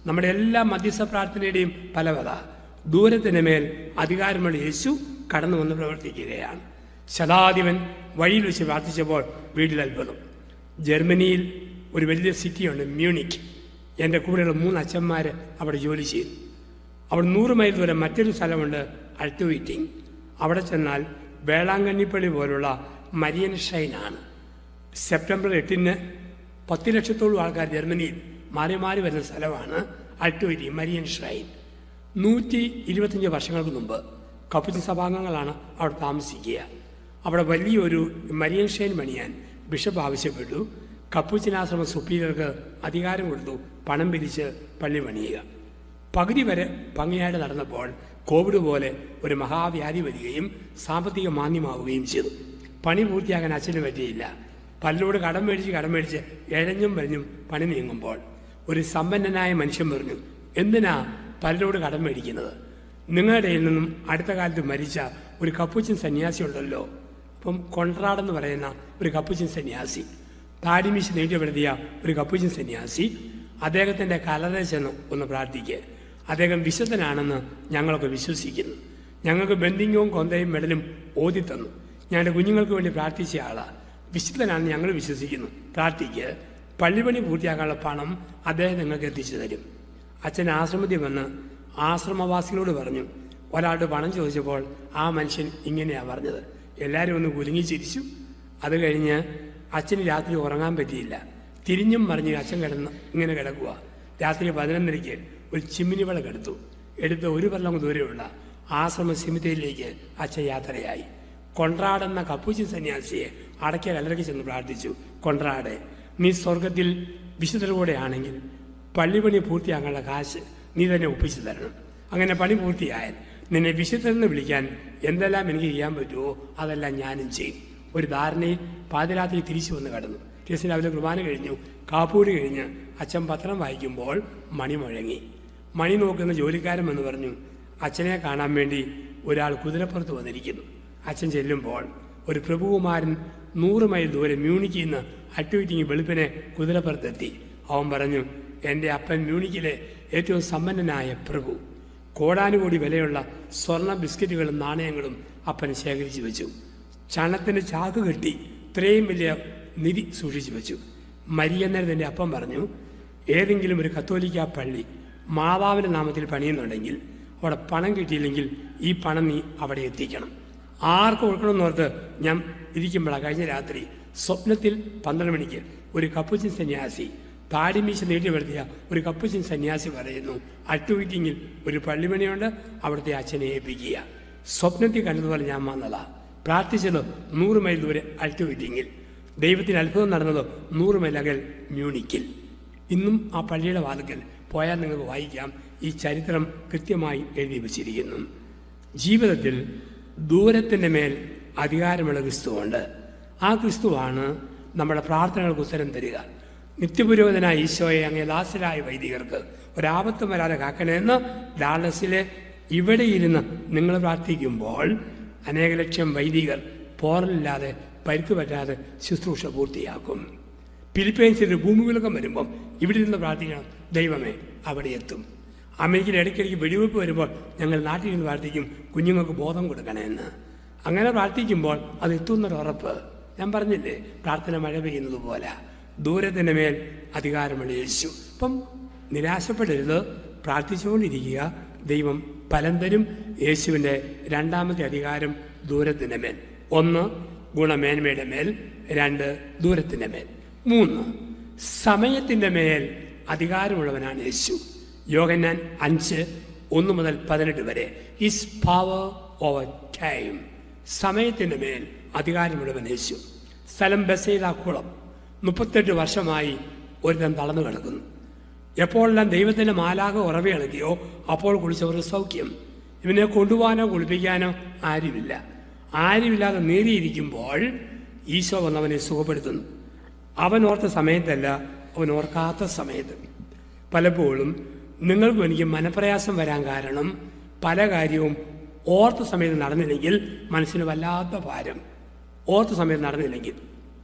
നമ്മുടെ എല്ലാ മധ്യസ്ഥ പ്രാർത്ഥനയുടെയും ഫലവത ദൂരത്തിൻ്റെ മേൽ അധികാരമുള്ള യേശു കടന്നു വന്ന് പ്രവർത്തിക്കുകയാണ്. ശതാധിപൻ വഴിയിൽ വെച്ച് പ്രാർത്ഥിച്ചപ്പോൾ വീട്ടിൽ അത്ഭുതം. ജർമ്മനിയിൽ ഒരു വലിയ സിറ്റിയുണ്ട്, മ്യൂണിക്. എൻ്റെ കൂടെയുള്ള 3 അച്ഛന്മാർ അവിടെ ജോലി ചെയ്തു. അവിടെ 100 മൈൽ ദൂരം മറ്റൊരു സ്ഥലമുണ്ട്, അൾട്ടുവീറ്റിംഗ്. അവിടെ ചെന്നാൽ വേളാങ്കണ്ണിപ്പള്ളി പോലുള്ള മരിയൻ ഷൈനാണ്. സെപ്റ്റംബർ 8-ന് 10 ലക്ഷത്തോളം ആൾക്കാർ ജർമ്മനിയിൽ മാറി മാറി വരുന്ന സ്ഥലമാണ് അൾട്ടുവീറ്റിംഗ്, മരിയൻ ഷ്രൈൻ. 125 വർഷങ്ങൾക്ക് മുമ്പ് കപ്പുച്ചിൻ സഭാംഗങ്ങളാണ് അവിടെ താമസിക്കുക. അവിടെ വലിയൊരു മരിയൻ ഷൈൻ പണിയാൻ ബിഷപ്പ് ആവശ്യപ്പെട്ടു. കപ്പുച്ചിനാശ്രമ സുപ്പീരിയർക്ക് അധികാരം കൊടുത്തു പണം പിരിച്ച് പള്ളി പണിയുക. പകുതി വരെ ഭംഗിയായിട്ട് നടന്നപ്പോൾ കോവിഡ് പോലെ ഒരു മഹാവ്യാധി വരികയും സാമ്പത്തിക മാന്ദ്യമാവുകയും ചെയ്തു. പണി പൂർത്തിയാക്കാൻ അച്ഛന് പറ്റിയില്ല. പലരോട് കടം മേടിച്ച് എഴഞ്ഞും വരഞ്ഞും പണി നീങ്ങുമ്പോൾ ഒരു സമ്പന്നനായ മനുഷ്യൻ പറഞ്ഞു, എന്തിനാ പലരോട് കടം മേടിക്കുന്നത്? നിങ്ങളുടെ ഇടയിൽ നിന്നും അടുത്ത കാലത്ത് മരിച്ച ഒരു കപ്പുച്ചിൻ സന്യാസി ഉണ്ടല്ലോ. അപ്പം കൊൺറാടെന്ന് പറയുന്ന ഒരു കപ്പുച്ചിൻ സന്യാസി, താടിമീശ നീട്ടിപ്പെടുത്തിയ ഒരു കപ്പുച്ചിൻ സന്യാസി, അദ്ദേഹത്തിൻ്റെ കല്ലറയിൽ ചെന്ന് ഒന്ന് പ്രാർത്ഥിക്കുക. അദ്ദേഹം വിശുദ്ധനാണെന്ന് ഞങ്ങളൊക്കെ വിശ്വസിക്കുന്നു. ഞങ്ങൾക്ക് ബന്ധിങ്ങവും കൊന്തയും മെഡലും ഓതി തന്നു. ഞങ്ങളുടെ കുഞ്ഞുങ്ങൾക്ക് വേണ്ടി പ്രാർത്ഥിച്ച ആളാണ്. വിശുദ്ധനാണെന്ന് ഞങ്ങൾ വിശ്വസിക്കുന്നു. പ്രാർത്ഥിക്കുക. പള്ളിപ്പണി പൂർത്തിയാക്കാനുള്ള പണം അദ്ദേഹം നിങ്ങൾക്ക് എത്തിച്ചു തരും. അച്ഛൻ ആശ്രമത്തിൽ വന്ന് ആശ്രമവാസികളോട് പറഞ്ഞു. ഒരാളുടെ പണം ചോദിച്ചപ്പോൾ ആ മനുഷ്യൻ ഇങ്ങനെയാണ് പറഞ്ഞത്. എല്ലാവരും ഒന്ന് കുലുങ്ങി ചിരിച്ചു. അത് കഴിഞ്ഞ് അച്ഛന് രാത്രി ഉറങ്ങാൻ പറ്റിയില്ല. തിരിഞ്ഞും പറഞ്ഞ് അച്ഛൻ ഇങ്ങനെ കിടക്കുക. രാത്രി 11:30 ഒരു ചിമ്മിനി വിളക്ക് എടുത്ത് 1 പർലം ദൂരെയുള്ള ആശ്രമ സിമിത്തേരിയിലേക്ക് അച്ഛൻ യാത്രയായി. കൊൺറാടെന്ന കപ്പുച്ചിൻ സന്യാസിയെ അടയ്ക്ക കല്ലറയ്ക്ക് ചെന്ന് പ്രാർത്ഥിച്ചു. കൊൺറാടെ, നീ സ്വർഗത്തിൽ വിശുദ്ധരുടെ കൂടെ ആണെങ്കിൽ പള്ളിപ്പണി പൂർത്തിയാക്കാനുള്ള കാശ് നീ തന്നെ ഒപ്പിച്ചു തരണം. അങ്ങനെ പണി പൂർത്തിയായാൽ നിന്നെ വിശുദ്ധരെന്ന് വിളിക്കാൻ എന്തെല്ലാം എനിക്ക് ചെയ്യാൻ പറ്റുമോ അതെല്ലാം ഞാനും ചെയ്യും. ഒരു ധാരണയിൽ പാതിരാത്രി തിരിച്ചു വന്ന് കടന്നു. ദിവസം രാവിലെ കുർബാന കഴിഞ്ഞു, കാപ്പൂടി കഴിഞ്ഞ് അച്ഛൻ പത്രം വായിക്കുമ്പോൾ മണി മുഴങ്ങി. മണി നോക്കുന്ന ജോലിക്കാരൻ എന്ന് പറഞ്ഞു, അച്ഛനെ കാണാൻ വേണ്ടി ഒരാൾ കുതിരപ്പുറത്ത് വന്നിരിക്കുന്നു. അച്ഛൻ ചെല്ലുമ്പോൾ ഒരു പ്രഭുകുമാരൻ 100 മൈൽ ദൂരെ മ്യൂണിക്കിൽ നിന്ന് അട്ടുവീറ്റിങ് വെളുപ്പിനെ കുതിരപ്പുറത്തെത്തി. അവൻ പറഞ്ഞു, എൻ്റെ അപ്പൻ മ്യൂണിക്കിലെ ഏറ്റവും സമ്പന്നനായ പ്രഭു. കോടാനുകോടി വിലയുള്ള സ്വർണ്ണ ബിസ്ക്കറ്റുകളും നാണയങ്ങളും അപ്പൻ ശേഖരിച്ചു വെച്ചു. ചണത്തിന് ചാക്ക് കെട്ടി ഇത്രയും വലിയ നിധി സൂക്ഷിച്ചു വെച്ചു. മരിയെന്നേരം എൻ്റെ അപ്പം പറഞ്ഞു, ഏതെങ്കിലും ഒരു കത്തോലിക്ക പള്ളി മാതാവിൻ്റെ നാമത്തിൽ പണിയുന്നുണ്ടെങ്കിൽ അവിടെ പണം കിട്ടിയില്ലെങ്കിൽ ഈ പണം നീ അവിടെ എത്തിക്കണം. ആർക്ക് കൊടുക്കണമെന്നോർത്ത് ഞാൻ ഇരിക്കുമ്പോഴാണ് കഴിഞ്ഞ രാത്രി സ്വപ്നത്തിൽ 12 മണിക്ക് ഒരു കപ്പുച്ചിൻ സന്യാസി, താടിമീശ നീട്ടിപ്പെടുത്തിയ ഒരു കപ്പുച്ചിൻ സന്യാസി പറയുന്നു, അട്ടുവീറ്റിങ്ങിൽ ഒരു പള്ളിമണിയുണ്ട്, അവിടുത്തെ അച്ഛനെ ഏൽപ്പിക്കുക. സ്വപ്നത്തിൽ കണ്ടതുപോലെ ഞാൻ വന്നതാ. പ്രാർത്ഥിച്ചതോ 100 മൈൽ ദൂരെ അട്ടുവീറ്റിങ്ങിൽ. ദൈവത്തിന് അത്ഭുതം നടന്നതോ 100 മൈൽ അകൽ മ്യൂണിക്കിൽ. ഇന്നും ആ പള്ളിയുടെ വാതിക്കൽ പോയാൽ നിങ്ങൾക്ക് വായിക്കാം. ഈ ചരിത്രം കൃത്യമായി എഴുതി വച്ചിരിക്കുന്നു. ജീവിതത്തിൽ ദൂരത്തിൻ്റെ മേൽ അധികാരമുള്ള ക്രിസ്തുവുണ്ട്. ആ ക്രിസ്തുവാണ് നമ്മുടെ പ്രാർത്ഥനകൾക്ക് ഉത്തരം തരിക. നിത്യപുരോഹിതനായ ഈശോയെ അങ്ങേ ദാസരായ വൈദികർക്ക് ഒരാപത്തും വരാതെ കാക്കണമെന്ന് ഡാളസിലെ ഇവിടെ ഇരുന്ന് നിങ്ങൾ പ്രാർത്ഥിക്കുമ്പോൾ അനേക ലക്ഷം വൈദികർ പോറലില്ലാതെ പരിക്ക് പറ്റാതെ ശുശ്രൂഷ പൂർത്തിയാക്കും. ഫിലിപ്പൈൻസിൽ ഭൂമികുലുക്കം വരുമ്പം ഇവിടെ ഇരുന്ന് പ്രാർത്ഥിക്കണം, ദൈവമേ അവിടെ എത്തും. അമേരിക്കയിൽ ഇടയ്ക്കിടയ്ക്ക് വെടിവെപ്പ് വരുമ്പോൾ ഞങ്ങൾ നാട്ടിൽ നിന്ന് പ്രാർത്ഥിക്കും, കുഞ്ഞുങ്ങൾക്ക് ബോധം കൊടുക്കണമെന്ന്. അങ്ങനെ പ്രാർത്ഥിക്കുമ്പോൾ അത് എത്തുന്നൊരുറപ്പ്. ഞാൻ പറഞ്ഞില്ലേ, പ്രാർത്ഥന മഴ പെയ്യുന്നത് പോലെ ദൂരത്തിൻ്റെ മേൽ അധികാരമുള്ള യേശു. അപ്പം നിരാശപ്പെടരുത്, പ്രാർത്ഥിച്ചുകൊണ്ടിരിക്കുക. ദൈവം ഫലം തരും. യേശുവിൻ്റെ രണ്ടാമത്തെ അധികാരം ദൂരത്തിൻ്റെ മേൽ. 1 ഗുണമേന്മയുടെ മേൽ, 2 ദൂരത്തിൻ്റെ മേൽ, 3 സമയത്തിൻ്റെ മേൽ അധികാരമുള്ളവനാണ് യേശു. യോഹന്നാൻ 5:1-18 വരെ. His power over time. സമയത്തിൻ്റെ മേൽ അധികാരമുള്ളവൻ യേശു. സ്ഥലം ബെസേദ കുളം. 38 വർഷമായി ഒരുത്തൻ തളർന്നു കിടക്കുന്നു. എപ്പോഴെല്ലാം ദൈവത്തിൻ്റെ മാലാഖ ഉറവയിളക്കിയോ അപ്പോൾ കുളിച്ചവർക്ക് സൗഖ്യം. ഇവനെ കൊണ്ടുപോകാനോ കുളിപ്പിക്കാനോ ആരുമില്ലാതെ നേരിയിരിക്കുമ്പോൾ ഈശോ വന്നവനെ സുഖപ്പെടുത്തുന്നു. അവൻ ഓർത്ത സമയത്തല്ല, അവൻ ഓർക്കാത്ത സമയത്ത്. പലപ്പോഴും നിങ്ങൾക്കും എനിക്ക് മനപ്രയാസം വരാൻ കാരണം പല കാര്യവും ഓർത്ത സമയത്ത് നടന്നില്ലെങ്കിൽ മനസ്സിന് വല്ലാത്ത ഭാരം. ഓർത്ത സമയത്ത് നടന്നില്ലെങ്കിൽ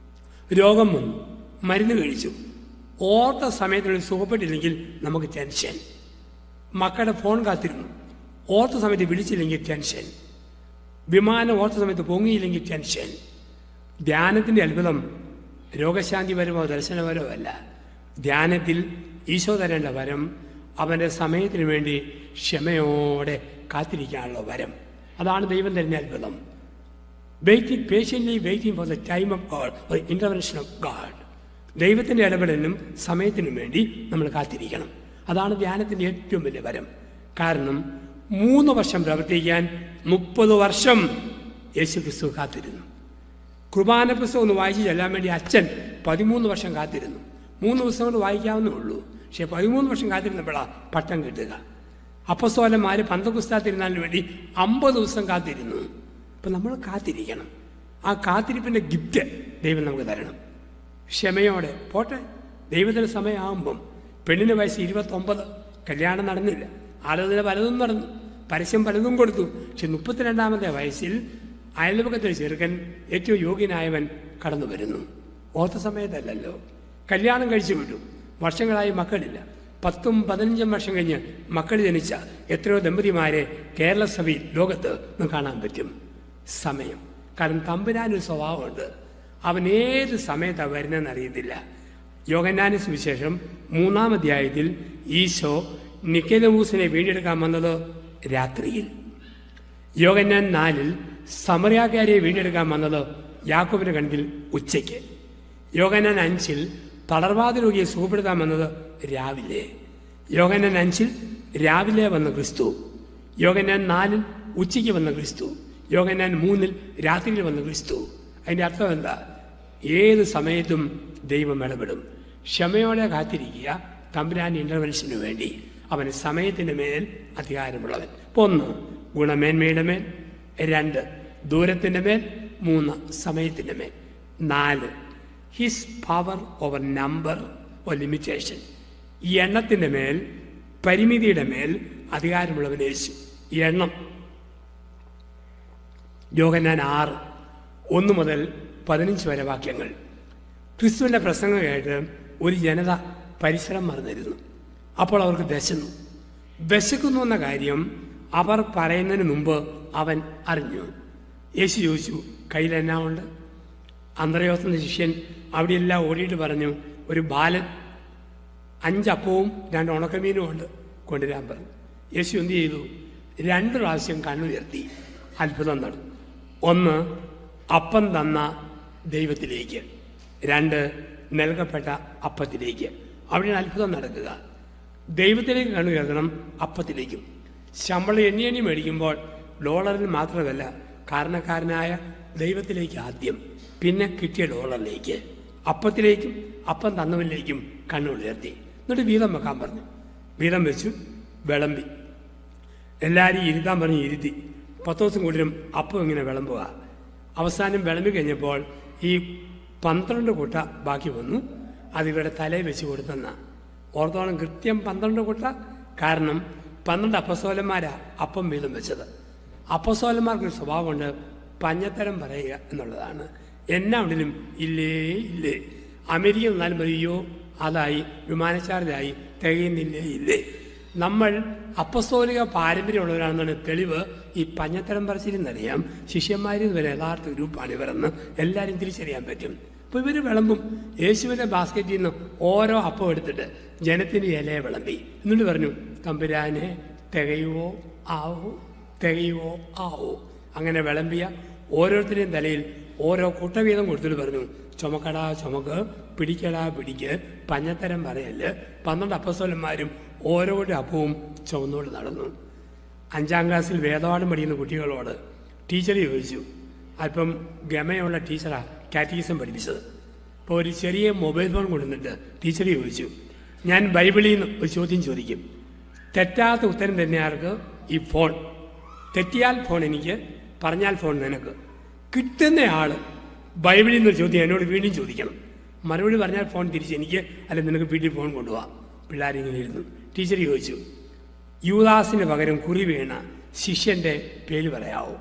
രോഗം വന്നു, മരുന്ന് കഴിച്ചു, ഓർത്ത സമയത്തിനുള്ളിൽ സുഖപ്പെട്ടില്ലെങ്കിൽ നമുക്ക് ടെൻഷൻ. മക്കളുടെ ഫോൺ കാത്തിരുന്നു, ഓർത്ത സമയത്ത് വിളിച്ചില്ലെങ്കിൽ ടെൻഷൻ. വിമാനം ഓർത്ത സമയത്ത് പൊങ്ങിയില്ലെങ്കിൽ ടെൻഷൻ. ധ്യാനത്തിൻ്റെ അത്ഭുതം രോഗശാന്തി വരമോ ദർശനപരമോ അല്ല. ധ്യാനത്തിൽ ഈശോ തരേണ്ട വരം അവൻ്റെ സമയത്തിന് വേണ്ടി ക്ഷമയോടെ കാത്തിരിക്കാനുള്ള വരം. അതാണ് ദൈവം തരുന്ന അത്ഭുതം. Patiently waiting for the time of God, for intervention of God. ദൈവത്തിൻ്റെ ഇടപെടലിനും സമയത്തിനും വേണ്ടി നമ്മൾ കാത്തിരിക്കണം. അതാണ് ധ്യാനത്തിൻ്റെ ഏറ്റവും വലിയ വരം. കാരണം 3 വർഷം പ്രവർത്തിക്കാൻ 30 വർഷം യേശു ക്രിസ്തു കാത്തിരുന്നു. കുർബാന പുസ്തകം ഒന്ന് വായിച്ച് ചെല്ലാൻ വേണ്ടി അച്ഛൻ 13 വർഷം കാത്തിരുന്നു. 3 ദിവസം കൊണ്ട് വായിക്കാവുന്നേ ഉള്ളൂ. പക്ഷേ 13 വർഷം കാത്തിരുന്നപ്പോഴാണ് പട്ടം കിട്ടുക. അപ്പസ്തോലന്മാർ പന്തക്കുസ്താ തിരുനാളിന് വേണ്ടി 50 ദിവസം കാത്തിരുന്നു. അപ്പം നമ്മൾ കാത്തിരിക്കണം. ആ കാത്തിരിപ്പിൻ്റെ ഗിഫ്റ്റ് ദൈവം നമുക്ക് തരണം. ക്ഷമയോടെ പോട്ടെ. ദൈവത്തിൻ്റെ സമയമാകുമ്പം പെണ്ണിൻ്റെ വയസ്സ് 29, കല്യാണം നടന്നില്ല. ആലോചന പലതും നടന്നു, പരസ്യം പലതും കൊടുത്തു. പക്ഷെ 32ാമത്തെ വയസ്സിൽ അയൽപക്കത്തിൽ ചെറുക്കൻ ഏറ്റവും യോഗ്യനായവൻ കടന്നു വരുന്നു. ഓർത്ത സമയത്തല്ലല്ലോ. കല്യാണം കഴിച്ചു വിട്ടു. വർഷങ്ങളായി മക്കളില്ല. 10ഉം 15ഉം വർഷം കഴിഞ്ഞ് മക്കൾ ജനിച്ച എത്രയോ ദമ്പതിമാരെ കേരള സഭയിൽ ലോകത്ത് നമുക്ക് കാണാൻ പറ്റും. സമയം. കാരണം തമ്പുരാനൊരു സ്വഭാവമുണ്ട്, അവൻ ഏത് സമയത്താണ് വരുന്നതെന്ന് അറിയത്തില്ല. യോഹന്നാന്റെ സുവിശേഷം 3-ാം അധ്യായത്തിൽ ഈശോ നിക്കോദെമോസിനെ വീണ്ടെടുക്കാൻ വന്നത് രാത്രിയിൽ. യോഹന്നാൻ 4-ൽ സമറിയാക്കാരെ വീണ്ടെടുക്കാൻ വന്നത് യാക്കോബിന്റെ കണ്ണിൽ ഉച്ചയ്ക്ക്. യോഹന്നാൻ 5-ൽ തളർവാദ രോഗിയെ സുഖപ്പെടുത്താൻ വന്നത് രാവിലെ. യോഹന്നാൻ 5-ൽ രാവിലെ വന്ന ക്രിസ്തു. യോഹന്നാൻ 4-ൽ ഉച്ചയ്ക്ക് വന്ന ക്രിസ്തു. യോഹന്നാൻ 3-ൽ രാത്രിയിൽ വന്ന ക്രിസ്തു. അതിൻ്റെ അർത്ഥം എന്താ? ഏത് സമയത്തും ദൈവം ഇടപെടും. ക്ഷമയോടെ കാത്തിരിക്കുക തമ്പുരാൻ്റെ ഇൻ്റർവെൻഷന് വേണ്ടി. അവന് സമയത്തിൻ്റെ മേൽ അധികാരമുള്ളവൻ. 1 ഗുണമേന്മയുടെ മേൽ, 2 ദൂരത്തിൻ്റെ മേൽ, 3 സമയത്തിൻ്റെ മേൽ, 4 his power over number or limitation. ഈ എണ്ണത്തിൻ്റെ മേൽ, പരിമിതിയുടെ മേൽ അധികാരമുള്ളവൻ യേശു. ഈ എണ്ണം യോഹന്നാൻ 6:1-15 വരെ വാക്യങ്ങൾ. ക്രിസ്തുവിൻ്റെ പ്രസംഗം കേട്ട് ഒരു ജനത പരിസരം മറന്നിരുന്നു. അപ്പോൾ അവർക്ക് വിശക്കുന്നു എന്ന കാര്യം അവർ പറയുന്നതിന് മുമ്പ് അവൻ അറിഞ്ഞു. യേശു ചോദിച്ചു, കയ്യിൽ എന്നാ ഉണ്ട്? അന്ത്രയോസിന്റെ ശിഷ്യൻ അവിടെയെല്ലാം ഓടിയിട്ട് പറഞ്ഞു, ഒരു ബാലൻ 5 അപ്പവും 2 ഉണക്കമീനും ഉണ്ട്, കൊണ്ടുവരാൻ പറഞ്ഞു. യേശു എന്ത് ചെയ്തു? 2 പ്രാവശ്യം കണ്ണുയർത്തി അത്ഭുതം നടന്നു. 1 അപ്പം തന്ന ദൈവത്തിലേക്ക്, 2 നൽകപ്പെട്ട അപ്പത്തിലേക്ക്. അവിടെയാണ് അത്ഭുതം നടക്കുക. ദൈവത്തിലേക്ക് കണ്ണുയർത്തണം, അപ്പത്തിലേക്കും. ശമ്പളം എണ്ണി മേടിക്കുമ്പോൾ ഡോളറിൽ മാത്രമല്ല, കാരണക്കാരനായ ദൈവത്തിലേക്ക് ആദ്യം, പിന്നെ കിട്ടിയ ഡോളറിലേക്ക്, അപ്പത്തിലേക്കും അപ്പം തന്നവനിലേക്കും കണ്ണുയർത്തി. എന്നിട്ട് വീതം വെക്കാൻ പറഞ്ഞു. വീതം വെച്ചു, വിളമ്പി. എല്ലാവരും ഇരുത്താൻ പറഞ്ഞ് ഇരുത്തി. 10 ദിവസം കൂടുതലും അപ്പം ഇങ്ങനെ വിളമ്പുക. അവസാനം വിളമ്പി കഴിഞ്ഞപ്പോൾ ഈ 12 കുട്ട ബാക്കി വന്നു. അത് ഇവരുടെ തലയിൽ വെച്ച് കൊടുത്തെന്ന ഓർത്തോളം. കൃത്യം 12 കുട്ട. കാരണം 12 അപ്പസ്തോലന്മാരാ അപ്പം വീതം വെച്ചത്. അപ്പസ്തോലന്മാർക്കൊരു സ്വഭാവമുണ്ട്, പഞ്ഞത്തരം പറയുക എന്നുള്ളതാണ്. എന്നാണെങ്കിലും ഇല്ലേ ഇല്ലേ. അമേരിക്ക നിന്നാലും മതിയോ, അതായി, വിമാനച്ചാർജായി, തികയുന്നില്ലേ ഇല്ലേ. നമ്മൾ അപ്പസ്തോലിക പാരമ്പര്യമുള്ളവരാണെന്നാണ് തെളിവ്. ഈ പഞ്ഞത്തരം പറച്ചിലെന്നറിയാം. ശിഷ്യന്മാരിൽ വരെ യഥാർത്ഥ ഗ്രൂപ്പാണ് ഇവരെന്ന് എല്ലാവരും തിരിച്ചറിയാൻ പറ്റും. അപ്പോൾ ഇവർ വിളമ്പും. യേശുവിൻ്റെ ബാസ്ക്കറ്റിൽ നിന്ന് ഓരോ അപ്പം എടുത്തിട്ട് ജനത്തിൻ്റെ ഇലയെ വിളമ്പി. എന്നിട്ട് പറഞ്ഞു, തമ്പുരാനെ തികയുവോ ആവോ, തികയുവോ ആവോ. അങ്ങനെ വിളമ്പിയ ഓരോരുത്തരുടെയും തലയിൽ ഓരോ കുട്ടവീതം കൊടുത്തിട്ട് പറഞ്ഞു, ചുമക്കടാ ചുമക്ക്, പിടിക്കടാ പിടിക്ക്, പഞ്ഞത്തരം പറയല്. 12 അപ്പസ്തോലന്മാരും ഓരോ അപ്പവും ചുവന്നോട് നടന്നു. 5ാം ക്ലാസ്സിൽ വേദപാഠം പഠിക്കുന്ന കുട്ടികളോട് ടീച്ചർ ചോദിച്ചു, അല്പം ഗമയുള്ള ടീച്ചറാണ് കാറ്റഗിസം പഠിപ്പിച്ചത്. അപ്പോൾ ഒരു ചെറിയ മൊബൈൽ ഫോൺ കൊണ്ടുവന്നിട്ട് ടീച്ചർ ചോദിച്ചു, ഞാൻ ബൈബിളിൽ നിന്ന് ഒരു ചോദ്യം ചോദിക്കും, തെറ്റാത്ത ഉത്തരം തന്നെയാർക്ക് ഈ ഫോൺ. തെറ്റിയാൽ ഫോൺ എനിക്ക്, പറഞ്ഞാൽ ഫോൺ നിനക്ക്. കിട്ടുന്നയാൾ ബൈബിളിൽ നിന്നൊരു ചോദ്യം എന്നോട് വീണ്ടും ചോദിക്കണം. മറുപടി പറഞ്ഞാൽ ഫോൺ തിരിച്ച് എനിക്ക്, അല്ലെങ്കിൽ നിനക്ക് വീട്ടിൽ ഫോൺ കൊണ്ടുപോകാം. പിള്ളേരിങ്ങനെ ഇരുന്നു. ടീച്ചർ ചോദിച്ചു, യൂദാസിന് പകരം കുറി വീണ ശിഷ്യൻ്റെ പേര് പറയാവോ?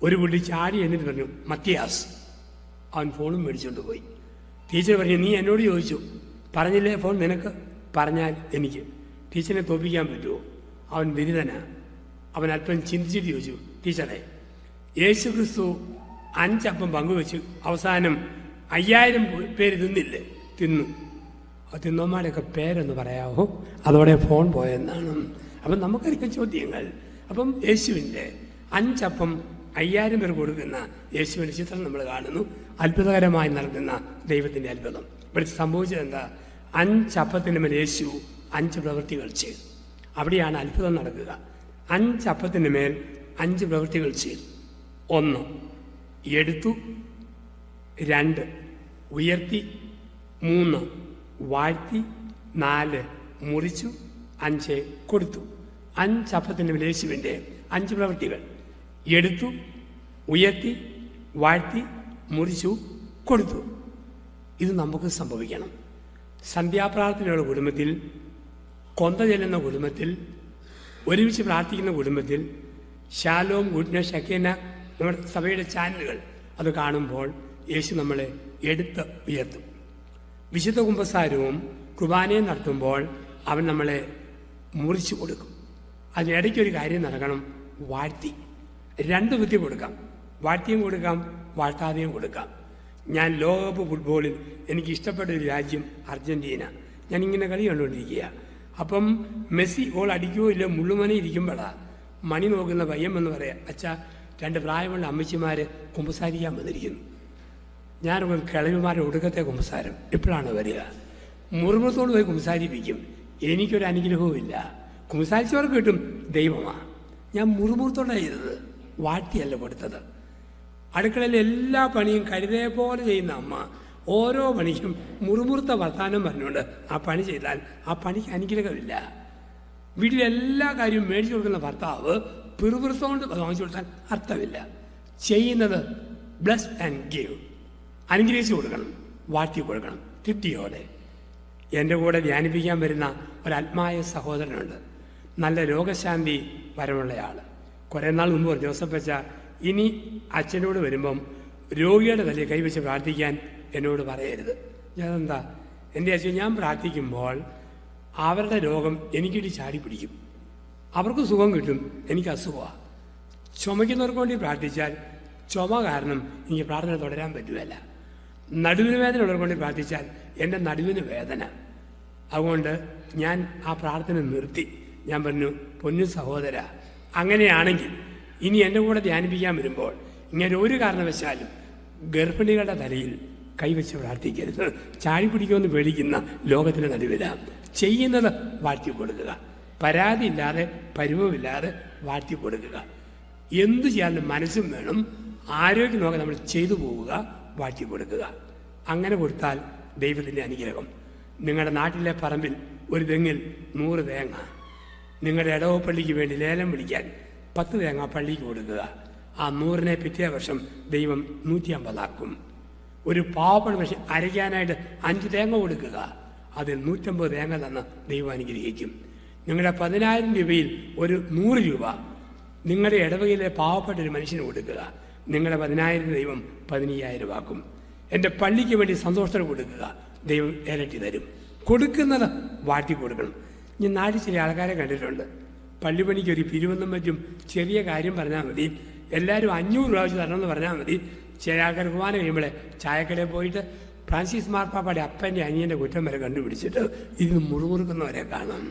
ഒരു കുട്ടി ചാടി എന്നിട്ട് പറഞ്ഞു, മത്തിയാസ്. അവൻ ഫോണും മേടിച്ചുകൊണ്ട് പോയി. ടീച്ചർ പറഞ്ഞു, നീ എന്നോട് ചോദിച്ചു, പറഞ്ഞില്ലേ ഫോൺ നിനക്ക്, പറഞ്ഞാൽ എനിക്ക്. ടീച്ചറിനെ തോൽപ്പിക്കാൻ പറ്റുമോ? അവൻ ദരിദ്രനാ. അവൻ അല്പം ചിന്തിച്ചിട്ട് ചോദിച്ചു, ടീച്ചറെ, യേശു ക്രിസ്തു 5 അപ്പം പങ്കുവെച്ചു, അവസാനം 5000 പേര് തിന്നില്ലേ? തിന്നു. ആ തിന്നോമാരുടെയൊക്കെ പേരൊന്ന് പറയാവോ? അതോടെ ഫോൺ പോയെന്നാണ്. അപ്പം നമുക്കറിയാം ചോദ്യങ്ങൾ. അപ്പം യേശുവിൻ്റെ 5 അപ്പം 5000 പേർ കൊടുക്കുന്ന യേശുവിൻ്റെ ചിത്രം നമ്മൾ കാണുന്നു. അത്ഭുതകരമായി നടക്കുന്ന ദൈവത്തിൻ്റെ അത്ഭുതം. ഇവിടെ സംഭവിച്ചത് എന്താ? 5 അപ്പത്തിൻ്റെ മേൽ യേശു 5 പ്രവൃത്തികൾ ചെയ്തു. അവിടെയാണ് അത്ഭുതം നടക്കുക. 5 അപ്പത്തിൻ്റെ മേൽ 5 പ്രവൃത്തികൾ ചെയ്തു. 1 എടുത്തു, 2 ഉയർത്തി, 3 വാഴ്ത്തി, 4 മുറിച്ചു, 5 കൊടുത്തു. 5 അപ്പത്തിൻ്റെ മേൽ യേശുവിൻ്റെ 5 പ്രവൃത്തികൾ. എടുത്തു, ഉയർത്തി, വാഴ്ത്തി, മുറിച്ചു, കൊടുത്തു. ഇത് നമുക്ക് സംഭവിക്കണം. സന്ധ്യാപ്രാർത്ഥനയുള്ള കുടുംബത്തിൽ, കൊന്ത ചെല്ലുന്ന കുടുംബത്തിൽ, ഒരുമിച്ച് പ്രാർത്ഥിക്കുന്ന കുടുംബത്തിൽ, ശാലോം, ഗുഡ്നസ്, ഷക്കേന, നമ്മുടെ സഭയുടെ ചാനലുകൾ അത് കാണുമ്പോൾ യേശു നമ്മളെ എടുത്ത് ഉയർത്തും. വിശുദ്ധ കുമ്പസാരവും കുർബാനയും നടത്തുമ്പോൾ അവൻ നമ്മളെ മുറിച്ചു കൊടുക്കും. അതിനിടയ്ക്കൊരു കാര്യം നടക്കണം, വാഴ്ത്തി. 2 വിധി കൊടുക്കാം. വാഴ്ത്തിയും കൊടുക്കാം, വാഴ്ത്താതെയും കൊടുക്കാം. ഞാൻ ലോകകപ്പ് ഫുട്ബോളിൽ എനിക്ക് ഇഷ്ടപ്പെട്ട ഒരു രാജ്യം അർജൻറ്റീന. ഞാനിങ്ങനെ കളി കണ്ടുകൊണ്ടിരിക്കുക. അപ്പം മെസ്സി ഗോൾ അടിക്കുകയോ ഇല്ല, മുള്ളുമണി ഇരിക്കുമ്പോഴാണ് മണി നോക്കുന്ന പയ്യം എന്ന് പറയാം, അച്ഛാ 2 പ്രായമുള്ള അമ്മച്ചിമാർ കുമ്പസാരിക്കാൻ വന്നിരിക്കുന്നു. ഞാനൊക്കെ കിളവിമാരുടെ ഒടുക്കത്തെ കുമ്പസാരം എപ്പോഴാണ് വരിക? മുറുമുറത്തോട് പോയി കുമ്പസാരിപ്പിക്കും. എനിക്കൊരു അനുഗ്രഹവും ഇല്ല. കുമ്പസാരിച്ചവർക്ക് കിട്ടും, ദൈവമാണ്. ഞാൻ മുറുമുറത്തോടാണ് ചെയ്തത്, വാഴ്ത്തിയല്ല കൊടുത്തത്. അടുക്കളയിലെ എല്ലാ പണിയും കരുതേ പോലെ ചെയ്യുന്ന അമ്മ ഓരോ പണിക്കും മുറുമുറുത്ത വർത്താനം പറഞ്ഞുകൊണ്ട് ആ പണി ചെയ്താൽ ആ പണിക്ക് അനുഗ്രഹമില്ല. വീട്ടിലെല്ലാ കാര്യവും മേടിച്ചു കൊടുക്കുന്ന ഭർത്താവ് പിറുപിറുത്തോണ്ട് വാങ്ങിച്ചു കൊടുത്താൽ അർത്ഥമില്ല. ചെയ്യുന്നത് ബ്ലസ് ആൻഡ് ഗീവ്, അനുഗ്രഹിച്ചു കൊടുക്കണം, വാഴ്ത്തി കൊടുക്കണം തൃപ്തിയോടെ. എൻ്റെ കൂടെ ധ്യാനിപ്പിക്കാൻ വരുന്ന ഒരാത്മായ സഹോദരനുണ്ട്, നല്ല രോഗശാന്തി വരമുള്ളയാൾ. കുറേ നാൾ മുമ്പ് ജോസഫ് അച്ഛ ഇനി അച്ഛനോട് വരുമ്പം രോഗിയുടെ തലയിൽ കൈവച്ച് പ്രാർത്ഥിക്കാൻ എന്നോട് പറയരുത്. ഞാനെന്താ? എൻ്റെ അച്ഛൻ, ഞാൻ പ്രാർത്ഥിക്കുമ്പോൾ അവരുടെ രോഗം എനിക്കിട്ട് ചാടി പിടിക്കും. അവർക്ക് സുഖം കിട്ടും, എനിക്ക് അസുഖമാണ്. ചുമയ്ക്കുന്നവർക്ക് വേണ്ടി പ്രാർത്ഥിച്ചാൽ ചുമ കാരണം എനിക്ക് പ്രാർത്ഥന തുടരാൻ പറ്റുകയില്ല. നടുവിന് വേദന ഉള്ളവർക്ക് വേണ്ടി പ്രാർത്ഥിച്ചാൽ എൻ്റെ നടുവിന് വേദന. അതുകൊണ്ട് ഞാൻ ആ പ്രാർത്ഥന നിർത്തി. ഞാൻ പറഞ്ഞു, പൊന്നു സഹോദര, അങ്ങനെയാണെങ്കിൽ ഇനി എൻ്റെ കൂടെ ധ്യാനിപ്പിക്കാൻ വരുമ്പോൾ ഇങ്ങനെ ഒരു കാരണവശാലും ഗർഭിണികളുടെ തലയിൽ കൈവച്ച് പ്രാർത്ഥിക്കരുത്. ചാടി പിടിക്കുമെന്ന് പേടിക്കുന്ന ലോകത്തിൻ്റെ നടുവിലാണ്. ചെയ്യുന്നത് വാഴ്ത്തി കൊടുക്കുക, പരാതിയില്ലാതെ പരിഭവമില്ലാതെ വാഴ്ത്തി കൊടുക്കുക. എന്തു ചെയ്യാനും മനസ്സും വേണം, ആരോഗ്യം നോക്കാൻ നമ്മൾ ചെയ്തു പോവുക, വാഴ്ത്തി കൊടുക്കുക. അങ്ങനെ കൊടുത്താൽ ദൈവത്തിൻ്റെ അനുഗ്രഹം. നിങ്ങളുടെ നാട്ടിലെ പറമ്പിൽ ഒരു തെങ്ങിൽ 100 തേങ്ങ, നിങ്ങളുടെ ഇടവപ്പള്ളിക്ക് വേണ്ടി ലേലം വിളിക്കാൻ 10 തേങ്ങ പള്ളിക്ക് കൊടുക്കുക. ആ 100 പിറ്റേ വർഷം ദൈവം 150 ഒരു പാവപ്പെട്ട മനുഷ്യൻ അരയ്ക്കാനായിട്ട് 5 തേങ്ങ കൊടുക്കുക, അതിൽ 150 തേങ്ങ തന്ന് ദൈവം അനുഗ്രഹിക്കും. നിങ്ങളുടെ 10,000 രൂപയിൽ ഒരു 100 രൂപ നിങ്ങളുടെ ഇടവകയിലെ പാവപ്പെട്ട ഒരു മനുഷ്യന് കൊടുക്കുക, നിങ്ങളുടെ 10,000 ദൈവം 15,000 ആക്കും. എൻ്റെ പള്ളിക്ക് വേണ്ടി സന്തോഷത്തോടെ കൊടുക്കുക, ദൈവം ഇരട്ടി തരും. കൊടുക്കുന്നത് വാട്ടി കൊടുക്കണം. ഞാൻ നാട്ടിൽ ചില ആൾക്കാരെ കണ്ടിട്ടുണ്ട്, പള്ളിപ്പണിക്ക് ഒരു പിരിവെന്നും മറ്റും ചെറിയ കാര്യം പറഞ്ഞാൽ മതി, എല്ലാവരും 500 രൂപ വെച്ച് തരണമെന്ന് പറഞ്ഞാൽ മതി. ചില ആൾക്കാർ കുർബാന കഴിയുമ്പോഴേ ചായക്കടയിൽ പോയിട്ട് ഫ്രാൻസിസ് മാർപ്പാപ്പയുടെ അപ്പൻ്റെ അനിയൻ്റെ കുറ്റം വരെ കണ്ടുപിടിച്ചിട്ട് ഇതിന് മുറുമുറുക്കുന്നവരെ കാണാം.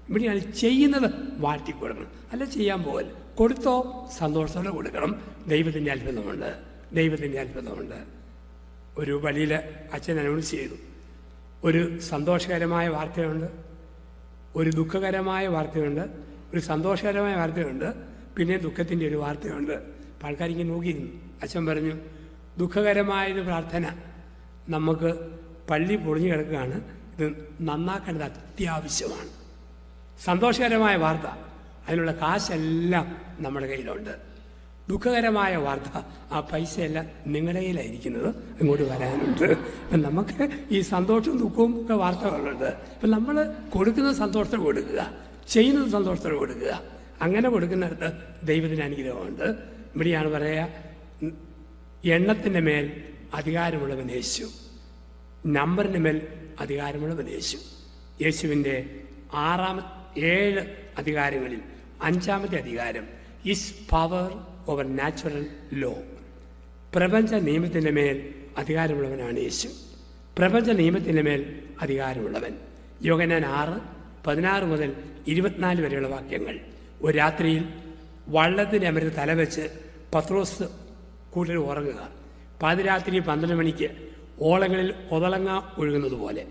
ഇവിടെയാണ് ചെയ്യുന്നത് വാട്ടി കൊടുക്കണം, അല്ല ചെയ്യാൻ പോകൽ. കൊടുത്തോ സന്തോഷത്തോടെ കൊടുക്കണം. ദൈവത്തിൻ്റെ അത്ഭുതമുണ്ട്, ദൈവത്തിൻ്റെ അത്ഭുതമുണ്ട്. ഒരു പള്ളിയിൽ അച്ഛൻ അനൗൺസ് ചെയ്തു, ഒരു സന്തോഷകരമായ വാർത്തയുണ്ട്, ഒരു ദുഃഖകരമായ വാർത്തയുണ്ട്, ഒരു സന്തോഷകരമായ വാർത്തയുണ്ട്, പിന്നെ ദുഃഖത്തിൻ്റെ ഒരു വാർത്തയുണ്ട്. അപ്പോൾ ആൾക്കാരിങ്ങനെ നോക്കിയിരുന്നു. അച്ഛൻ പറഞ്ഞു, ദുഃഖകരമായൊരു പ്രാർത്ഥന, നമുക്ക് പള്ളി പൊളിഞ്ഞു കിടക്കുകയാണ്, ഇത് നന്നാക്കേണ്ടത് അത്യാവശ്യമാണ്. സന്തോഷകരമായ വാർത്ത, അതിനുള്ള കാശെല്ലാം നമ്മുടെ കയ്യിലുണ്ട്. ദുഃഖകരമായ വാർത്ത, ആ പൈസയെല്ലാം നിങ്ങളുടെ കയ്യിലായിരിക്കുന്നത്, ഇങ്ങോട്ട് വരാനുണ്ട്. അപ്പം നമുക്ക് ഈ സന്തോഷവും ദുഃഖവും ഒക്കെ വാർത്തകളുണ്ട്. അപ്പം നമ്മൾ കൊടുക്കുന്നത് സന്തോഷത്തോടെ കൊടുക്കുക, ചെയ്യുന്നത് സന്തോഷത്തോടെ കൊടുക്കുക. അങ്ങനെ കൊടുക്കുന്നിടത്ത് ദൈവത്തിന് അനുഗ്രഹമുണ്ട്. ഇവിടെയാണ് പറയുക, എണ്ണത്തിൻ്റെ മേൽ അധികാരമുള്ളവൻ യേശു, നമ്പറിൻ്റെ മേൽ അധികാരമുള്ളവൻ യേശു. യേശുവിൻ്റെ 7 അധികാരങ്ങളിൽ 5ാമത്തെ അധികാരം is power over natural law. പ്രപഞ്ച നിയമത്തിൻ്റെ മേൽ അധികാരമുള്ളവനാണ് യേശു. പ്രപഞ്ച നിയമത്തിൻ്റെ മേൽ അധികാരമുള്ളവൻ. യോഹന്നാൻ 6:16 മുതൽ 24 വരെയുള്ള വാക്യങ്ങൾ. ഒരു രാത്രിയിൽ വള്ളത്തിൻ്റെ അമരത്ത് തലവെച്ച് പത്രോസ് കൂട്ടർ ഉറങ്ങുക. പാതിരാത്രി 12 മണിക്ക് ഓളങ്ങളിൽ ഒതളങ്ങ ഒഴുകുന്നത് പോലെ,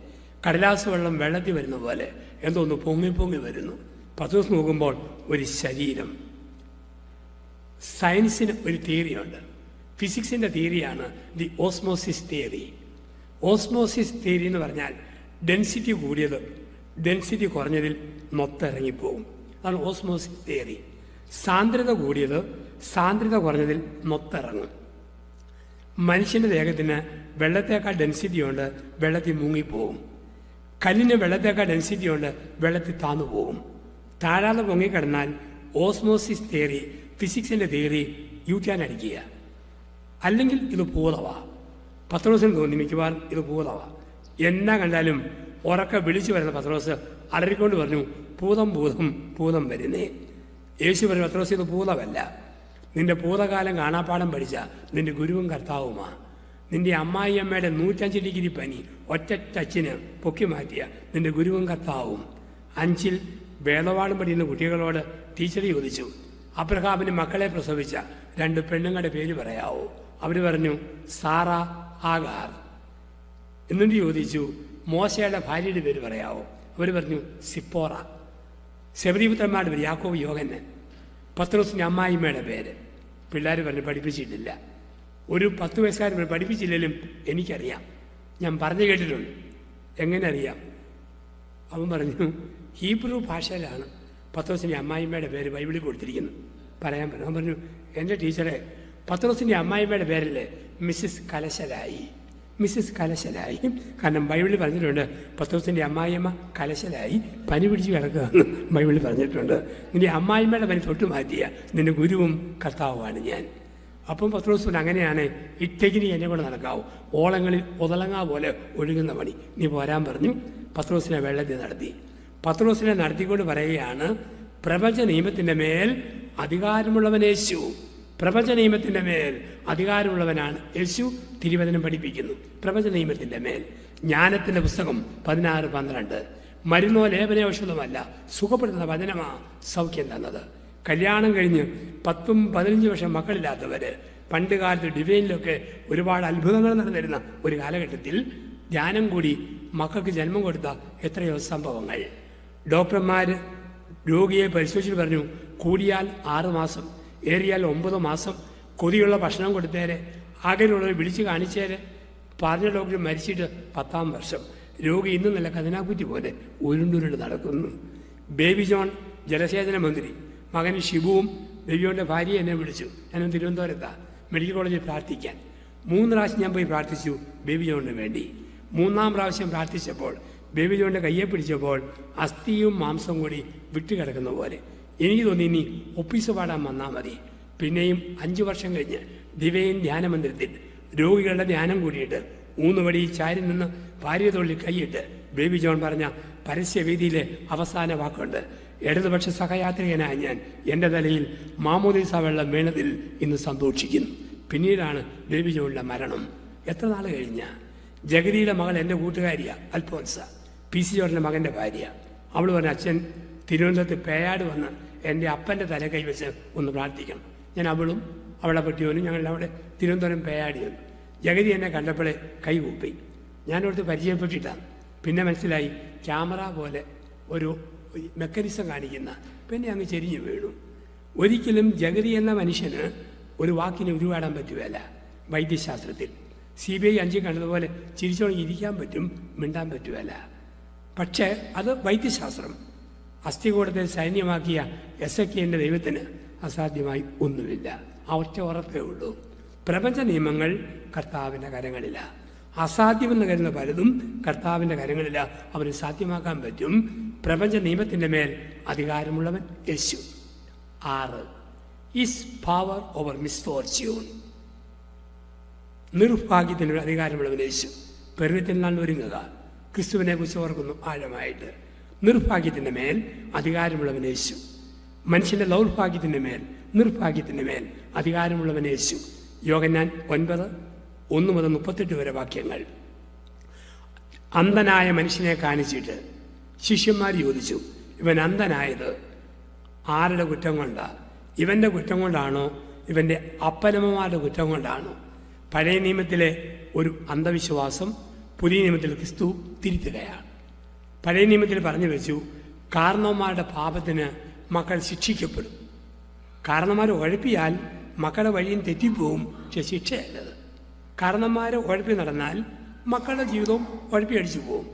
കടലാസ് വെള്ളം വെള്ളത്തിൽ വരുന്ന പോലെ എന്തോന്ന് പൊങ്ങി പൊങ്ങി വരുന്നു. പത്രോസ് നോക്കുമ്പോൾ ഒരു ശരീരം. സയൻസിന് ഒരു തിയറിയുണ്ട്, ഫിസിക്സിൻ്റെ തിയറിയാണ് the osmosis theory. Osmosis theory എന്ന് പറഞ്ഞാൽ ഡെൻസിറ്റി കൂടിയത് ഡെൻസിറ്റി കുറഞ്ഞതിൽ നൊത്തിറങ്ങിപ്പോകും. അതാണ് ഓസ്മോസിസ് തിയറി. സാന്ദ്രത കൂടിയത് സാന്ദ്രത കുറഞ്ഞതിൽ നൊത്തിറങ്ങും. മനുഷ്യൻ്റെ ദേഹത്തിന് വെള്ളത്തേക്കാൾ ഡെൻസിറ്റി ഉണ്ട്, വെള്ളത്തിൽ മുങ്ങിപ്പോകും. കല്ലിന് വെള്ളത്തേക്കാൾ ഡെൻസിറ്റി ഉണ്ട്, വെള്ളത്തിൽ താന്നു പോകും. താഴാതെ പൊങ്ങിക്കിടന്നാൽ ഓസ്മോസിസ് തിയറി, ഫിസിക്സിൻ്റെ തിയറി യൂറ്റാനടിക്കുക. അല്ലെങ്കിൽ ഇത് ഭൂതവാ. പത്രോസിന് തോന്നി മിക്കവാറും ഇത് ഭൂതവാ. എന്നാ കണ്ടാലും ഉറക്കെ വിളിച്ചു വരുന്ന പത്രോസ് അലറിക്കൊണ്ട് പറഞ്ഞു, ഭൂതം ഭൂതം ഭൂതം വരുന്നേ. യേശു പറഞ്ഞു, പത്രോസ് ഇത് ഭൂതമല്ല, നിന്റെ ഭൂതകാലം കാണാപ്പാടം പഠിച്ച നിന്റെ ഗുരുവും കർത്താവുമാ. നിന്റെ അമ്മായിയമ്മയുടെ 105 ഡിഗ്രി പനി ഒറ്റ ടച്ചിന് പൊക്കി മാറ്റിയ നിന്റെ ഗുരുവും കർത്താവും. 5ൽ വേദപാഠം പഠിക്കുന്ന കുട്ടികളോട് ടീച്ചർ ചോദിച്ചു, അബ്രഹാമിന് മക്കളെ പ്രസവിച്ച 2 പെണ്ണുങ്ങളുടെ പേര് പറയാവോ? അവർ പറഞ്ഞു, സാറ, ആഗാർ. എന്നിട്ട് ചോദിച്ചു, മോശയുടെ ഭാര്യയുടെ പേര് പറയാവോ? അവർ പറഞ്ഞു, സിപ്പോറ. സെബദീപുത്രന്മാരുടെ പേര് യാക്കോബ്, യോഹന്നാൻ. പത്രോസിൻ്റെ അമ്മായിമ്മയുടെ പേര്. പിള്ളേർ പറഞ്ഞു, പഠിപ്പിച്ചിട്ടില്ല. ഒരു 10 വയസ്സുകാരൻ പഠിപ്പിച്ചില്ലെങ്കിലും എനിക്കറിയാം, ഞാൻ പറഞ്ഞു കേട്ടിട്ടുണ്ട്. എങ്ങനെ അറിയാം? അവൻ പറഞ്ഞു, ഹീബ്രു ഭാഷയിലാണ് പത്രോസിൻ്റെ അമ്മായിമ്മയുടെ പേര് ബൈബിളിൽ കൊടുത്തിരിക്കുന്നത്, പറയാൻ പറഞ്ഞു. അവൻ പറഞ്ഞു, എൻ്റെ ടീച്ചറെ, പത്രോസിൻ്റെ അമ്മായിമ്മയുടെ പേരല്ലേ മിസ്സിസ് കലശലായി. മിസ്സിസ് കലശലായി, കാരണം ബൈബിളിൽ പറഞ്ഞിട്ടുണ്ട് പത്രോസിൻ്റെ അമ്മായിയമ്മ കലശലായി പനി പിടിച്ച് കിടക്കുകയെന്ന് ബൈബിളിൽ പറഞ്ഞിട്ടുണ്ട്. നിന്റെ അമ്മായിമ്മയുടെ പനി തൊട്ട് മാറ്റിയ നിന്റെ ഗുരുവും കർത്താവുമാണ് ഞാൻ. അപ്പം പത്രോസ് അങ്ങനെയാണ്, ഇട്ടേക്കിനി എന്നെ കൊണ്ട് നടക്കാവൂ, ഓളങ്ങളിൽ ഒതളങ്ങ പോലെ ഒഴുകുന്ന പണി, നീ പോരാൻ പറഞ്ഞു. പത്രോസിനെ വെള്ളത്തിൽ നടത്തി. പത്രോസിനെ നടത്തിക്കൊണ്ട് പറയുകയാണ്, പ്രപഞ്ച നിയമത്തിൻ്റെ മേൽ അധികാരമുള്ളവൻ യേശു. പ്രപഞ്ച നിയമത്തിൻ്റെ മേൽ അധികാരമുള്ളവനാണ് യേശു. തിരുവചനം പഠിപ്പിക്കുന്നു പ്രപഞ്ച നിയമത്തിൻ്റെ മേൽ. ജ്ഞാനത്തിൻ്റെ പുസ്തകം 16:12. മരുന്നോ ലേപന ഔഷധമല്ല, സുഖപ്പെടുത്തുന്ന വചനമാ സൗഖ്യം തന്നത്. കല്യാണം കഴിഞ്ഞ് 10-15 വർഷം മക്കളില്ലാത്തവർ, പണ്ട് കാലത്ത് ഡിവൈനിലൊക്കെ ഒരുപാട് അത്ഭുതങ്ങൾ നടന്നിരുന്ന ഒരു കാലഘട്ടത്തിൽ ധ്യാനം കൂടി മക്കൾക്ക് ജന്മം കൊടുത്ത എത്രയോ സംഭവങ്ങൾ. ഡോക്ടർമാർ രോഗിയെ പരിശോധിച്ചിട്ട് പറഞ്ഞു, കൂടിയാൽ 6 മാസം, ഏറിയാൽ 9 മാസം കൊതിയുള്ള ഭക്ഷണം കൊടുത്തേരെ, ആകെയുള്ളവർ വിളിച്ച് കാണിച്ചേരെ. പറഞ്ഞ ഡോക്ടർ മരിച്ചിട്ട് 10-ാം വർഷം. രോഗി ഇന്നും നല്ല കതിനാക്കുറ്റി പോലെ ഉരുണ്ടുരുണ്ട് നടക്കുന്നു. ബേബി ജോൺ ജലസേചന മന്ത്രി, മകൻ ഷിബുവും ബേബിയോൻ്റെ ഭാര്യ എന്നെ വിളിച്ചു. ഞാൻ തിരുവനന്തപുരത്താണ് മെഡിക്കൽ കോളേജിൽ പ്രാർത്ഥിക്കാൻ. 3 പ്രാവശ്യം ഞാൻ പോയി പ്രാർത്ഥിച്ചു ബേബി ജോണിന് വേണ്ടി. 3-ാം പ്രാവശ്യം പ്രാർത്ഥിച്ചപ്പോൾ ബേബി ജോണിൻ്റെ കയ്യെ പിടിച്ചപ്പോൾ അസ്ഥിയും മാംസവും കൂടി വിട്ടുകിടക്കുന്ന പോലെ എനിക്ക് തോന്നി ഇനി ഒപ്പീസ് പാടാൻ വന്നാൽ മതി. പിന്നെയും 5 വർഷം കഴിഞ്ഞ് ദിവ്യൻ ധ്യാനമന്ദിരത്തിൽ രോഗികളുടെ ധ്യാനം കൂടിയിട്ട് ഊന്നുവടിയിൽ ചാരി നിന്ന് ഭാര്യ തൊഴിൽ കൈയിട്ട് ബേബി ജോൺ പറഞ്ഞ പരസ്യവേദിയിലെ അവസാന വാക്കുണ്ട്: ഇടതുപക്ഷ സഹയാത്രികനായ ഞാൻ എൻ്റെ തലയിൽ മാമോദീസ വെള്ളം വീണതിൽ ഇന്ന് സന്തോഷിക്കുന്നു. പിന്നീടാണ് ബേബി ജോണിൻ്റെ മരണം. എത്ര നാൾ കഴിഞ്ഞ ജഗതിയുടെ മകൾ എൻ്റെ കൂട്ടുകാരിയാണ്, അൽഫോൻസ, PC ജോണിൻ്റെ മകൻ്റെ ഭാര്യ. അവൾ പറഞ്ഞ അച്ഛൻ തിരുവനന്തപുരത്ത് പേയാട് വന്ന് എൻ്റെ അപ്പൻ്റെ തല കൈവച്ച് ഒന്ന് പ്രാർത്ഥിക്കണം. ഞാൻ അവളും അവളെ പറ്റിയോനും ഞങ്ങൾ അവിടെ തിരുവനന്തപുരം പേയാടി വന്നു. ജഗതി എന്നെ കണ്ടപ്പോഴേ കൈ കൂപ്പി. ഞാനോടത്ത് പരിചയപ്പെട്ടിട്ടാണ്. പിന്നെ മനസ്സിലായി ക്യാമറ പോലെ ഒരു മെക്കാനിസം കാണിക്കുന്ന. പിന്നെ അങ്ങ് ചെരിഞ്ഞു വീണു. ഒരിക്കലും ജഗതി എന്ന മനുഷ്യന് ഒരു വാക്കിന് ഉരുവാടാൻ പറ്റുകയില്ല. വൈദ്യശാസ്ത്രത്തിൽ CBI 5 കണ്ടതുപോലെ ചിരിച്ചോണെങ്കിൽ ഇരിക്കാൻ പറ്റും, മിണ്ടാൻ പറ്റുകയില്ല. പക്ഷേ അത് വൈദ്യശാസ്ത്രം. അസ്ഥികൂടത്തെ സൈന്യമാക്കിയ എസെക്കിയേലിന്റെ ദൈവത്തിന് അസാധ്യമായി ഒന്നുമില്ല. ആ ഒറ്റ ഉറപ്പേ ഉള്ളൂ. പ്രപഞ്ച നിയമങ്ങൾ കർത്താവിൻ്റെ കരങ്ങളില്ല. അസാധ്യമെന്ന് കരുതുന്ന പലതും കർത്താവിൻ്റെ കരങ്ങളില്ല. അവന് സാധ്യമാക്കാൻ പറ്റും. പ്രപഞ്ച നിയമത്തിൻ്റെ മേൽ അധികാരമുള്ളവൻ യേശു. 6 ഈസ് പവർ ഓവർ മിസ്ഫോർച്യൂൺ. നിർഭാഗ്യത്തിനൊരു അധികാരമുള്ളവൻ യേശു. പെരുവത്തിനാൽ ഒരുങ്ങുക. ക്രിസ്തുവിനെ കുറിച്ച് ഓർക്കുന്നു ആഴമായിട്ട്. നിർഭാഗ്യത്തിൻ്റെ മേൽ അധികാരമുള്ളവൻ യേശു. മനുഷ്യൻ്റെ ദൗർഭാഗ്യത്തിൻ്റെ മേൽ, നിർഭാഗ്യത്തിൻ്റെ മേൽ അധികാരമുള്ളവൻ യേശു. യോഹന്നാൻ 9:1-38 വരെ വാക്യങ്ങൾ. അന്ധനായ മനുഷ്യനെ കാണിച്ചിട്ട് ശിഷ്യന്മാർ ചോദിച്ചു, ഇവൻ അന്ധനായത് ആരുടെ കുറ്റം കൊണ്ടാണ്? ഇവൻ്റെ കുറ്റം കൊണ്ടാണോ ഇവൻ്റെ അപ്പനമ്മമാരുടെ കുറ്റം കൊണ്ടാണോ? പഴയ നിയമത്തിലെ ഒരു അന്ധവിശ്വാസം പുതിയ നിയമത്തിൽ ക്രിസ്തു തിരുത്തുകയാണ്. പഴയ നിയമത്തിൽ പറഞ്ഞു വെച്ചു, കാരണവന്മാരുടെ പാപത്തിന് മക്കൾ ശിക്ഷിക്കപ്പെടും. കാരണന്മാർ ഉഴപ്പിയാൽ മക്കളുടെ വഴിയും തെറ്റിപ്പോവും. പക്ഷെ ശിക്ഷയല്ലത്. കാരണന്മാരെ ഉഴപ്പി നടന്നാൽ മക്കളുടെ ജീവിതവും ഉഴപ്പി അടിച്ചു പോവും.